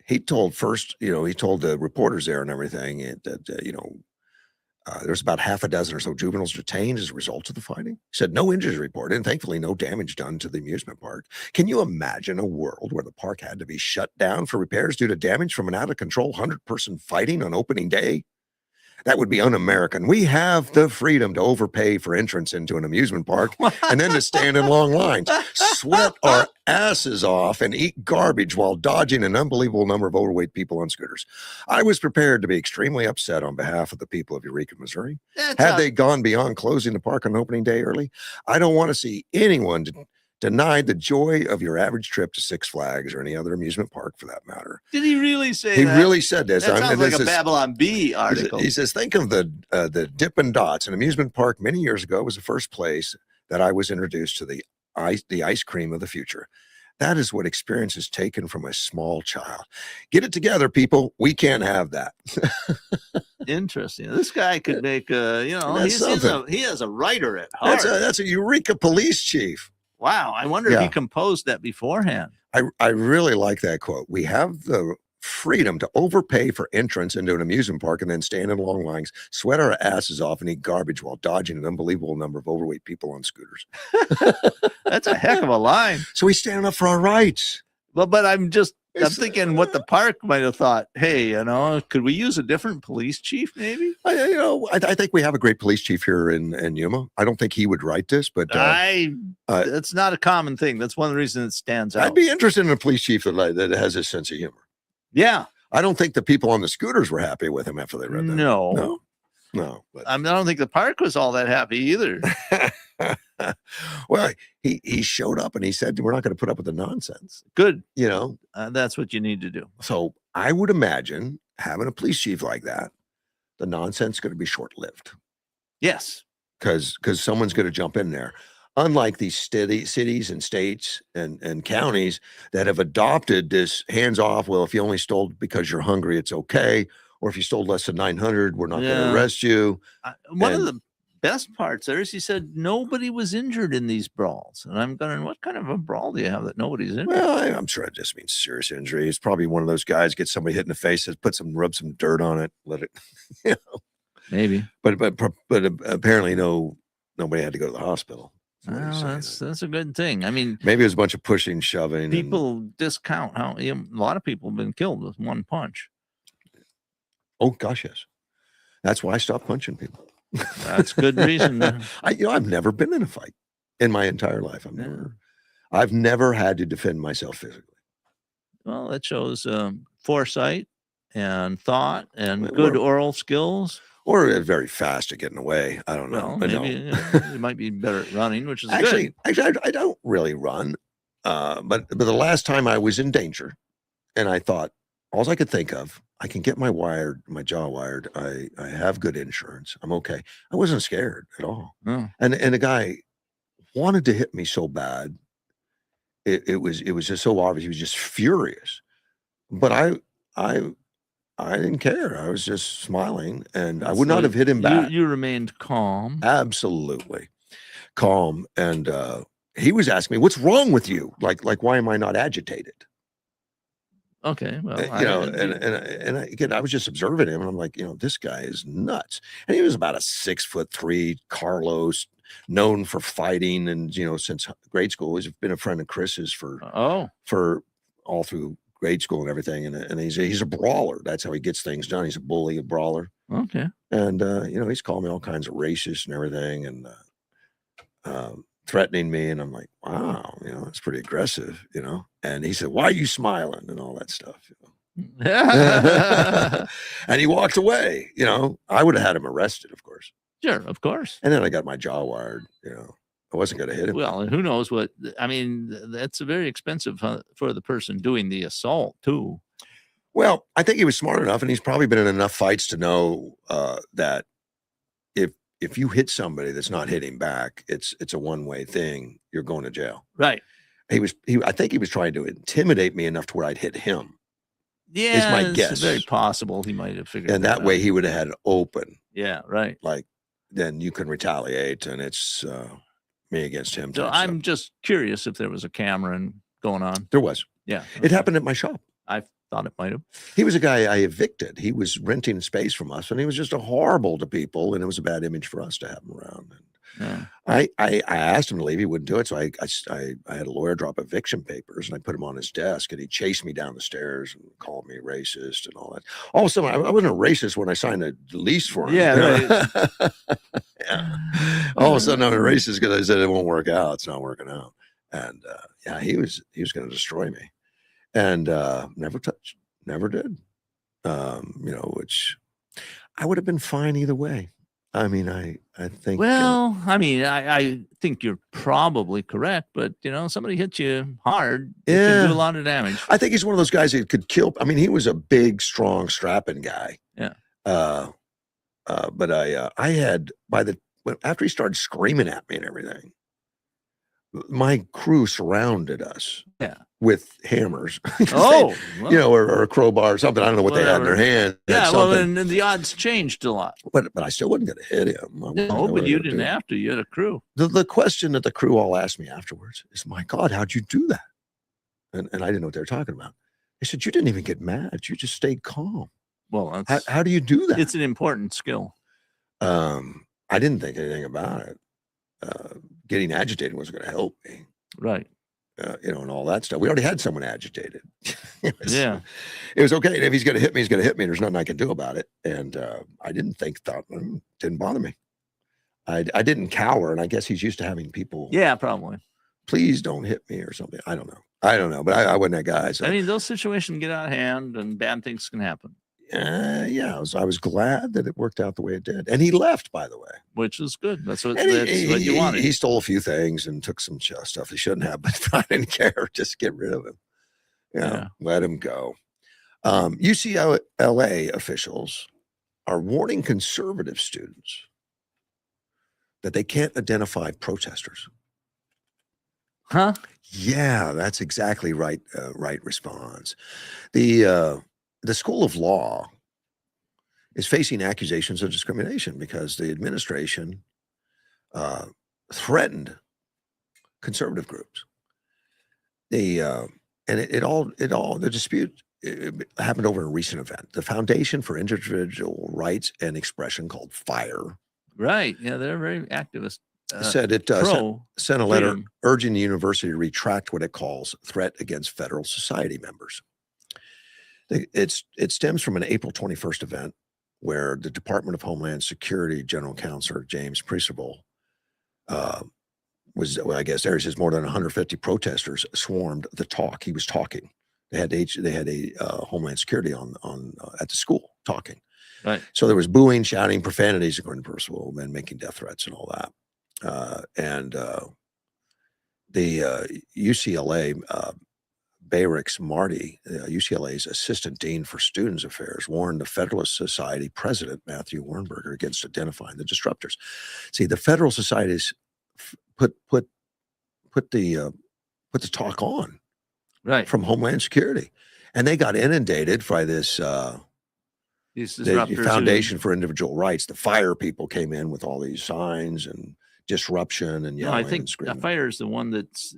He told the reporters there and everything that, there's about half a dozen or so juveniles detained as a result of the fighting. He said no injuries reported and thankfully no damage done to the amusement park. Can you imagine a world where the park had to be shut down for repairs due to damage from an out of control 100-person fighting on opening day? That would be un-American. We have the freedom to overpay for entrance into an amusement park and then to stand in long lines, sweat our asses off, and eat garbage while dodging an unbelievable number of overweight people on scooters. I was prepared to be extremely upset on behalf of the people of Eureka, Missouri. Had they gone beyond closing the park on opening day early, I don't want to see anyone denied the joy of your average trip to Six Flags or any other amusement park for that matter. Did he really say He that? really said this. That sounds like a Babylon Bee article. He says, think of the Dippin' Dots, an amusement park many years ago was the first place that I was introduced to the ice cream of the future. That is what experience is taken from a small child. Get it together, people. We can't have that. Interesting. This guy could make he has a writer at heart. That's a Eureka police chief. Wow. I wonder if he composed that beforehand. I really like that quote. We have the freedom to overpay for entrance into an amusement park and then stand in long lines, sweat our asses off, and eat garbage while dodging an unbelievable number of overweight people on scooters. That's a heck of a line. So he's standing up for our rights. Well, but I'm thinking what the park might have thought. Hey, could we use a different police chief maybe? I think we have a great police chief here in Yuma. I don't think he would write this, but that's not a common thing. That's one of the reasons it stands out. I'd be interested in a police chief that has a sense of humor. Yeah. I don't think the people on the scooters were happy with him after they read that. No. But I don't think the park was all that happy either. Well, he showed up and he said, we're not going to put up with the nonsense. Good. That's what you need to do. So I would imagine having a police chief like that, the nonsense is going to be short-lived. Yes. Because someone's going to jump in there. Unlike these cities and states and counties that have adopted this hands-off, well, if you only stole because you're hungry, it's okay. Or if you stole less than 900, we're not going to arrest you. One of the best parts there is he said nobody was injured in these brawls. And I'm going, what kind of a brawl do you have that nobody's injured? Well, I'm sure it just means serious injury. It's probably one of those guys gets somebody hit in the face, rub some dirt on it, let it, Maybe. But apparently nobody had to go to the hospital. Well, that's a good thing. I mean, maybe it was a bunch of pushing, shoving. People discount how a lot of people have been killed with one punch. Oh gosh, yes. That's why I stopped punching people. That's good reason. I've never been in a fight in my entire life. I've never had to defend myself physically. Well, it shows foresight and thought and good oral skills. Or very fast at getting away. I don't know. Well, maybe you might be better at running, which is actually, I don't really run. But the last time I was in danger, and I thought, all I could think of, I can get my jaw wired. I have good insurance. I'm okay. I wasn't scared at all. Oh. And the guy wanted to hit me so bad. It was just so obvious. He was just furious. But I didn't care. I was just smiling, and I would not have hit him back. You remained calm. Absolutely calm. And he was asking me, "What's wrong with you? Like, why am I not agitated?" Okay, well, and again, I was just observing him, and I'm like, this guy is nuts. And he was about a 6'3" Carlos, known for fighting, and since grade school, he's been a friend of Chris's for all through grade school and everything, and he's a brawler. That's how he gets things done. He's a bully, a brawler. Okay. And he's calling me all kinds of racist and everything, and threatening me, and I'm like, wow, it's pretty aggressive, And he said, "Why are you smiling?" and all that stuff, And he walked away. I would have had him arrested, of course. Sure, of course. And then I got my jaw wired. I wasn't going to hit him. Well, and who knows what? I mean, that's very expensive for the person doing the assault too. Well, I think he was smart enough, and he's probably been in enough fights to know that if you hit somebody that's not hitting back, it's a one-way thing. You're going to jail. Right. I think he was trying to intimidate me enough to where I'd hit him. Yeah, is my guess. It's very possible he might have figured. And that way he would have had it open. Yeah, right. Like then you can retaliate, and it's me against him. So I'm just curious if there was a camera going on. There was. Yeah, it happened at my shop. I thought it might have. He was a guy I evicted. He was renting space from us, and he was just horrible to people, and it was a bad image for us to have him around. Yeah. I asked him to leave. He wouldn't do it. So I had a lawyer drop eviction papers and I put him on his desk and he chased me down the stairs and called me racist and all that. All of a sudden, I wasn't a racist when I signed a lease for him. Yeah, right. Yeah. All of a sudden, I'm a racist because I said it won't work out. It's not working out. And yeah, he was going to destroy me, and never touched, never did. Which I would have been fine either way. I mean, I think. Well, I mean, I think you're probably correct, but somebody hits you hard, it can do a lot of damage. I think he's one of those guys that could kill. I mean, he was a big, strong, strapping guy. Yeah. But I had after he started screaming at me and everything, my crew surrounded us. Yeah. With hammers. Oh, or a crowbar or something. I don't know what they had in their hand. Yeah, well, and the odds changed a lot. But I still wasn't going to hit him. No, but you didn't have to. You had a crew. The question that the crew all asked me afterwards is, "My God, how'd you do that?" And I didn't know what they were talking about. They said, "You didn't even get mad. You just stayed calm." Well, how do you do that? It's an important skill. I didn't think anything about it. Getting agitated wasn't going to help me. Right. And all that stuff. We already had someone agitated. It was okay. If he's going to hit me, he's going to hit me. There's nothing I can do about it. And I didn't think that didn't bother me. I didn't cower, and I guess he's used to having people. Yeah, probably. Please don't hit me or something. I don't know, but I wasn't that guy. So. I mean, those situations get out of hand, and bad things can happen. Yeah, I was glad that it worked out the way it did, and he left, by the way, which is good. That's what you wanted. He stole a few things and took some stuff he shouldn't have, but I didn't care. Just get rid of him. Let him go. UCLA officials are warning conservative students that they can't identify protesters. Huh? Yeah, that's exactly right. Right response. The School of Law is facing accusations of discrimination because the administration threatened conservative groups. The dispute happened over a recent event. The Foundation for Individual Rights and Expression, called FIRE. Right. Yeah, they're very activist. Said it sent a letter urging the university to retract what it calls threat against federal society members. It stems from an April 21st event where the Department of Homeland Security General Counselor James Priesable I guess there he says more than 150 protesters swarmed the talk. He was talking. They had a Homeland Security on at the school talking. Right. So there was booing, shouting, profanities, according to Priesable, and making death threats and all that. The UCLA. Bayrix Marty, UCLA's assistant dean for students affairs, warned the Federalist Society president, Matthew Wernberger, against identifying the disruptors. See, the Federal Societies put the talk on, right, from Homeland Security, and they got inundated by this the Foundation for Individual Rights. The FIRE people came in with all these signs and disruption and yelling. No, I think FIRE is the one that's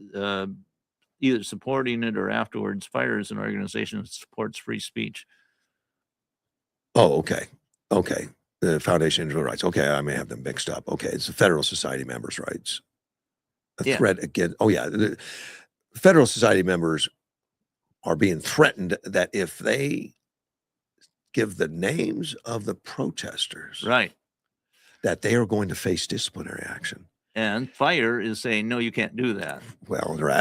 either supporting it or afterwards. FIRE is an organization that supports free speech. Oh, okay. The Foundation of Individual Rights. Okay, I may have them mixed up. Okay, it's the Federal Society members' rights. Threat again. Oh, yeah. The Federal Society members are being threatened that if they give the names of the protesters, right, that they are going to face disciplinary action. And FIRE is saying, no, you can't do that. Well, they were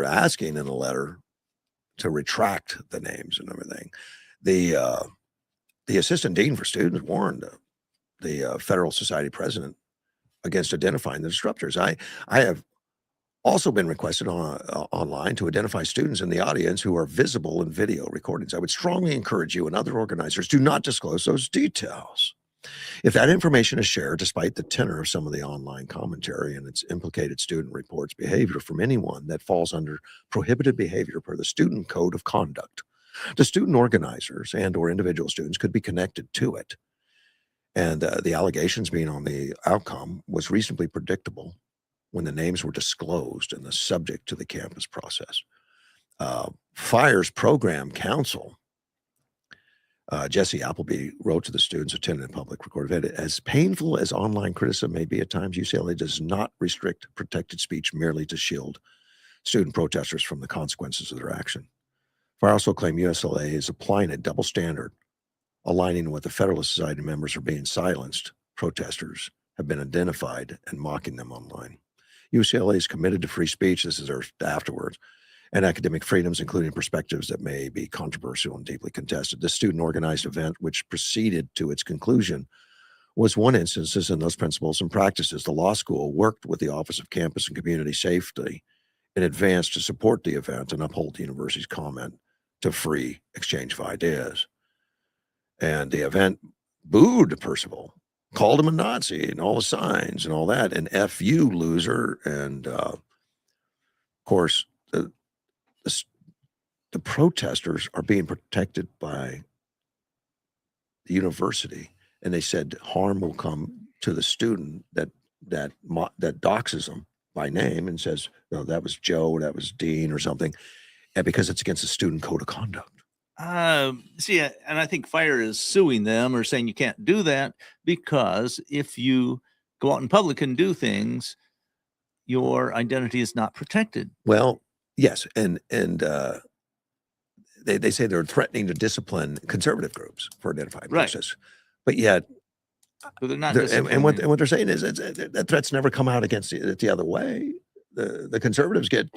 asking in a letter to retract the names and everything. The assistant dean for students warned the Federal Society president against identifying the disruptors. I have also been requested online to identify students in the audience who are visible in video recordings. I would strongly encourage you and other organizers do not disclose those details. If that information is shared, despite the tenor of some of the online commentary and its implicated student reports behavior from anyone that falls under prohibited behavior per the Student Code of Conduct, the student organizers and or individual students could be connected to it. And the allegations being on the outcome was reasonably predictable when the names were disclosed and the subject to the campus process. FIRE's program council Jesse Appleby wrote to the students attending a public recorded event, as painful as online criticism may be at times, UCLA does not restrict protected speech merely to shield student protesters from the consequences of their action. Fire also claimed UCLA is applying a double standard, aligning with the Federalist Society members are being silenced. Protesters have been identified and mocking them online. UCLA is committed to free speech. This is their afterwards. And academic freedoms, including perspectives that may be controversial and deeply contested. The student-organized event, which proceeded to its conclusion, was one instance in those principles and practices. The law school worked with the Office of Campus and Community Safety in advance to support the event and uphold the university's comment to free exchange of ideas. And the event booed Percival, called him a Nazi and all the signs and all that, and F you, loser. And of course, the protesters are being protected by the university, and they said harm will come to the student that doxes them by name and says, "No, that was Joe, that was Dean, or something," and because it's against the student code of conduct. See, and I think Fire is suing them or saying you can't do that because if you go out in public and do things, your identity is not protected. Well, yes, and they say they're threatening to discipline conservative groups for identifying process, but yet, but they're not. And what they're saying is that threats never come out against the other way. The conservatives get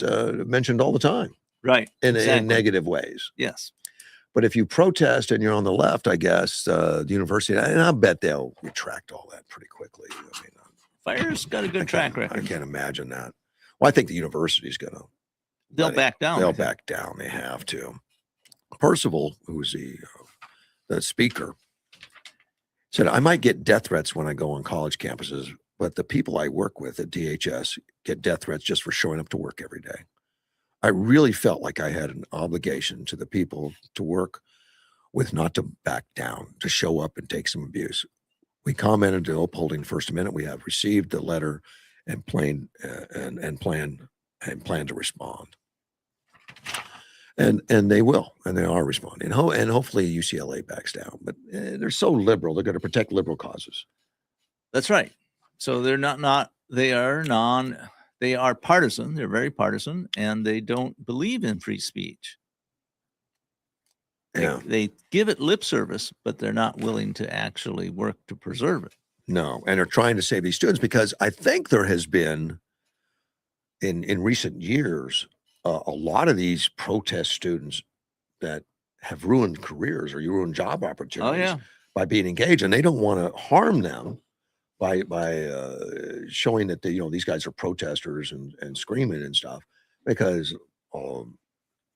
mentioned all the time, right? In negative ways. Yes. But if you protest and you're on the left, I guess the university, and I bet they'll retract all that pretty quickly. I mean, Fire's got a good track record. I can't imagine that. Well, I think the university's going to. They'll back down. They'll back down. They have to. Percival, who's the speaker, said, "I might get death threats when I go on college campuses, but the people I work with at DHS get death threats just for showing up to work every day. I really felt like I had an obligation to the people to work with not to back down, to show up and take some abuse. We commented to upholding First Amendment. We have received the letter and plan to respond." And they will, and they are responding. And hopefully UCLA backs down. But they're so liberal; they're going to protect liberal causes. That's right. So they're not. They are partisan. They're very partisan, and they don't believe in free speech. They give it lip service, but they're not willing to actually work to preserve it. No, and are trying to save these students because I think there has been in recent years a lot of these protest students that have ruined careers or ruined job opportunities by being engaged, and they don't want to harm them by showing that these guys are protesters and screaming and stuff, because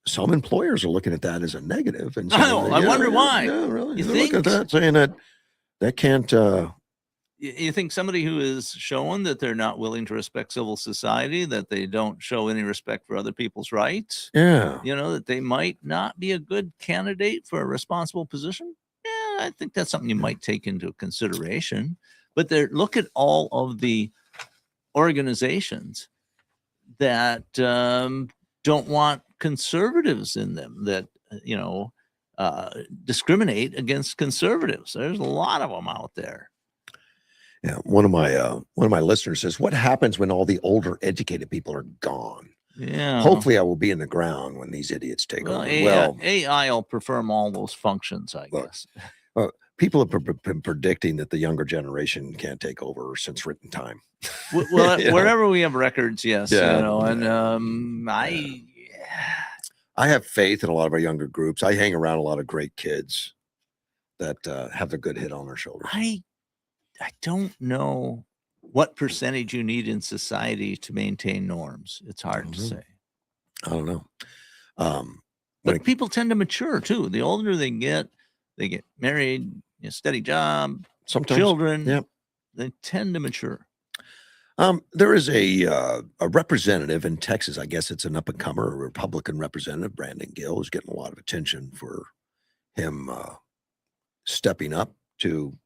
some employers are looking at that as a negative. And I wonder why. Yeah, really. You think look at that, saying that can't. You think somebody who is shown that they're not willing to respect civil society, that they don't show any respect for other people's rights, that they might not be a good candidate for a responsible position? Yeah, I think that's something you might take into consideration. But look at all of the organizations that don't want conservatives in them, that discriminate against conservatives. There's a lot of them out there. Yeah, one of my listeners says, "What happens when all the older, educated people are gone?" Yeah. Hopefully, I will be in the ground when these idiots take over. AI will perform all those functions, I guess. People have been predicting that the younger generation can't take over since written time. Well, wherever we have records, yes. I have faith in a lot of our younger groups. I hang around a lot of great kids that have a good head on their shoulders. I don't know what percentage you need in society to maintain norms. It's hard to say. I don't know. But people tend to mature too. The older they get married, steady job, sometimes children. They tend to mature. There is a representative in Texas. I guess it's an up and comer, a Republican representative, Brandon Gill, is getting a lot of attention for him stepping up to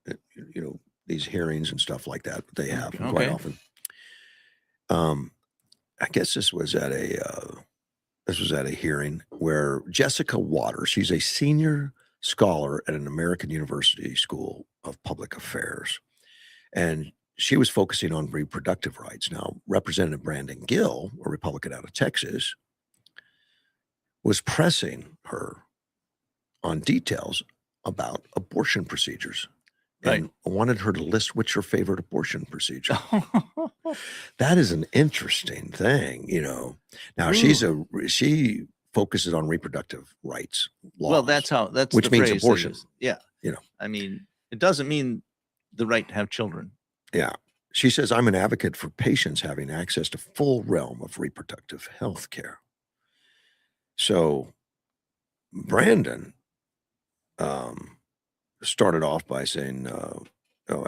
these hearings and stuff like that they have quite often. I guess this was at a hearing where Jessica Waters, she's a senior scholar at an American University School of Public Affairs. And she was focusing on reproductive rights. Now, Representative Brandon Gill, a Republican out of Texas, was pressing her on details about abortion procedures and wanted her to list what's her favorite abortion procedure. That is an interesting thing, you know. Now, she focuses on reproductive rights laws. Well, that's which the means phrase abortion. Yeah. You know. I mean, it doesn't mean the right to have children. Yeah. She says, I'm an advocate for patients having access to full realm of reproductive health care. So Brandon started off by saying,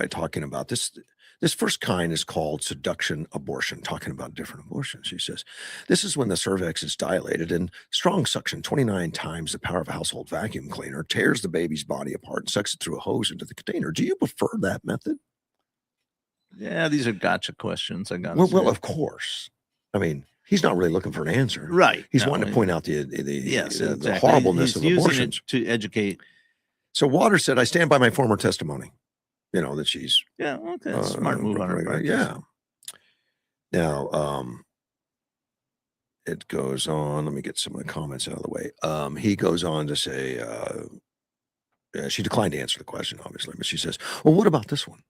talking about this first kind is called seduction abortion, talking about different abortions. She says, this is when the cervix is dilated and strong suction, 29 times the power of a household vacuum cleaner, tears the baby's body apart and sucks it through a hose into the container. Do you prefer that method? Yeah, these are gotcha questions. Well, of course. I mean, he's not really looking for an answer. Right. He's wanting to point out the exactly. horribleness He's of abortions. to educate. So Waters said, I stand by my former testimony. You know, that she's... Yeah, okay. That's a smart move on her part. Yeah. Now, it goes on. Let me get some of the comments out of the way. He goes on to say, she declined to answer the question, obviously, but she says, well, what about this one?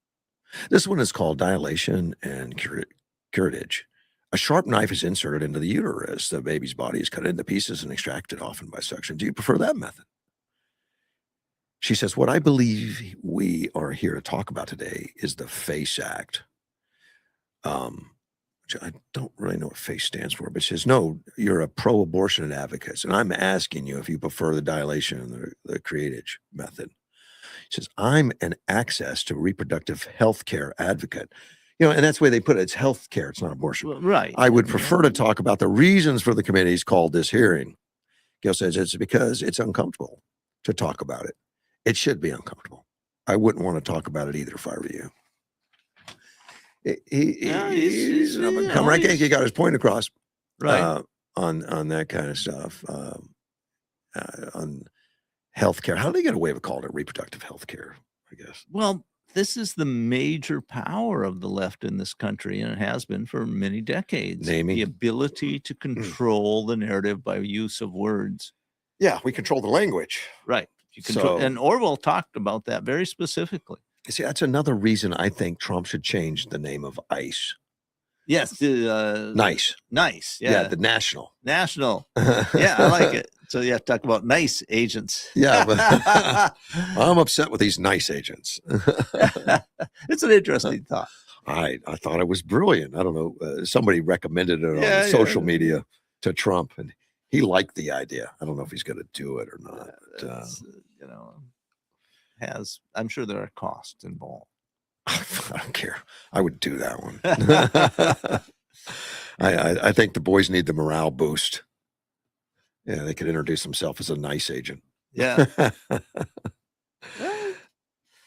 This one is called dilation and curettage. A sharp knife is inserted into the uterus. The baby's body is cut into pieces and extracted, often by suction. Do you prefer that method? She says, what I believe we are here to talk about today is the FACE Act. Which I don't really know what FACE stands for, but she says, no, you're a pro-abortion advocate. And I'm asking you if you prefer the dilation and the curettage method. She says, I'm an access to reproductive health care advocate. You know, and that's the way they put it. It's health care. It's not abortion. Well, right. I would prefer to talk about the reasons for the committee's called this hearing. Gail says it's because it's uncomfortable to talk about it. It should be uncomfortable. I wouldn't want to talk about it either if I were you. He's an up-and-comer. I think he got his point across, right? On that kind of stuff, on healthcare. How do they get away with calling it reproductive health care? I guess. Well, this is the major power of the left in this country, and it has been for many decades. Naming. The ability to control the narrative by use of words. Yeah, we control the language. Right. You control, and Orwell talked about that very specifically. You see, that's another reason I think Trump should change the name of ICE. Yes. Nice. Nice. Yeah, the national. National. Yeah, I like it. So you have to talk about nice agents. Yeah, but I'm upset with these nice agents. It's an interesting thought. I thought it was brilliant. I don't know. Somebody recommended it on social media to Trump, and he liked the idea. I don't know if he's going to do it or not. You know, I'm sure there are costs involved. I don't care. I would do that one. I think the boys need the morale boost. Yeah, they could introduce themselves as a nice agent. Yeah.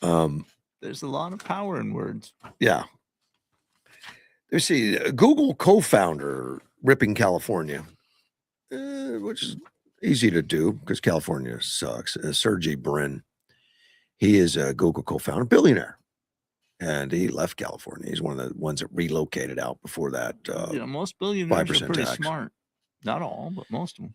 There's a lot of power in words. Yeah. Let's see. Google co-founder ripping California, which is easy to do because California sucks. Sergey Brin. He is a Google co-founder, billionaire. And he left California. He's one of the ones that relocated out before that. Most billionaires are pretty tax. smart. Not all, but most of them.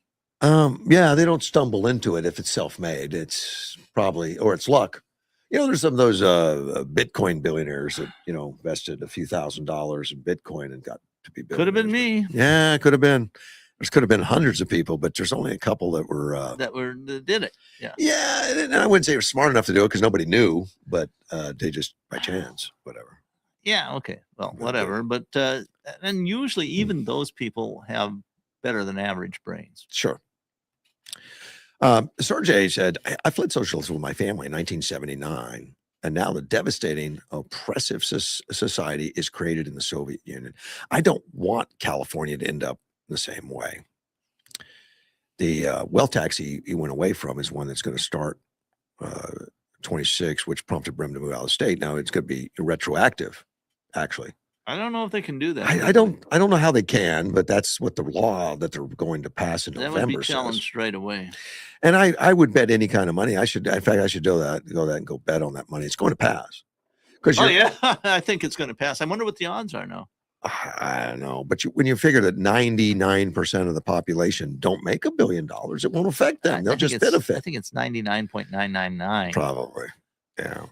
Yeah, they don't stumble into it if it's self-made. It's probably, or it's luck. You know, there's some of those Bitcoin billionaires that, you know, invested a few $1,000s in Bitcoin and got to be billionaires. Could have been me. Yeah, it could have been. There could have been hundreds of people, but there's only a couple that did it. Yeah. Yeah, and I wouldn't say they were smart enough to do it because nobody knew, but they just by chance, whatever. Yeah. Okay. Well, whatever. But and usually even those people have better than average brains. Sure. Sergey said, I fled socialism with my family in 1979, and now the devastating, oppressive society is created in the Soviet Union. I don't want California to end up the same way. The wealth tax he went away from is one that's going to start 26, which prompted Brim to move out of the state. Now it's going to be retroactive, actually. I don't know if they can do that. I don't know how they can, but that's what the law that they're going to pass in That would be November says. challenged right away. And I would bet any kind of money. In fact, I should do that. Go that and go bet on that money. It's going to pass. Oh yeah, I think it's going to pass. I wonder what the odds are now. I don't know, but when you figure that 99% of the population don't make $1 billion, it won't affect them. They'll just benefit. I think it's 99.999. Probably, yeah.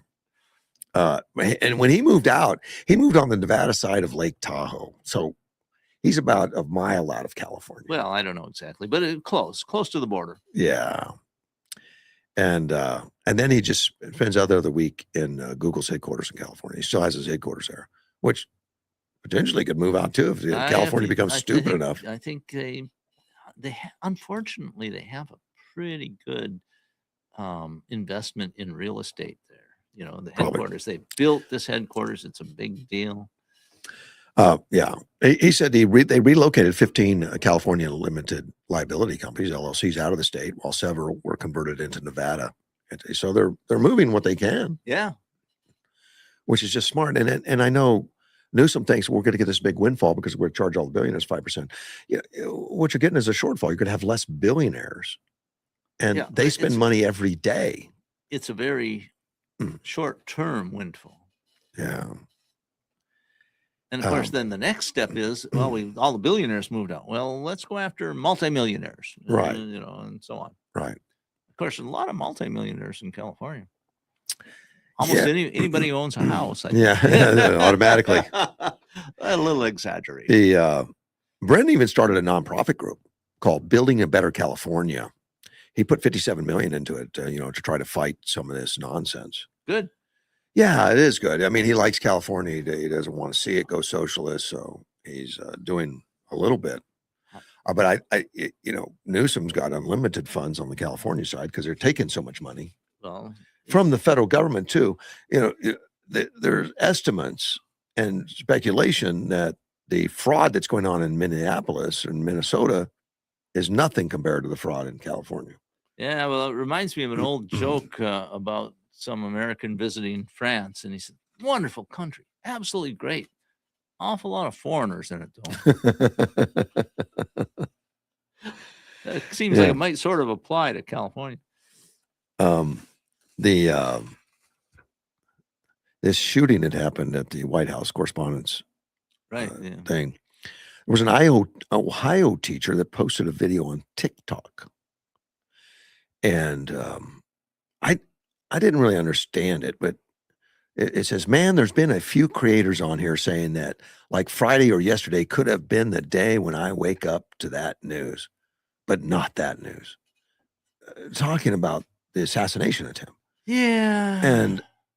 And when he moved out, he moved on the Nevada side of Lake Tahoe, so he's about a mile out of California. Well, I don't know exactly, but close to the border. Yeah. And then he just spends other the week in Google's headquarters in California. He still has his headquarters there, which potentially could move out too if California becomes stupid enough. I think they unfortunately they have a pretty good investment in real estate there. You know, the headquarters. They built this headquarters. It's a big deal. Yeah, he said they relocated 15 California limited liability companies, LLCs, out of the state, while several were converted into Nevada. So they're moving what they can. Yeah, which is just smart. And I know Newsom thinks we're going to get this big windfall because we're going to charge all the billionaires 5%. You know, what you're getting is a shortfall. You're going to have less billionaires, and they spend money every day. It's a very short-term windfall. Yeah. And of course, then the next step is, well, all the billionaires moved out. Well, let's go after multimillionaires, right? You know, and so on. Right. Of course, a lot of multimillionaires in California. Almost anybody who owns a house. I think. Automatically. A little exaggerated. Brent even started a nonprofit group called Building a Better California. He put $57 million into it, to try to fight some of this nonsense. Good. Yeah, it is good. I mean, he likes California. He doesn't want to see it go socialist, so he's doing a little bit. But Newsom's got unlimited funds on the California side because they're taking so much money from the federal government too. You know, there's estimates and speculation that the fraud that's going on in Minneapolis and Minnesota is nothing compared to the fraud in California. Yeah, well, it reminds me of an old joke about some American visiting France, and he said, "Wonderful country, absolutely great. Awful lot of foreigners in it, though." It seems like it might sort of apply to California. This shooting had happened at the White House Correspondents' thing. There was an Ohio teacher that posted a video on TikTok, and I didn't really understand it, but it says, "Man, there's been a few creators on here saying that like Friday or yesterday could have been the day when I wake up to that news, but not that news." Talking about the assassination attempt. Yeah.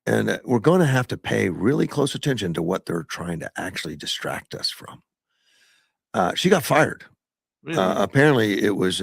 And we're going to have to pay really close attention to what they're trying to actually distract us from. She got fired. Really? Apparently it was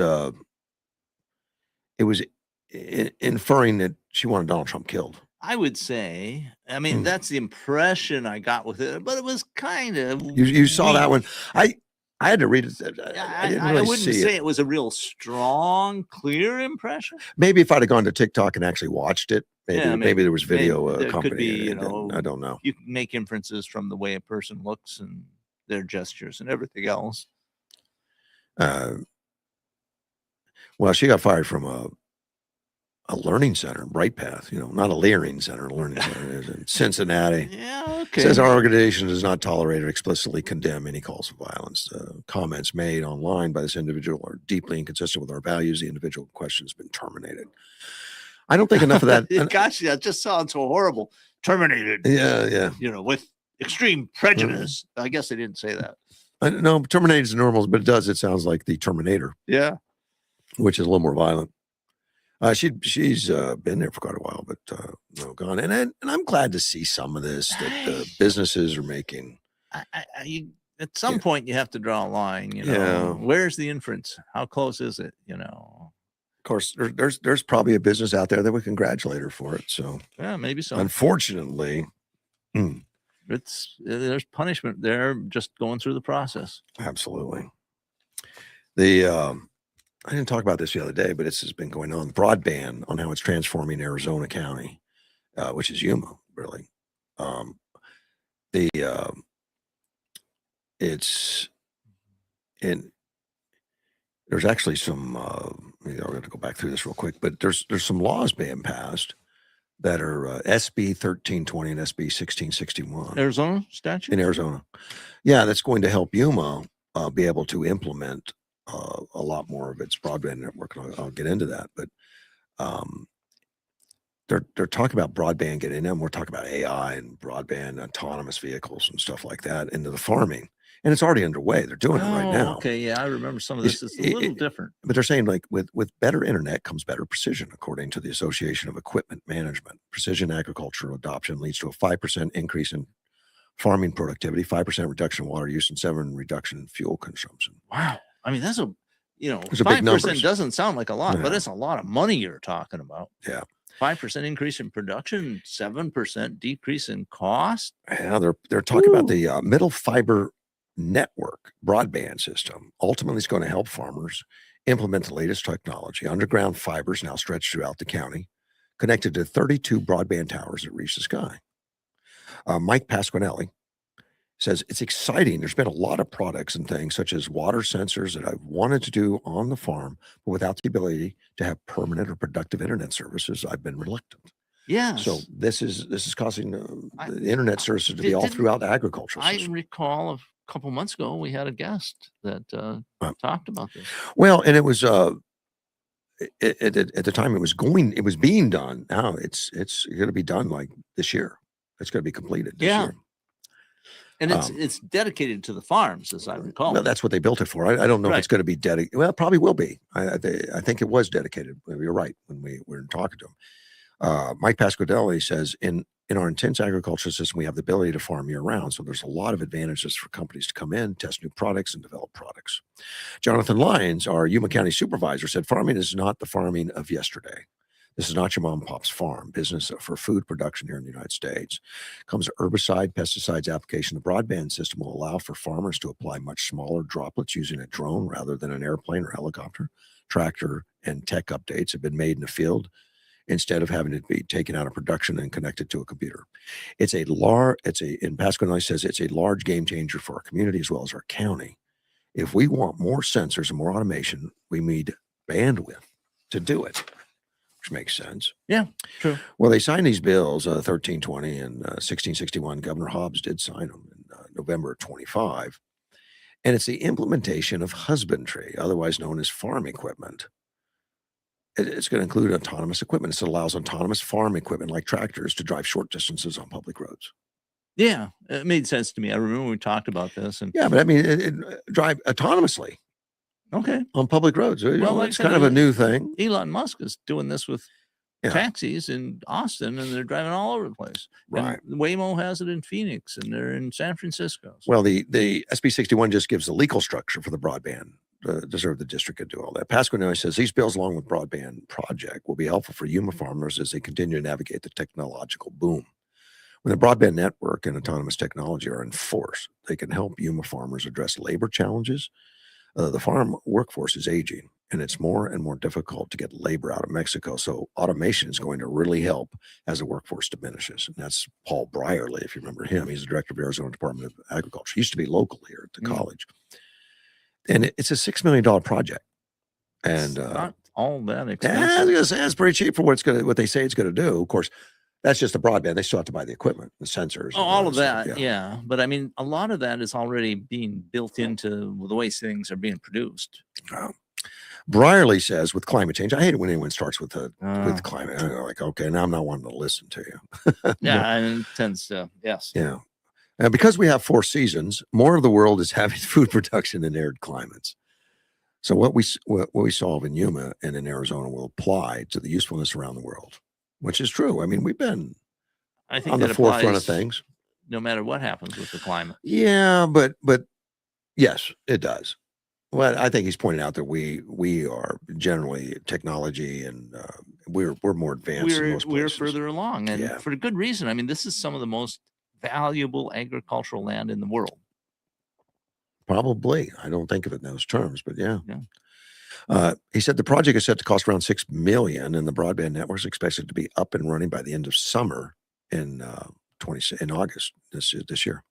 inferring that she wanted Donald Trump killed. I would say, I mean, that's the impression I got with it, but it was kind of you saw that one. I had to read it. I wouldn't say it was a real strong, clear impression. Maybe if I'd have gone to TikTok and actually watched it, maybe there was video accompanying it. I don't know. You can make inferences from the way a person looks and their gestures and everything else. Well, she got fired from a learning center, Bright Path, not a leering center, a learning center is in Cincinnati. Yeah, okay. Says our organization does not tolerate or explicitly condemn any calls for violence. Comments made online by this individual are deeply inconsistent with our values. The individual in question has been terminated. I don't think enough of that. Gosh, that just sounds so horrible. Terminated. Yeah. With extreme prejudice. I guess they didn't say that. No, terminated is normal, but it sounds like the Terminator. Yeah. Which is a little more violent. She's been there for quite a while, but gone. And I'm glad to see some of this that the businesses are making. At some point, you have to draw a line. Where's the inference? How close is it? Of course, there's probably a business out there that would congratulate her for it. So yeah, maybe so. Unfortunately, there's punishment there just going through the process. Absolutely. I didn't talk about this the other day, but this has been going on. Broadband, on how it's transforming Arizona County, which is Yuma, really. it's and there's actually some. I'm going to go back through this real quick, but there's some laws being passed that are SB 1320 and SB 1661 Arizona statute in Arizona. Yeah, that's going to help Yuma be able to implement a lot more of its broadband network. And I'll get into that, but they're talking about broadband getting in. We're talking about AI and broadband autonomous vehicles and stuff like that into the farming, and it's already underway. They're doing it right now. Okay, yeah, I remember some of this. It's a little different, but they're saying like with better internet comes better precision, according to the Association of Equipment Management. Precision agricultural adoption leads to a 5% increase in farming productivity, 5% reduction in water use, and 7% reduction in fuel consumption. Wow, I mean that's a 5% doesn't sound like a lot, but No. it's a lot of money you're talking about. Yeah. 5% increase in production, 7% decrease in cost. Yeah, they're talking about the middle fiber network broadband system. Ultimately, it's going to help farmers implement the latest technology. Underground fibers now stretch throughout the county, connected to 32 broadband towers that reach the sky. Mike Pasquinelli says it's exciting. There's been a lot of products and things such as water sensors that I've wanted to do on the farm, but without the ability to have permanent or productive internet services, I've been reluctant. Yeah. So this is causing the internet services to be all throughout the agricultural system. I recall a couple months ago we had a guest that talked about this. Well, and it was at the time it was being done. Now it's going to be done like this year. It's going to be completed this year. And it's dedicated to the farms, as I recall. Well, that's what they built it for. I don't know if it's going to be dedicated. Well, it probably will be. I think it was dedicated. You're right when we were talking to him. Mike Pasquinelli says in our intense agriculture system, we have the ability to farm year round. So there's a lot of advantages for companies to come in, test new products, and develop products. Jonathan Lyons, our Yuma County supervisor, said farming is not the farming of yesterday. This is not your mom and pop's farm. Business for food production here in the United States. Comes to herbicide, pesticides application. The broadband system will allow for farmers to apply much smaller droplets using a drone rather than an airplane or helicopter. Tractor and tech updates have been made in the field instead of having to be taken out of production and connected to a computer. And Pasquinelli says it's a large game changer for our community as well as our county. If we want more sensors and more automation, we need bandwidth to do it. Makes sense. Yeah, true. Well, they signed these bills, 1320 and 1661. Governor Hobbs did sign them in November of 25. And it's the implementation of husbandry, otherwise known as farm equipment. It's going to include autonomous equipment. It allows autonomous farm equipment like tractors to drive short distances on public roads. Yeah, it made sense to me. I remember we talked about this. And yeah, but I mean, it drive autonomously. Okay. On public roads. Well, it's kind of a new thing. Elon Musk is doing this with taxis in Austin, and they're driving all over the place. Right. And Waymo has it in Phoenix, and they're in San Francisco. Well, the SB 61 just gives the legal structure for the broadband to serve the district and do all that. Pasquinelli says these bills, along with broadband project, will be helpful for Yuma farmers as they continue to navigate the technological boom. When the broadband network and autonomous technology are in force, they can help Yuma farmers address labor challenges. The farm workforce is aging, and it's more and more difficult to get labor out of Mexico. So automation is going to really help as the workforce diminishes. And that's Paul Brierly, if you remember him. He's the director of Arizona Department of Agriculture. He used to be local here at the college. And it's a $6 million project. And not all that expensive. That's pretty cheap for what they say it's going to do. Of course, that's just the broadband. They still have to buy the equipment, the sensors. Oh, all of that, yeah. But I mean, a lot of that is already being built into the way things are being produced. Brierly says with climate change, I hate it when anyone starts with climate. I'm like, okay, now I'm not wanting to listen to you. Yeah, and it tends to, yes. Yeah. And because we have 4 seasons, more of the world is having food production in arid climates. So what we solve in Yuma and in Arizona will apply to the usefulness around the world. Which is true. I mean, we've been on the forefront of things. No matter what happens with the climate. Yeah, but yes, it does. Well, I think he's pointed out that we are generally technology and we're more advanced in most places. We're further along, and for a good reason. I mean, this is some of the most valuable agricultural land in the world. Probably. I don't think of it in those terms, but yeah. He said the project is set to cost around $6 million, and the broadband network is expected to be up and running by the end of summer in August this year.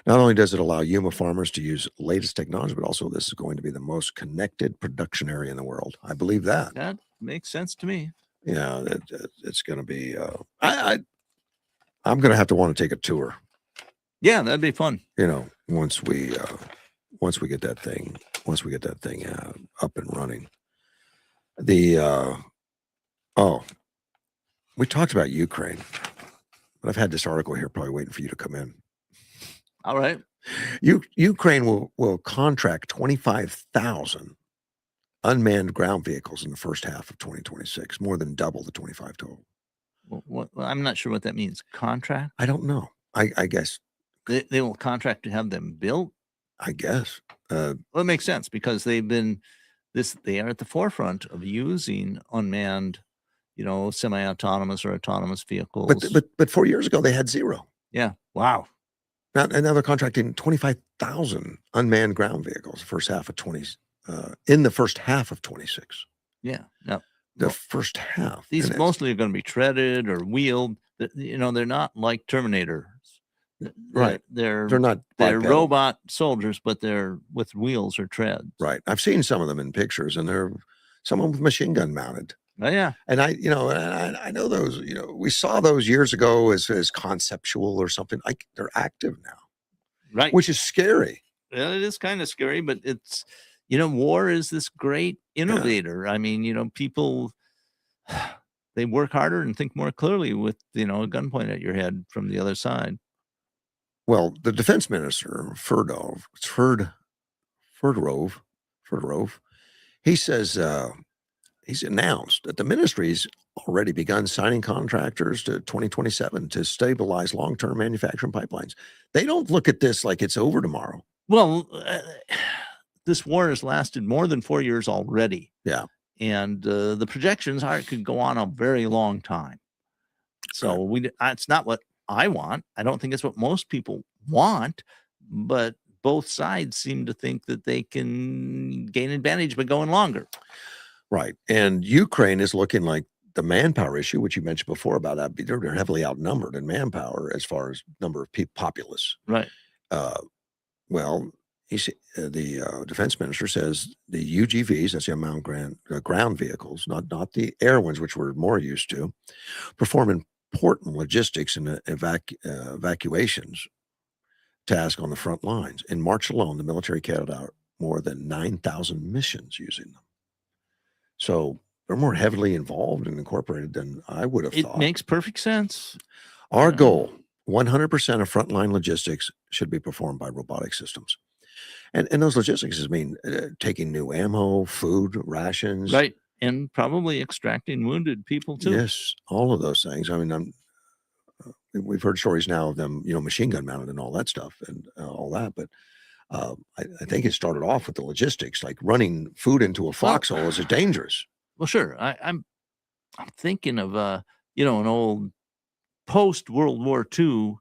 Not only does it allow Yuma farmers to use latest technology, but also this is going to be the most connected production area in the world. I believe that. That makes sense to me. Yeah, it's going to be. I'm going to have to want to take a tour. Yeah, that'd be fun. Once we get that thing, up and running. We talked about Ukraine, but I've had this article here probably waiting for you to come in. All right. Ukraine will contract 25,000 unmanned ground vehicles in the first half of 2026, more than double the 25 total. Well, I'm not sure what that means. Contract? I don't know. I guess they will contract to have them built. I guess. Well, it makes sense because they are at the forefront of using unmanned, semi-autonomous or autonomous vehicles. But 4 years ago they had zero. Yeah. Wow. Now they're contracting 25,000 unmanned ground vehicles in the first half of 26. Yeah. No. The first half. These mostly are going to be treaded or wheeled. They're not like Terminator. Right. They're not robot soldiers, but they're with wheels or treads. Right. I've seen some of them in pictures, and they're some of them with machine gun mounted. Oh yeah. And I know those. We saw those years ago as conceptual or something. They're active now. Right. Which is scary. Well, it is kind of scary, but it's war is this great innovator. Yeah. I mean, people they work harder and think more clearly with a gun pointed at your head from the other side. Well, the defense minister, Ferdov, he says he's announced that the ministry's already begun signing contractors to 2027 to stabilize long-term manufacturing pipelines. They don't look at this like it's over tomorrow. Well, this war has lasted more than 4 years already. Yeah. And the projections are it could go on a very long time. So it's not what I want. I don't think it's what most people want, but both sides seem to think that they can gain advantage by going longer. Right. And Ukraine is looking like the manpower issue, which you mentioned before about that. They're heavily outnumbered in manpower as far as number of populace. Right. Well, the defense minister says the UGVs, that's the unmanned ground vehicles, not the air ones, which we're more used to, perform important logistics and evacuations task on the front lines. In March alone, the military carried out more than 9,000 missions using them. So they're more heavily involved and incorporated than I would have thought. It makes perfect sense. Our goal, 100% of frontline logistics should be performed by robotic systems. And those logistics mean taking new ammo, food, rations. Right. And probably extracting wounded people too. Yes, all of those things. I mean, we've heard stories now of them, machine gun mounted and all that stuff and all that. But I think it started off with the logistics, like running food into a foxhole is dangerous. Well, sure. I'm thinking of an old post World War II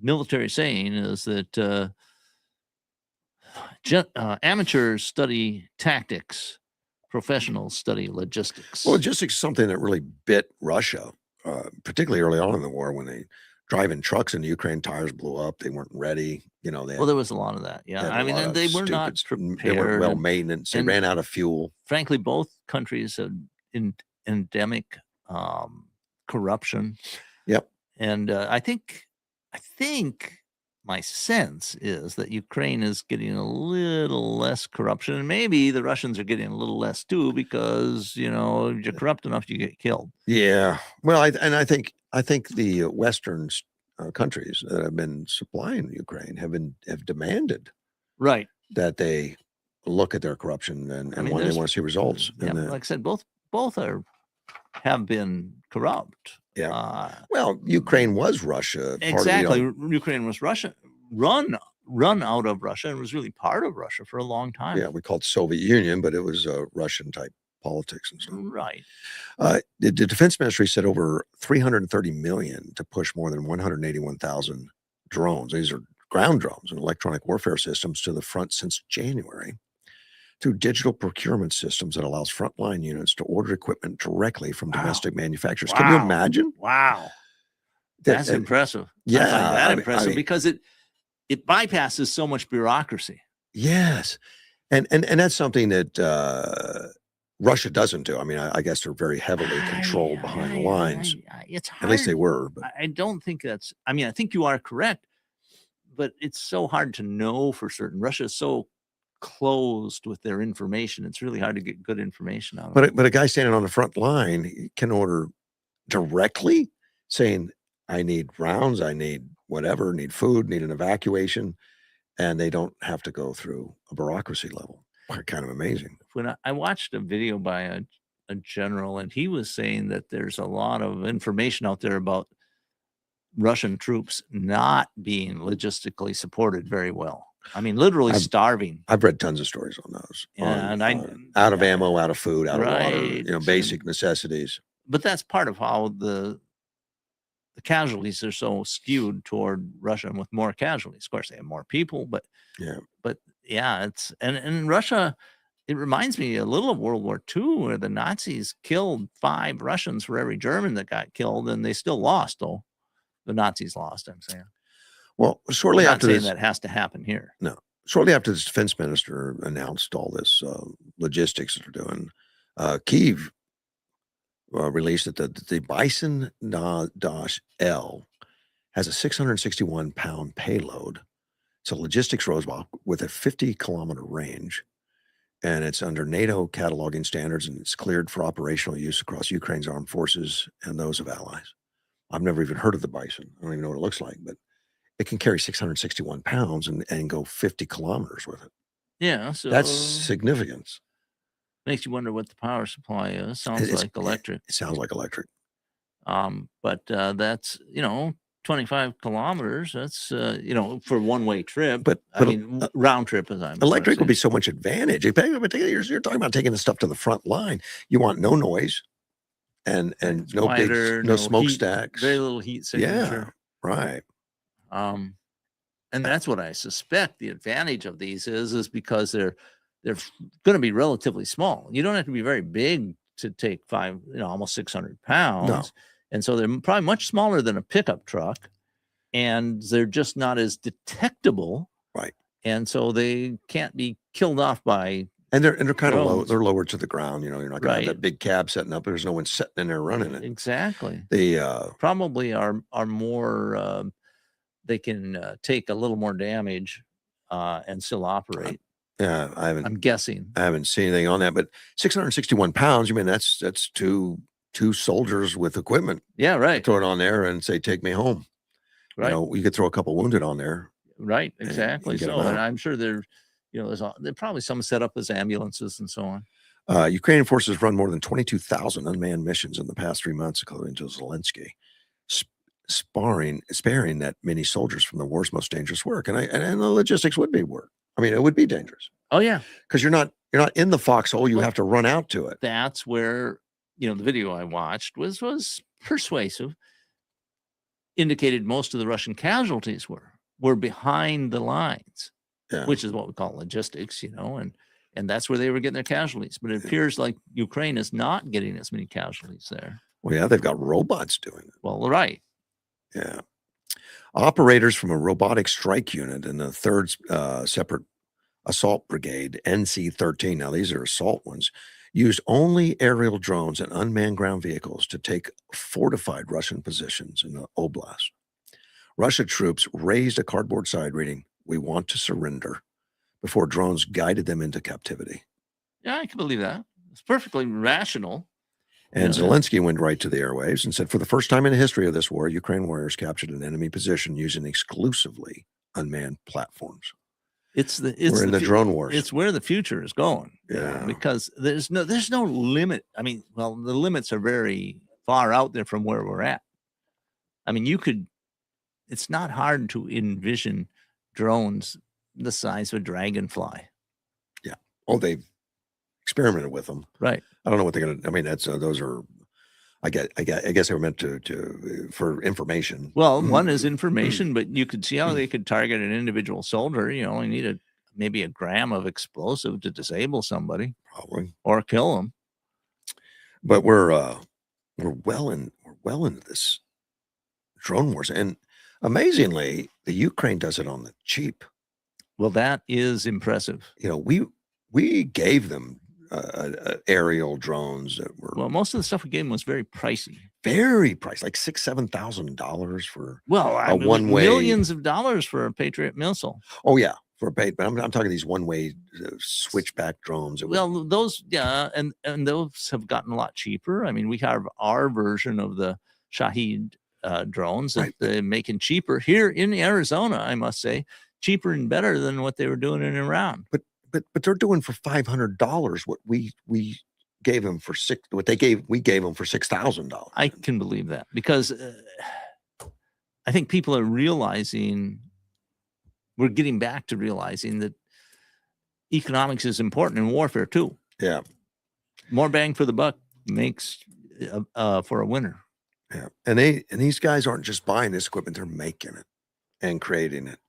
military saying is that amateurs study tactics, professionals study logistics. Well, logistics is something that really bit Russia, particularly early on in the war when they driving trucks into Ukraine, tires blew up. They weren't ready. There was a lot of that. Yeah. I mean, and they were not prepared. They weren't well maintenance. They ran out of fuel. Frankly, both countries had endemic corruption. Yep. And I think my sense is that Ukraine is getting a little less corruption, and maybe the Russians are getting a little less too, because you're corrupt enough, you get killed. Yeah. Well, I think the Western countries that have been supplying Ukraine have demanded right that they look at their corruption and when they want to see results. Yeah, like I said, both have been corrupt. Yeah. Well, Ukraine was Russia. Exactly. Ukraine was Russia, run out of Russia, and was really part of Russia for a long time. Yeah, we called it Soviet Union, but it was Russian type politics and stuff. Right. The defense ministry said over 330 million to push more than 181,000 drones. These are ground drones and electronic warfare systems to the front since January, through digital procurement systems that allows frontline units to order equipment directly from domestic manufacturers. Wow. Can you imagine? Wow. That's impressive. Yeah, I find that impressive because it bypasses so much bureaucracy. Yes, and that's something that Russia doesn't do. I mean, I guess they're very heavily controlled behind the lines. It's hard. At least they were. But I don't think that's. I mean, I think you are correct, but it's so hard to know for certain. Russia is so closed with their information. It's really hard to get good information out of it. But a guy standing on the front line can order directly, saying, "I need rounds. I need whatever. Need food. Need an evacuation." And they don't have to go through a bureaucracy level. Kind of amazing. When I watched a video by a general, and he was saying that there's a lot of information out there about Russian troops not being logistically supported very well. I mean, literally starving. I've read tons of stories on those. Out of ammo, out of food, out of water, basic necessities. But that's part of how the casualties are so skewed toward Russia, and with more casualties. Of course, they have more people, but it's and Russia. It reminds me a little of World War II, where the Nazis killed 5 Russians for every German that got killed, and they still lost. Though the Nazis lost, I'm saying. Well, shortly after this, that has to happen here. No, shortly after this defense minister announced all this logistics that they're doing, Kyiv released that the Bison-L has a 661-pound payload. It's a logistics robot with a 50-kilometer range, and it's under NATO cataloging standards, and it's cleared for operational use across Ukraine's armed forces and those of allies. I've never even heard of the Bison. I don't even know what it looks like, but it can carry 661 pounds and go 50 kilometers with it. Yeah, so that's significance. Makes you wonder what the power supply is. Sounds like electric. It sounds like electric. But that's 25 kilometers. That's for one-way trip. But I mean, round trip, as I'm electric would be so much advantage. You're talking about taking the stuff to the front line. You want no noise and no quieter, no smokestacks, very little heat signature. Yeah, right. And that's what I suspect the advantage of these is because they're going to be relatively small. You don't have to be very big to take almost 600 pounds. No. And so they're probably much smaller than a pickup truck, and they're just not as detectable. Right. And so they can't be killed off by. And they're kind of low. They're lower to the ground. You're not going to have that big cab setting up. There's no one sitting in there running it. Exactly. They probably are more. They can take a little more damage and still operate. Yeah, I'm guessing. I haven't seen anything on that, but 661 pounds. I mean, that's two soldiers with equipment. Yeah, right. Throw it on there and say, "Take me home." Right. You could throw a couple wounded on there. Right. Exactly. So, and I'm sure there's probably some set up as ambulances and so on. Ukrainian forces run more than 22,000 unmanned missions in the past 3 months, according to Zelensky, sparing that many soldiers from the war's most dangerous work. And the logistics would be work. I mean, it would be dangerous. Oh yeah, because you're not in the foxhole. You have to run out to it. That's where the video I watched was persuasive. Indicated most of the Russian casualties were behind the lines, which is what we call logistics, and that's where they were getting their casualties. But it appears like Ukraine is not getting as many casualties there. Well, yeah, they've got robots doing it. Well, right. Yeah. Operators from a robotic strike unit in the 3rd separate assault brigade, NC-13, now these are assault ones, used only aerial drones and unmanned ground vehicles to take fortified Russian positions in the oblast. Russia troops raised a cardboard sign reading, "We want to surrender," before drones guided them into captivity. Yeah, I can believe that. It's perfectly rational. And Zelensky went right to the airwaves and said, "For the first time in the history of this war, Ukraine warriors captured an enemy position using exclusively unmanned platforms." We're in the drone wars. It's where the future is going. Yeah, because there's no limit. I mean, the limits are very far out there from where we're at. I mean, it's not hard to envision drones the size of a dragonfly. Yeah. Oh, they've experimented with them. Right. I don't know what they're going to. I mean, those are. I guess they were meant for information. Well, one is information, but you could see how they could target an individual soldier. You only need maybe a gram of explosive to disable somebody, probably, or kill them. But we're well into this drone wars. And amazingly, the Ukraine does it on the cheap. Well, that is impressive. You know, we gave them aerial drones that were most of the stuff we gave them was very pricey. Very pricey, like $6,000-7,000 for a one-way. Millions of dollars for a Patriot missile. Oh yeah, for a but I'm talking these one-way switchback drones. Those and those have gotten a lot cheaper. I mean, we have our version of the Shahed drones that they're making cheaper here in Arizona. I must say, cheaper and better than what they were doing in Iran. But they're doing for $500 what we gave them for we gave them for $6,000. I can believe that, because I think people are realizing, we're getting back to realizing that economics is important in warfare too. Yeah, more bang for the buck makes for a winner. Yeah, and these guys aren't just buying this equipment; they're making it and creating it.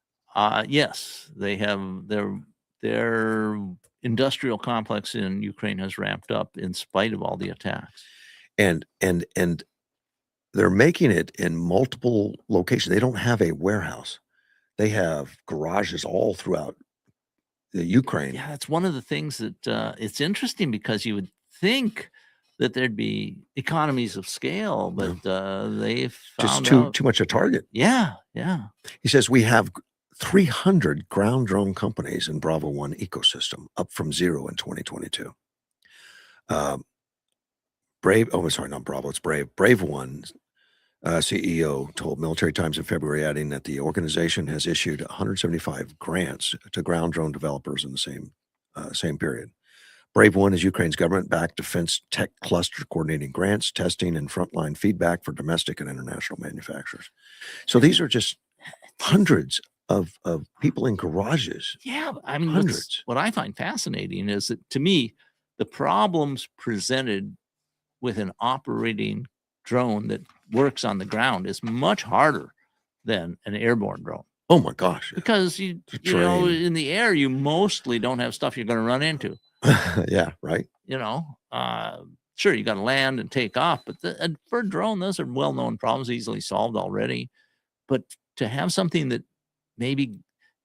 Yes, they have their industrial complex in Ukraine has ramped up in spite of all the attacks. And they're making it in multiple locations. They don't have a warehouse. They have garages all throughout the Ukraine. Yeah, it's one of the things that it's interesting, because you would think that there'd be economies of scale, but they've found just too much a target. Yeah. He says we have 300 ground drone companies in Bravo One ecosystem, up from 0 in 2022. Not Bravo, it's Brave. Brave One CEO told Military Times in February, adding that the organization has issued 175 grants to ground drone developers in the same period. Brave One is Ukraine's government-backed defense tech cluster coordinating grants, testing, and frontline feedback for domestic and international manufacturers. So these are just hundreds of people in garages. Yeah, I mean, hundreds. What I find fascinating is that, to me, the problems presented with an operating drone that works on the ground is much harder than an airborne drone. Oh my gosh! Because you know, in the air, you mostly don't have stuff you're going to run into. Yeah, right. Sure, you got to land and take off, but for a drone, those are well-known problems, easily solved already. But to have something that maybe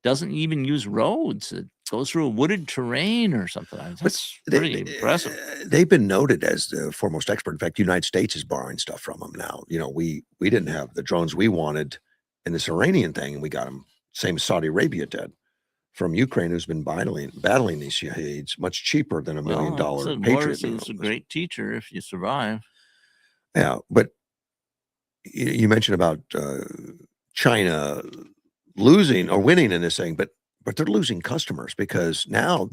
doesn't even use roads, it goes through a wooded terrain or something, that's pretty impressive. They've been noted as the foremost expert. In fact, the United States is borrowing stuff from them now. You know, we didn't have the drones we wanted in this Iranian thing, and we got them, same as Saudi Arabia did, from Ukraine, who's been battling these Shaheeds much cheaper than $1 million Patriot. It's a great teacher if you survive. Yeah, but you mentioned about China losing or winning in this thing, but they're losing customers, because now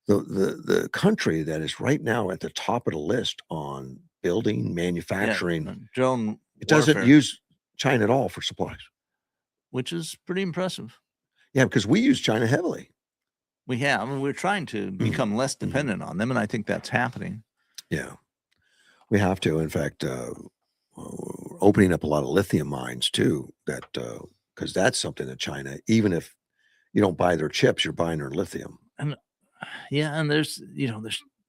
the country that is right now at the top of the list on building, manufacturing, drone, it doesn't use China at all for supplies, which is pretty impressive. Yeah, because we use China heavily. We have, and we're trying to become less dependent on them, and I think that's happening. Yeah, we have to. In fact, opening up a lot of lithium mines too. That because that's something that China, even if you don't buy their chips, you're buying their lithium. And there's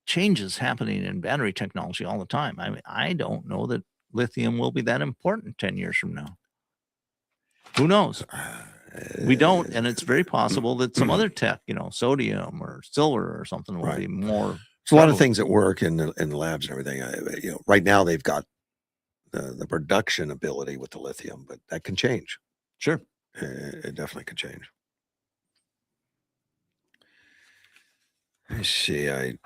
changes happening in battery technology all the time. I mean, I don't know that lithium will be that important 10 years from now. Who knows? We don't, and it's very possible that some other tech, sodium or silver or something, will be more. There's a lot of things that work in the labs and everything. Right now they've got the production ability with the lithium, but that can change. Sure, it definitely can change. I see. I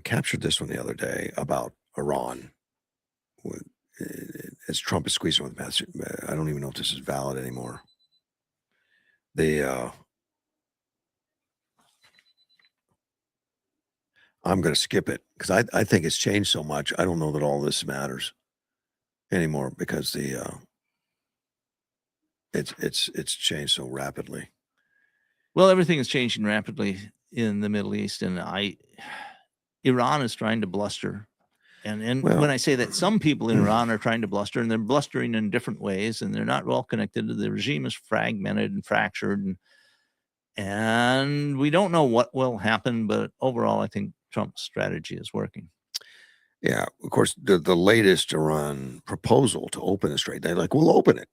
captured this one the other day about Iran. As Trump is squeezing with mass, I don't even know if this is valid anymore. I'm going to skip it because I think it's changed so much. I don't know that all this matters anymore, because it's changed so rapidly. Well, everything is changing rapidly in the Middle East, and Iran is trying to bluster. And when I say that, some people in Iran are trying to bluster, and they're blustering in different ways, and they're not well connected. The regime is fragmented and fractured, and we don't know what will happen. But overall, I think Trump's strategy is working. Yeah, of course, the latest Iran proposal to open the strait, they're like, "We'll open it.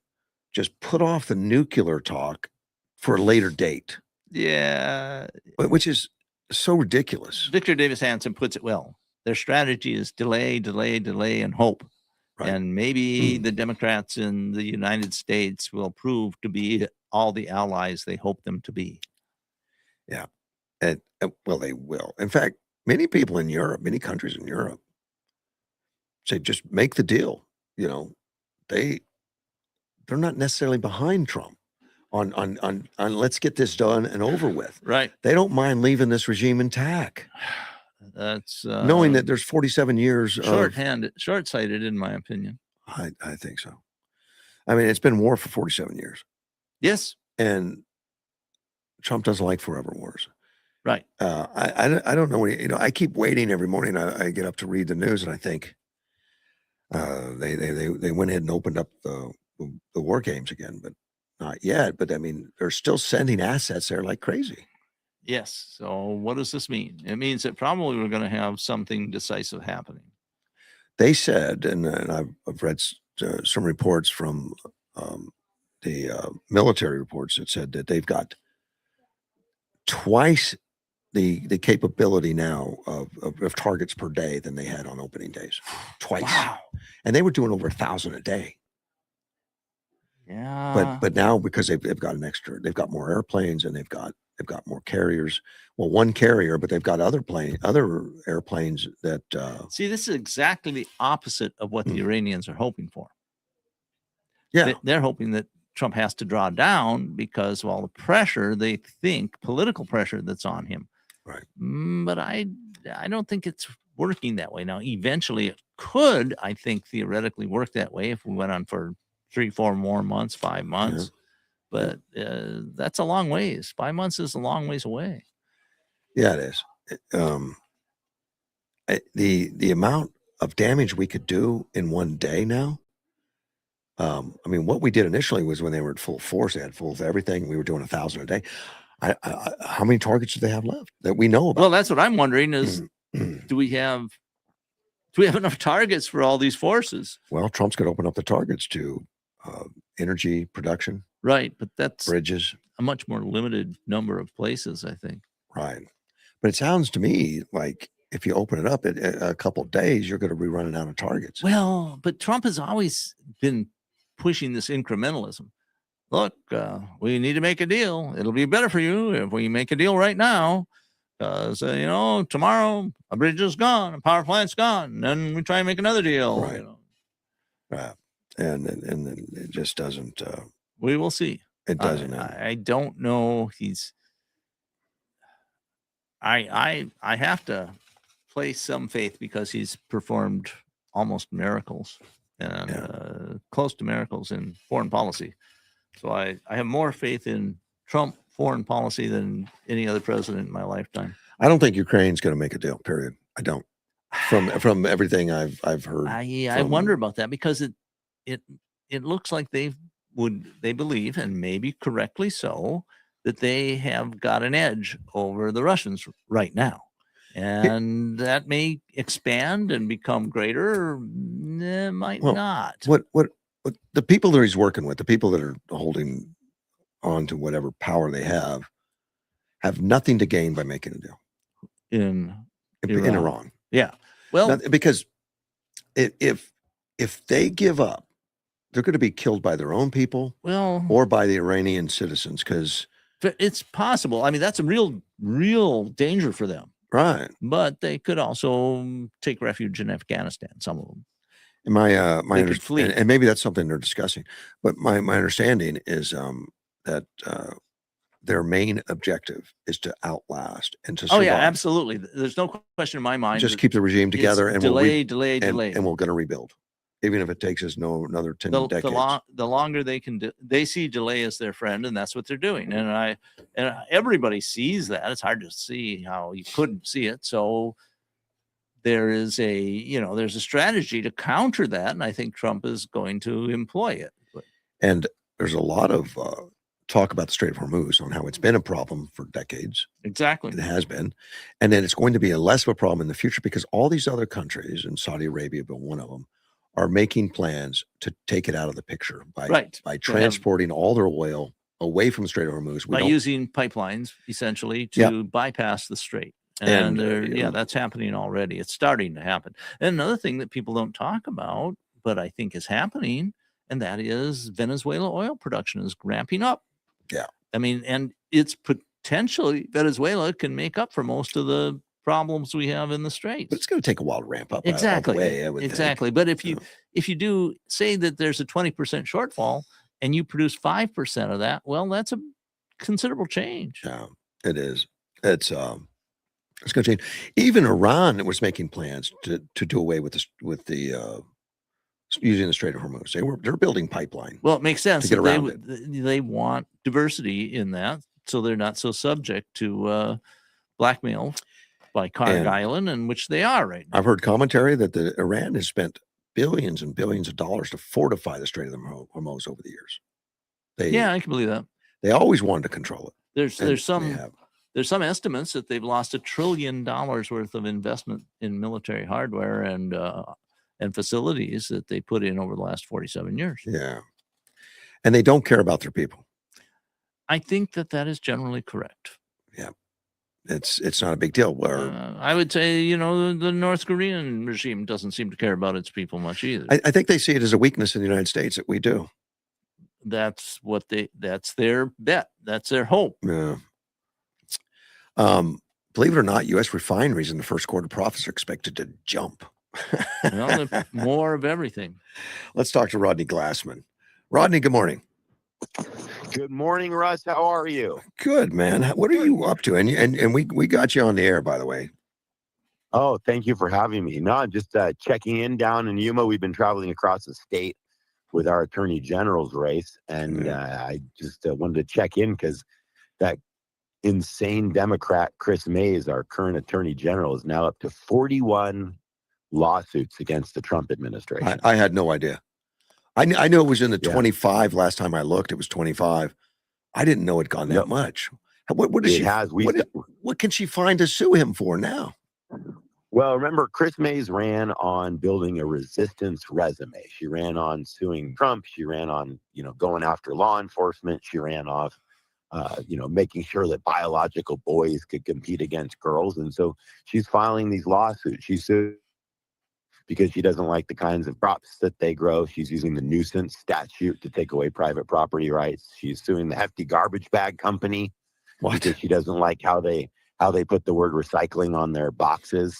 Just put off the nuclear talk for a later date," Yeah. which is so ridiculous. Victor Davis Hanson puts it well. Their strategy is delay, delay, delay, and hope. Right. And maybe the Democrats in the United States will prove to be all the allies they hope them to be. Yeah. And well, they will. In fact, many people in Europe, many countries in Europe say, just make the deal. You know, they're not necessarily behind Trump on let's get this done and over with. Right. They don't mind leaving this regime intact. That's knowing that there's 47 years short-sighted, in my opinion. I think so. I mean, it's been war for 47 years. Yes. And Trump doesn't like forever wars. Right. I don't know. You know, I keep waiting every morning. I get up to read the news, and I think they went ahead and opened up the war games again, but not yet. But I mean, they're still sending assets there like crazy. Yes. So what does this mean? It means that probably we're going to have something decisive happening. They said, and I've read some reports from the military reports that said that they've got twice the capability now of targets per day than they had on opening days. Twice. Wow. And they were doing over 1,000 a day. Yeah. But now, because they've got an extra, they've got more airplanes, and they've got more carriers. Well, one carrier, but they've got other airplanes that see, this is exactly the opposite of what the Iranians are hoping for. Yeah. They're hoping that Trump has to draw down because of all the pressure, they think, political pressure that's on him. Right. But I don't think it's working that way. Now, eventually it could, I think, theoretically work that way if we went on for 3-4 more months, 5 months. Yeah. But that's a long ways. 5 months is a long ways away. Yeah, it is. The amount of damage we could do in one day now. I mean, what we did initially was when they were at full force, they had full everything. We were doing 1,000 a day. How many targets do they have left that we know about? Well, that's what I'm wondering is, do we have enough targets for all these forces? Well, Trump's going to open up the targets to energy production. Right. But that's bridges, a much more limited number of places, I think. Right. But it sounds to me like if you open it up in a couple of days, you're going to be running out of targets. Well, but Trump has always been pushing this incrementalism. Look, we need to make a deal. It'll be better for you if we make a deal right now. Because, tomorrow a bridge is gone, a power plant's gone, and then we try and make another deal. Right. Right. And it just doesn't. We will see. It doesn't. I don't know. I have to place some faith because he's performed almost miracles and close to miracles in foreign policy. So I have more faith in Trump foreign policy than any other president in my lifetime. I don't think Ukraine's going to make a deal. Period. I don't. From everything I've heard. I wonder about that because it looks like they believe, and maybe correctly so, that they have got an edge over the Russians right now. And that may expand and become greater, might not. What the people that he's working with, the people that are holding on to whatever power they have nothing to gain by making a deal in Iran. Yeah. Well, because if they give up, they're going to be killed by their own people, or by the Iranian citizens. Because it's possible. I mean, that's a real danger for them. Right. But they could also take refuge in Afghanistan, some of them. And my understanding, and maybe that's something they're discussing, but my understanding is that their main objective is to outlast and to survive. Oh yeah, absolutely. There's no question in my mind. Just keep the regime together and delay, and we're going to rebuild, even if it takes us another 10 decades. The longer they can they see delay as their friend, and that's what they're doing. And everybody sees that. It's hard to see how you couldn't see it. So there is there's a strategy to counter that, and I think Trump is going to employ it. And there's a lot of talk about the Strait of Hormuz, on how it's been a problem for decades. Exactly. It has been. And then it's going to be less of a problem in the future because all these other countries, and Saudi Arabia being one of them, are making plans to take it out of the picture by transporting all their oil away from the Strait of Hormuz. By using pipelines, essentially, to bypass the strait. And that's happening already. It's starting to happen. And another thing that people don't talk about, but I think is happening, and that is Venezuela oil production is ramping up. Yeah. I mean, and it's potentially Venezuela can make up for most of the problems we have in the straits. But it's going to take a while to ramp up. Exactly. I would exactly. think. But if you do say that there's a 20% shortfall and you produce 5% of that, well, that's a considerable change. Yeah, it is. It's going to change. Even Iran was making plans to do away with the using the Strait of Hormuz. They're building pipeline. Well, it makes sense. To get around it. They want diversity in that, so they're not so subject to blackmail by Island, and which they are right now. I've heard commentary that Iran has spent billions and billions of dollars to fortify the Strait of Hormuz over the years. I can believe that. They always wanted to control it. There's some estimates that they've lost $1 trillion worth of investment in military hardware and facilities that they put in over the last 47 years. Yeah. And they don't care about their people. I think that is generally correct. Yeah. It's not a big deal. I would say, the North Korean regime doesn't seem to care about its people much either. I think they see it as a weakness in the United States that we do. That's their bet. That's their hope. Yeah. Believe it or not, U.S. refineries in the first quarter profits are expected to jump. Well, more of everything. Let's talk to Rodney Glassman. Rodney, good morning. Good morning, Russ. How are you? Good, man. What are you up to? And we got you on the air, by the way. Oh, thank you for having me. No, I'm just checking in down in Yuma. We've been traveling across the state with our Attorney General's race, and I just wanted to check in because that insane Democrat Chris Mays, our current Attorney General, is now up to 41 lawsuits against the Trump administration. I had no idea. I knew it was in the 25 last time I looked. It was 25. I didn't know it gone that much. What does what can she find to sue him for now? Well, remember, Chris Mays ran on building a resistance resume. She ran on suing Trump. She ran on, going after law enforcement. She ran off, making sure that biological boys could compete against girls. And so she's filing these lawsuits. She sued because she doesn't like the kinds of crops that they grow. She's using the nuisance statute to take away private property rights. She's suing the Hefty Garbage Bag Company because she doesn't like how they put the word recycling on their boxes.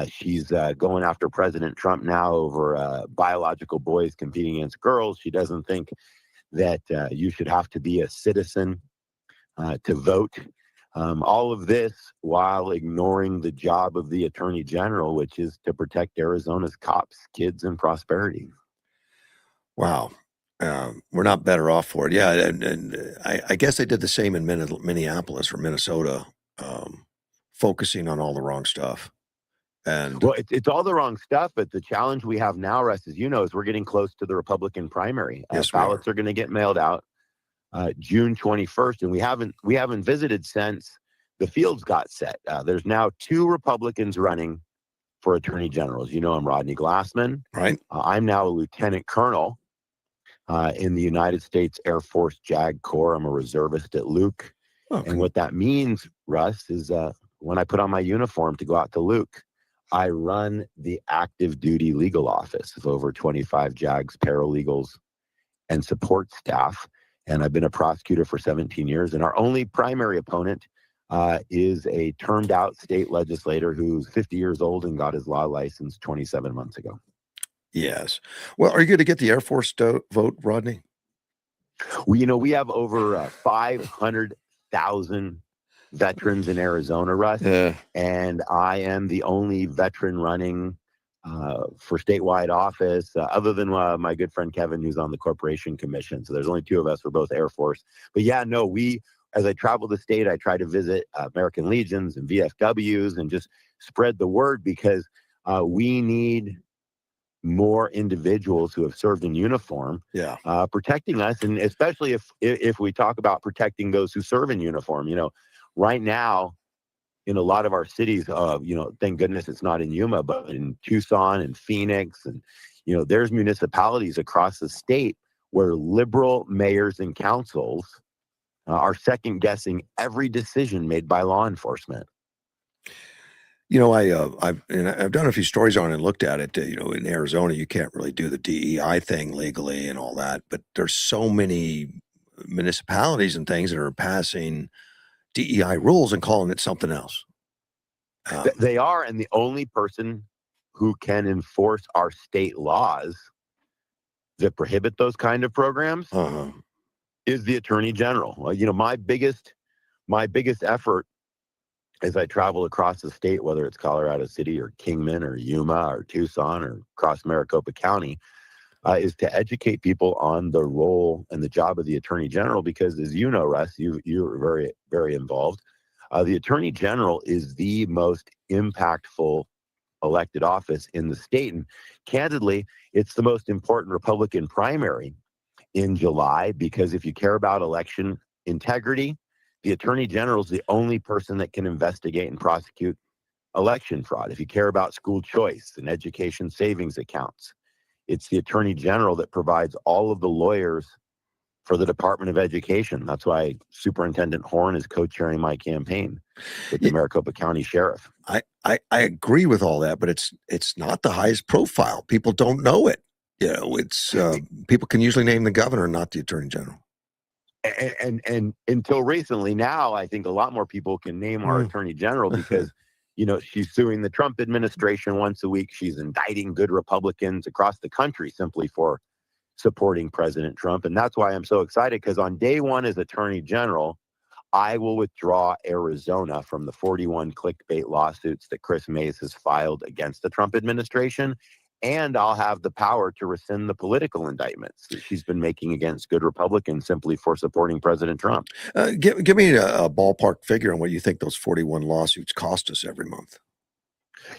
She's going after President Trump now over biological boys competing against girls. She doesn't think that you should have to be a citizen to vote. All of this while ignoring the job of the Attorney General, which is to protect Arizona's cops, kids, and prosperity. Wow. We're not better off for it. Yeah. And I guess they did the same in Minneapolis or Minnesota, focusing on all the wrong stuff. And well, it's all the wrong stuff. But the challenge we have now, Russ, as you know, is we're getting close to the Republican primary. Ballots are going to get mailed out June 21st, and we haven't visited since the fields got set. There's now 2 Republicans running for Attorney Generals. I'm Rodney Glassman. Right. I'm now a lieutenant colonel in the United States Air Force JAG Corps. I'm a reservist at Luke. Okay. And what that means, Russ, is when I put on my uniform to go out to Luke, I run the active duty legal office of over 25 JAGs, paralegals, and support staff. And I've been a prosecutor for 17 years. And our only primary opponent is a termed out state legislator who's 50 years old and got his law license 27 months ago. Yes. Well, are you going to get the Air Force vote, Rodney? We have over 500,000 veterans in Arizona, Russ. Yeah. And I am the only veteran running for statewide office, other than my good friend Kevin, who's on the Corporation Commission. So there's only 2 of us. We're both Air Force. But as I travel the state, I try to visit American Legions and VFWs and just spread the word because we need more individuals who have served in uniform, protecting us, and especially if we talk about protecting those who serve in uniform. Right now in a lot of our cities, thank goodness it's not in Yuma, but in Tucson and Phoenix, and there's municipalities across the state where liberal mayors and councils are second guessing every decision made by law enforcement. I've done a few stories on it and looked at it. In Arizona, you can't really do the DEI thing legally and all that, but there's so many municipalities and things that are passing DEI rules and calling it something else. They are, and the only person who can enforce our state laws that prohibit those kind of programs is the Attorney General. My biggest effort as I travel across the state, whether it's Colorado City or Kingman or Yuma or Tucson or across Maricopa County, is to educate people on the role and the job of the Attorney General. Because, as you know, Russ, you're very, very involved. The Attorney General is the most impactful elected office in the state. And candidly, it's the most important Republican primary in July, because if you care about election integrity, the Attorney General is the only person that can investigate and prosecute election fraud. If you care about school choice and education savings accounts, it's the Attorney General that provides all of the lawyers for the Department of Education. That's why Superintendent Horn is co-chairing my campaign with the Maricopa County Sheriff. I agree with all that, but it's not the highest profile. People don't know it. It's people can usually name the governor, not the Attorney General. And until recently, now I think a lot more people can name our Attorney General because she's suing the Trump administration once a week. She's indicting good Republicans across the country simply for supporting President Trump. And that's why I'm so excited, because on day one as Attorney General, I will withdraw Arizona from the 41 clickbait lawsuits that Chris Mays has filed against the Trump administration. And I'll have the power to rescind the political indictments that she's been making against good Republicans simply for supporting President Trump. Give me a ballpark figure on what you think those 41 lawsuits cost us every month.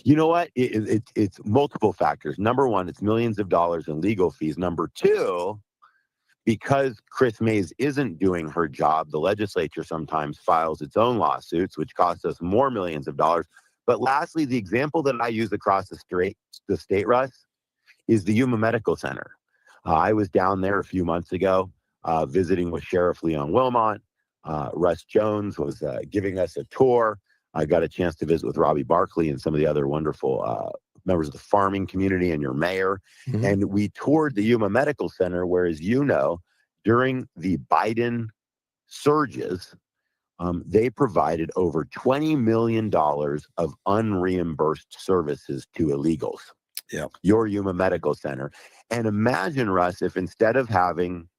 You know what? It's multiple factors. Number one, it's millions of dollars in legal fees. Number two, because Chris Mays isn't doing her job, the legislature sometimes files its own lawsuits, which cost us more millions of dollars. But lastly, the example that I use across the state, Russ, is the Yuma Medical Center. I was down there a few months ago visiting with Sheriff Leon Wilmot. Russ Jones was giving us a tour. I got a chance to visit with Robbie Barkley and some of the other wonderful members of the farming community and your mayor. Mm-hmm. And we toured the Yuma Medical Center, where, as you know, during the Biden surges, they provided over $20 million of unreimbursed services to illegals. Yeah. Your Yuma Medical Center. And imagine, Russ, if instead of having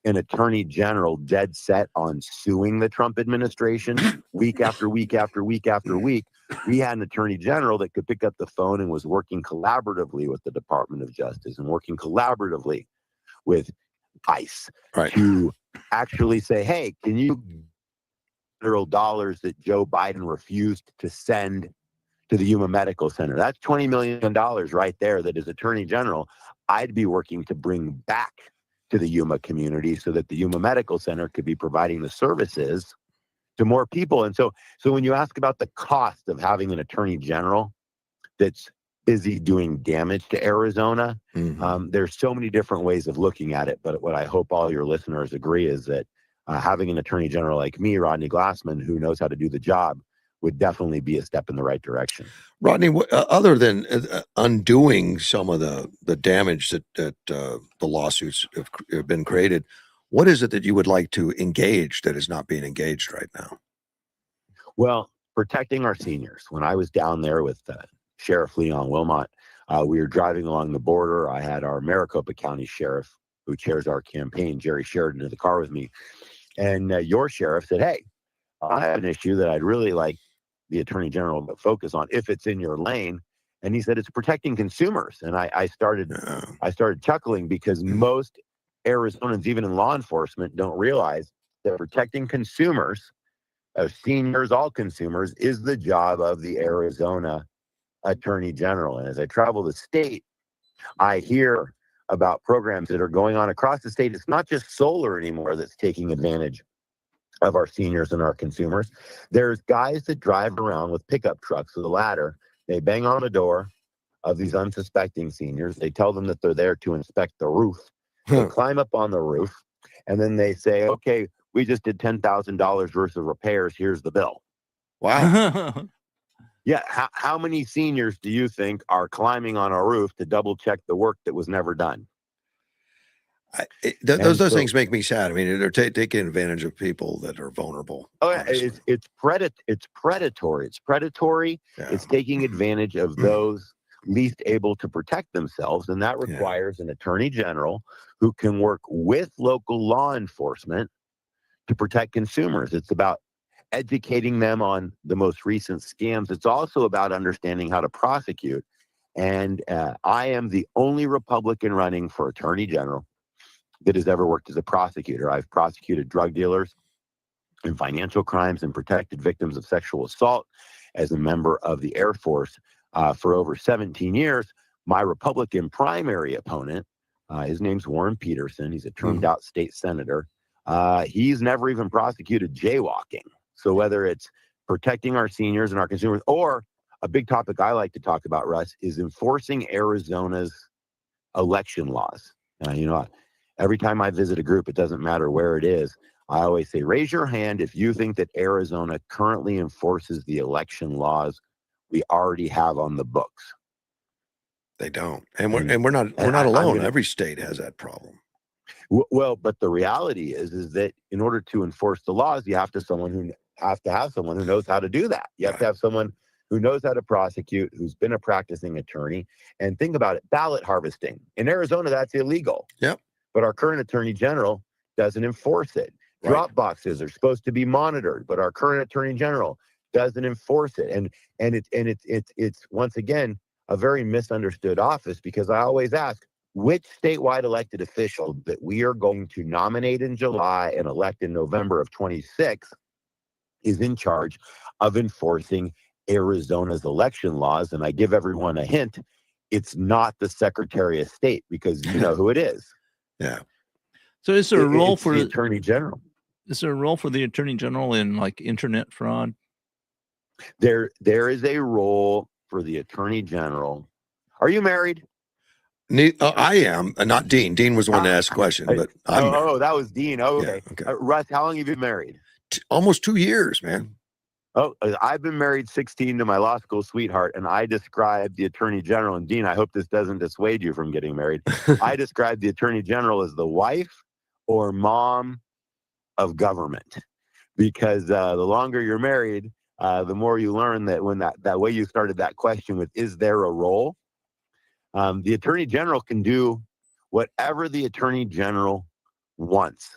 an attorney general dead set on suing the Trump administration week after week after week after week, we had an attorney general that could pick up the phone and was working collaboratively with the Department of Justice and working collaboratively with ICE to actually say, hey, can you federal dollars that Joe Biden refused to send to the Yuma Medical Center? That's $20 million right there that, as Attorney General, I'd be working to bring back to the Yuma community so that the Yuma Medical Center could be providing the services to more people. And so when you ask about the cost of having an Attorney General that's busy doing damage to Arizona, there's so many different ways of looking at it. But what I hope all your listeners agree is that having an Attorney General like me, Rodney Glassman, who knows how to do the job, would definitely be a step in the right direction. Rodney, other than undoing some of the damage that the lawsuits have been created, what is it that you would like to engage that is not being engaged right now? Well, protecting our seniors. When I was down there with Sheriff Leon Wilmot, we were driving along the border. I had our Maricopa County Sheriff, who chairs our campaign, Jerry Sheridan, in the car with me. And your sheriff said, hey, I have an issue that I'd really like the Attorney General to focus on if it's in your lane. And he said, it's protecting consumers. And I started chuckling, because most Arizonans, even in law enforcement, don't realize that protecting consumers, seniors, all consumers, is the job of the Arizona Attorney General. And as I travel the state, I hear about programs that are going on across the state. It's not just solar anymore that's taking advantage of our seniors and our consumers. There's guys that drive around with pickup trucks with a ladder. They bang on the door of these unsuspecting seniors. They tell them that they're there to inspect the roof. They climb up on the roof, and then they say, okay, we just did $10,000 worth of repairs. Here's the bill. Wow. Yeah. How many seniors do you think are climbing on a roof to double check the work that was never done? Those things make me sad. I mean, they're taking advantage of people that are vulnerable. Oh, it's predatory. It's predatory. Yeah. It's taking advantage of those least able to protect themselves, and that requires an attorney general who can work with local law enforcement to protect consumers. It's about educating them on the most recent scams. It's also about understanding how to prosecute. And I am the only Republican running for attorney general that has ever worked as a prosecutor. I've prosecuted drug dealers and financial crimes and protected victims of sexual assault as a member of the Air Force for over 17 years. My Republican primary opponent, his name's Warren Peterson. He's a termed out state senator. He's never even prosecuted jaywalking. So whether it's protecting our seniors and our consumers, or a big topic I like to talk about, Russ, is enforcing Arizona's election laws. Every time I visit a group, it doesn't matter where it is, I always say, raise your hand if you think that Arizona currently enforces the election laws we already have on the books. They don't. And we're not alone. Every state has that problem. Well, but the reality is that in order to enforce the laws, you have to have someone who knows how to do that. You have to have someone who knows how to prosecute, who's been a practicing attorney. And think about it, ballot harvesting. In Arizona, that's illegal. Yep. But our current attorney general doesn't enforce it. Right. Drop boxes are supposed to be monitored, but our current attorney general doesn't enforce it. And it's once again a very misunderstood office, because I always ask, which statewide elected official that we are going to nominate in July and elect in November of 26 is in charge of enforcing Arizona's election laws? And I give everyone a hint, it's not the Secretary of State, because you know who it is. Yeah. So is there a role for the Attorney General? Is there a role for the Attorney General in like internet fraud? There is a role for the Attorney General. Are you married? I am, not Dean. Dean was the one to ask a question, but I'm married. That was Dean. Oh, okay. Yeah, okay. Russ, how long have you been married? Almost 2 years, man. Oh, I've been married 16 to my law school sweetheart, and I described the Attorney General, and Dean, I hope this doesn't dissuade you from getting married. I described the Attorney General as the wife or mom of government, because the longer you're married, the more you learn that when that way you started that question with, is there a role? The Attorney General can do whatever the Attorney General wants.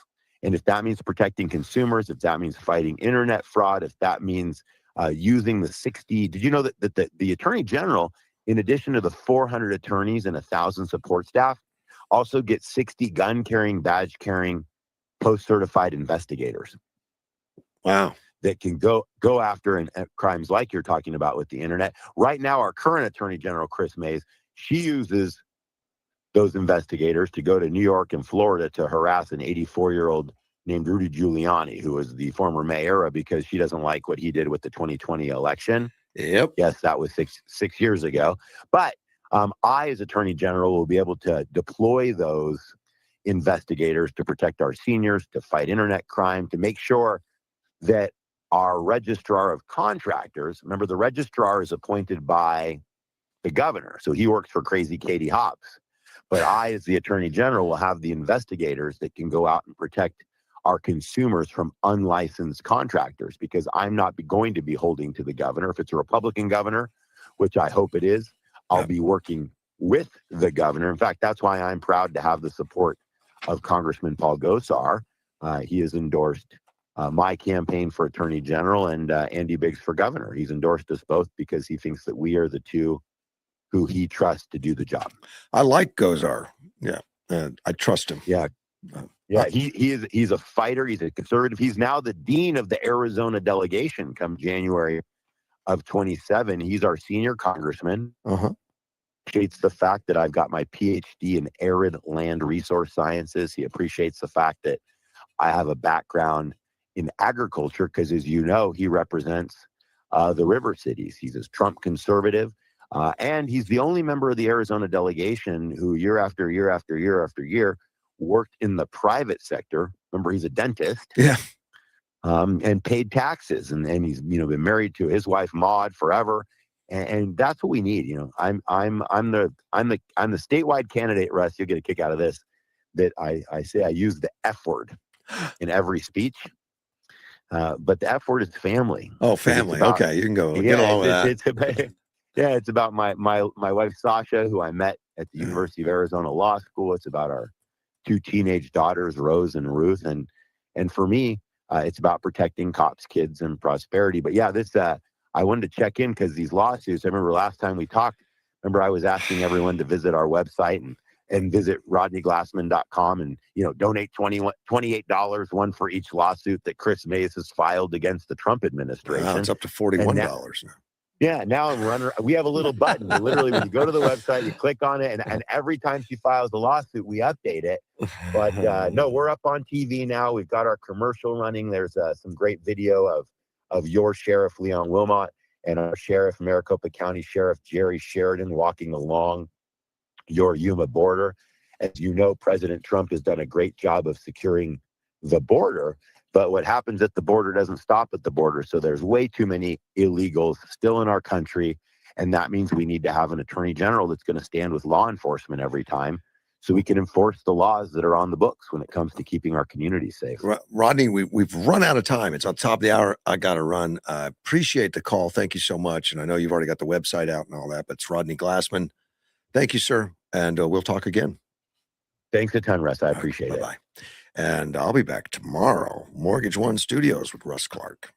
And if that means protecting consumers, if that means fighting internet fraud, if that means using the 60, did you know that the Attorney General, in addition to the 400 attorneys and 1,000 support staff, also gets 60 gun-carrying, badge-carrying, post-certified investigators? Wow. That can go after crimes like you're talking about with the internet. Right now, our current Attorney General, Chris Mays, she uses those investigators to go to New York and Florida to harass an 84-year-old named Rudy Giuliani, who was the former mayor, because she doesn't like what he did with the 2020 election. Yep. Yes, that was six years ago. But I, as Attorney General, will be able to deploy those investigators to protect our seniors, to fight internet crime, to make sure that our registrar of contractors, remember the registrar is appointed by the governor, so he works for crazy Katie Hobbs. But I, as the Attorney General, will have the investigators that can go out and protect our consumers from unlicensed contractors, because I'm not going to be holding to the governor. If it's a Republican governor, which I hope it is, I'll be working with the governor. In fact, that's why I'm proud to have the support of Congressman Paul Gosar. He has endorsed my campaign for Attorney General, and Andy Biggs for governor. He's endorsed us both because he thinks that we are the two who he trusts to do the job. I like Gosar. Yeah. I trust him. Yeah. He's a fighter. He's a conservative. He's now the dean of the Arizona delegation come January of 27. He's our senior congressman. appreciates the fact that I've got my PhD in arid land resource sciences. He appreciates the fact that I have a background in agriculture because, as you know, he represents the river cities. He's a Trump conservative, and he's the only member of the Arizona delegation who year after year after year after year worked in the private sector. Remember, he's a dentist. Yeah. And paid taxes, and he's been married to his wife Maud forever, and that's what we need. I'm the statewide candidate, Russ. You'll get a kick out of this. That I say I use the F word in every speech, but the F word is family. Oh, family. Okay, you can go get along with that. It's about, it's about my wife Sasha, who I met at the University of Arizona Law School. It's about our two teenage daughters, Rose and Ruth, and for me. It's about protecting cops, kids, and prosperity. But yeah, this I wanted to check in because these lawsuits. I remember last time we talked. Remember, I was asking everyone to visit our website and visit rodneyglassman.com and donate $28, one for each lawsuit that Chris Mays has filed against the Trump administration. Wow, it's up to $41 now. Yeah, now I'm running. We have a little button. Literally, when you go to the website, you click on it, and every time she files a lawsuit, we update it. But no, we're up on TV now. We've got our commercial running. There's some great video of your sheriff, Leon Wilmot, and our sheriff, Maricopa County Sheriff Jerry Sheridan, walking along your Yuma border. As you know, President Trump has done a great job of securing the border. But what happens at the border doesn't stop at the border. So there's way too many illegals still in our country. And that means we need to have an attorney general that's going to stand with law enforcement every time so we can enforce the laws that are on the books when it comes to keeping our community safe. Rodney, we've run out of time. It's on top of the hour. I got to run. I appreciate the call. Thank you so much. And I know you've already got the website out and all that, but it's Rodney Glassman. Thank you, sir. And we'll talk again. Thanks a ton, Russ. I appreciate it. Bye-bye. And I'll be back tomorrow. Mortgage One Studios with Russ Clark.